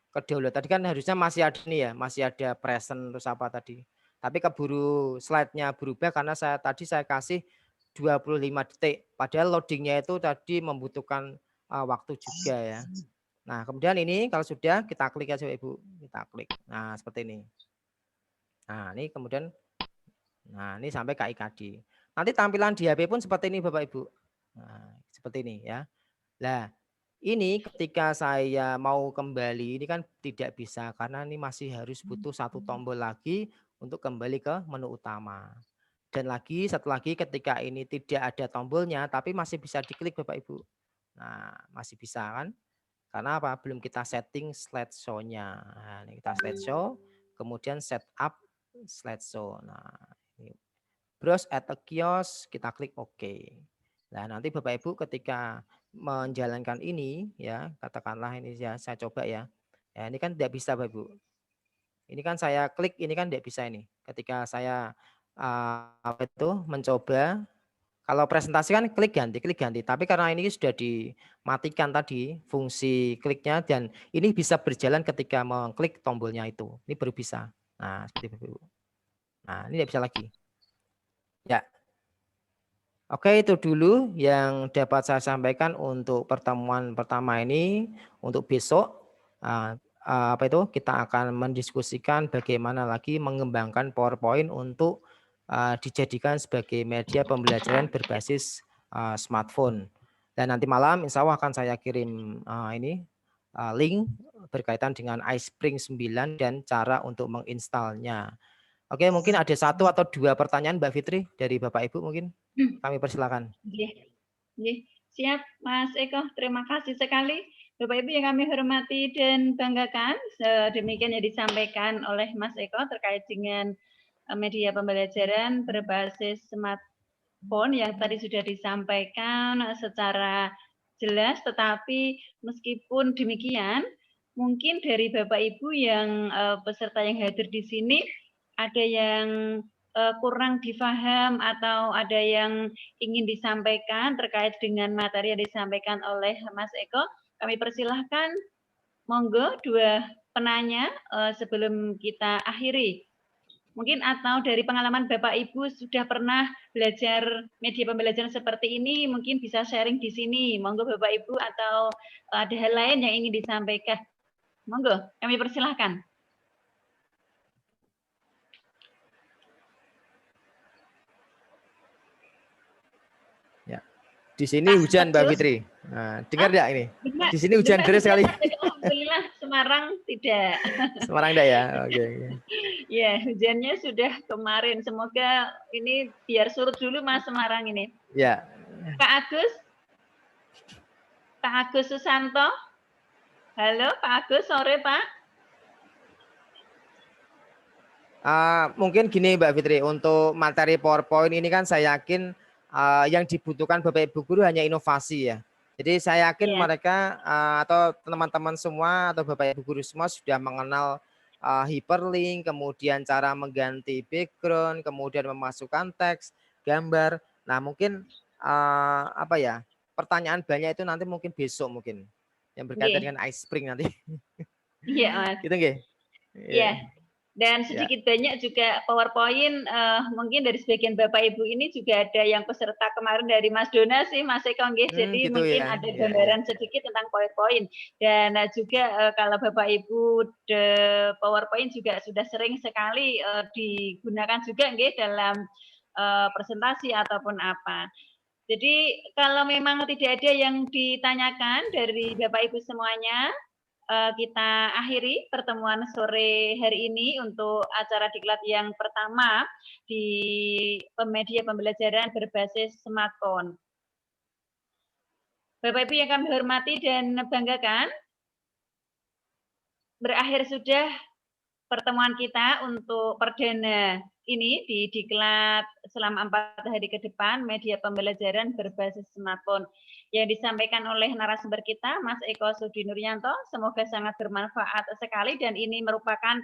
kedaulatan. Tadi kan harusnya masih ada nih ya, masih ada present terus apa tadi. Tapi keburu slide-nya berubah karena saya kasih 25 detik. Padahal loadingnya itu tadi membutuhkan waktu juga ya. Nah, kemudian ini kalau sudah kita klik aja Ibu, kita klik. Nah, seperti ini. Nah, ini kemudian ini sampai ke IKD. Nanti tampilan di HP pun seperti ini Bapak Ibu. Nah, seperti ini ya. Nah, ini ketika saya mau kembali ini kan tidak bisa karena ini masih harus butuh satu tombol lagi untuk kembali ke menu utama. Dan satu lagi ketika ini tidak ada tombolnya tapi masih bisa diklik Bapak Ibu. Nah, masih bisa kan? Karena apa? Belum kita setting slideshow-nya. Nah, ini kita slideshow, kemudian setup slideshow. Nah, ini browse at a kiosk, kita klik OK. Nah, nanti Bapak Ibu ketika menjalankan ini ya, katakanlah ini ya saya coba ya. Ya, ini kan tidak bisa Bapak Ibu. Ini kan saya klik, ini kan tidak bisa ini. Ketika saya mencoba. Kalau presentasi kan klik ganti. Tapi karena ini sudah dimatikan tadi fungsi kliknya dan ini bisa berjalan ketika mengklik tombolnya itu. Ini baru bisa. Nah, seperti itu. Nah, ini tidak bisa lagi. Ya. Oke, itu dulu yang dapat saya sampaikan untuk pertemuan pertama ini. Untuk besok, kita akan mendiskusikan bagaimana lagi mengembangkan PowerPoint untuk dijadikan sebagai media pembelajaran berbasis smartphone. Dan nanti malam insya Allah akan saya kirim link berkaitan dengan iSpring 9 dan cara untuk menginstalnya. Oke, mungkin ada 1 atau 2 pertanyaan Mbak Fitri dari Bapak Ibu mungkin. Kami persilakan. Siap Mas Eko, terima kasih sekali. Bapak Ibu yang kami hormati dan banggakan, demikian yang disampaikan oleh Mas Eko terkait dengan media pembelajaran berbasis smartphone yang tadi sudah disampaikan secara jelas, tetapi meskipun demikian, mungkin dari Bapak Ibu yang peserta yang hadir di sini ada yang kurang difaham atau ada yang ingin disampaikan terkait dengan materi yang disampaikan oleh Mas Eko. Kami persilahkan, monggo 2 penanya sebelum kita akhiri. Mungkin atau dari pengalaman Bapak Ibu sudah pernah belajar media pembelajaran seperti ini, mungkin bisa sharing di sini. Monggo Bapak Ibu atau ada hal lain yang ingin disampaikan. Monggo, kami persilahkan. Ya. Di sini hujan Mbak Fitri. Nah, dengar enggak ini? Benar, di sini hujan deras sekali. Alhamdulillah Semarang tidak. Semarang enggak ya? Oke. Ya, hujannya sudah kemarin. Semoga ini biar surut dulu Mas Semarang ini. Ya. Pak Agus Susanto. Halo Pak Agus, sore Pak. Mungkin gini Mbak Fitri, untuk materi PowerPoint ini kan saya yakin yang dibutuhkan Bapak Ibu guru hanya inovasi ya. Jadi saya yakin mereka atau teman-teman semua atau Bapak Ibu guru semua sudah mengenal hyperlink, kemudian cara mengganti background, kemudian memasukkan teks, gambar. Nah mungkin pertanyaan banyak itu nanti mungkin besok mungkin yang berkaitan dengan iSpring nanti. Iya Mas. Gitu nggih? Iya. Dan sedikit banyak juga PowerPoint, mungkin dari sebagian Bapak Ibu ini juga ada yang peserta kemarin dari Mas Dona sih, Mas Eko nggih. Jadi gitu mungkin ya. ada gambaran sedikit tentang PowerPoint. Dan juga kalau Bapak Ibu PowerPoint juga sudah sering sekali digunakan juga nggih dalam presentasi ataupun apa. Jadi kalau memang tidak ada yang ditanyakan dari Bapak Ibu semuanya, kita akhiri pertemuan sore hari ini untuk acara diklat yang pertama di media pembelajaran berbasis smartphone. Bapak Ibu yang kami hormati dan banggakan, berakhir sudah pertemuan kita untuk perdana ini di diklat selama 4 hari ke depan media pembelajaran berbasis smartphone yang disampaikan oleh narasumber kita Mas Eko Sudi Nuryanto. Semoga sangat bermanfaat sekali dan ini merupakan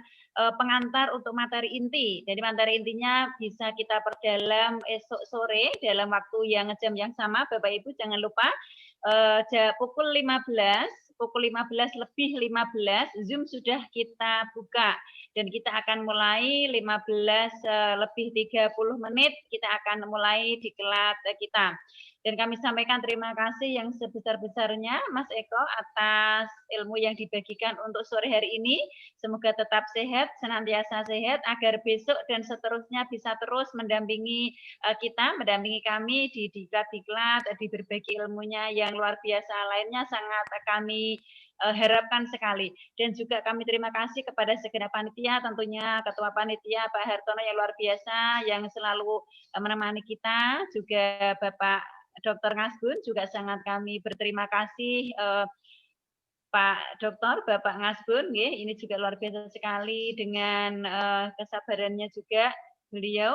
pengantar untuk materi inti. Jadi materi intinya bisa kita perdalam esok sore dalam waktu yang jam yang sama. Bapak Ibu jangan lupa pukul 15 lebih 15 Zoom sudah kita buka dan kita akan mulai 15 lebih 30 menit kita akan mulai diklat kita. Dan kami sampaikan terima kasih yang sebesar-besarnya Mas Eko atas ilmu yang dibagikan untuk sore hari ini. Semoga tetap sehat, senantiasa sehat agar besok dan seterusnya bisa terus mendampingi kita, mendampingi kami di diklat-diklat, di berbagi ilmunya yang luar biasa lainnya sangat kami harapkan sekali. Dan juga kami terima kasih kepada segenap panitia, tentunya Ketua Panitia Pak Hartono yang luar biasa yang selalu menemani kita, juga Bapak Dr. Ngasbun juga sangat kami berterima kasih Pak Dokter, Bapak Ngasbun, ini juga luar biasa sekali dengan kesabarannya juga beliau,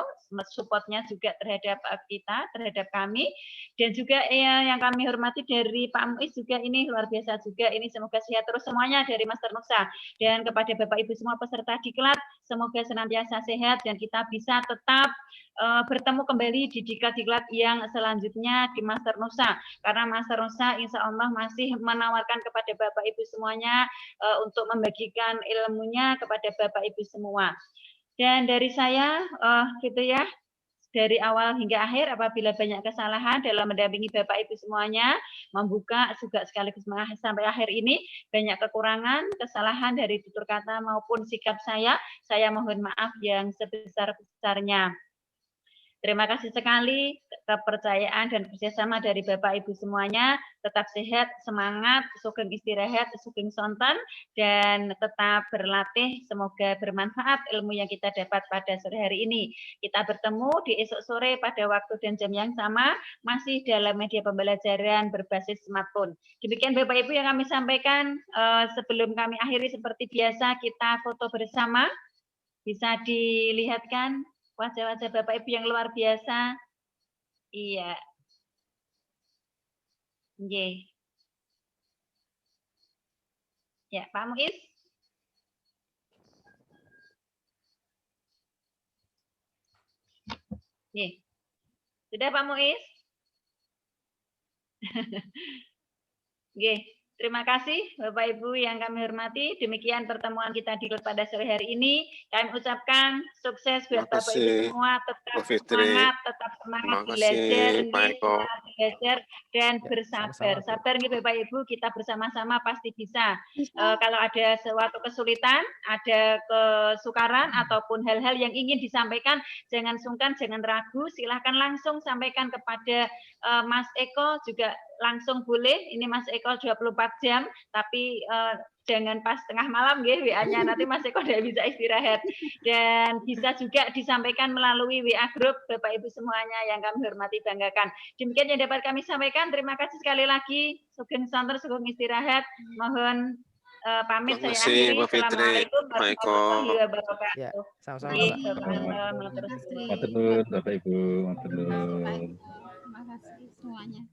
supportnya juga terhadap kita, terhadap kami, dan juga yang kami hormati dari Pak Muiz juga ini luar biasa juga, ini semoga sehat terus semuanya dari Master Nusa, dan kepada Bapak Ibu semua peserta diklat, semoga senantiasa sehat dan kita bisa tetap bertemu kembali di diklat-diklat yang selanjutnya di Master Nusa, karena Master Nusa insya Allah masih menawarkan kepada Bapak Ibu semuanya untuk membagikan ilmunya kepada Bapak Ibu semua. Dan dari saya, gitu ya, dari awal hingga akhir, apabila banyak kesalahan dalam mendampingi Bapak Ibu semuanya, membuka juga sekaligus sampai akhir ini, banyak kekurangan, kesalahan dari tutur kata maupun sikap saya mohon maaf yang sebesar-besarnya. Terima kasih sekali kepercayaan dan kerjasama dari Bapak Ibu semuanya. Tetap sehat, semangat, sugeng istirahat, sugeng sonten, dan tetap berlatih. Semoga bermanfaat ilmu yang kita dapat pada sore hari ini. Kita bertemu di esok sore pada waktu dan jam yang sama, masih dalam media pembelajaran berbasis smartphone. Demikian Bapak Ibu yang kami sampaikan. Sebelum kami akhiri seperti biasa, kita foto bersama. Bisa dilihatkan wajah-wajah Bapak Ibu yang luar biasa. Iya. Nggih. Ya, Pak Muiz. Nggih. Sudah Pak Muiz? Nggih. Terima kasih Bapak Ibu yang kami hormati. Demikian pertemuan kita pada sore hari ini. Kami ucapkan sukses buat Bapak Ibu semua. Tetap semangat, belajar dan bersabar. Sabar nih Bapak Ibu, kita bersama-sama pasti bisa. Kalau ada suatu kesulitan, ada kesukaran ataupun hal-hal yang ingin disampaikan, jangan sungkan, jangan ragu. Silahkan langsung sampaikan kepada Mas Eko juga. Langsung boleh, ini Mas Eko 24 jam, tapi jangan pas tengah malam ya WA-nya, nanti Mas Eko tidak bisa istirahat. Dan bisa juga disampaikan melalui WA Group Bapak Ibu semuanya yang kami hormati banggakan. Demikian yang dapat kami sampaikan, terima kasih sekali lagi, sugeng santer, sugeng istirahat, mohon pamit saya akhiri. Assalamualaikum warahmatullahi wabarakatuh. Sama-sama. Bapak Ibu. Terima kasih semuanya.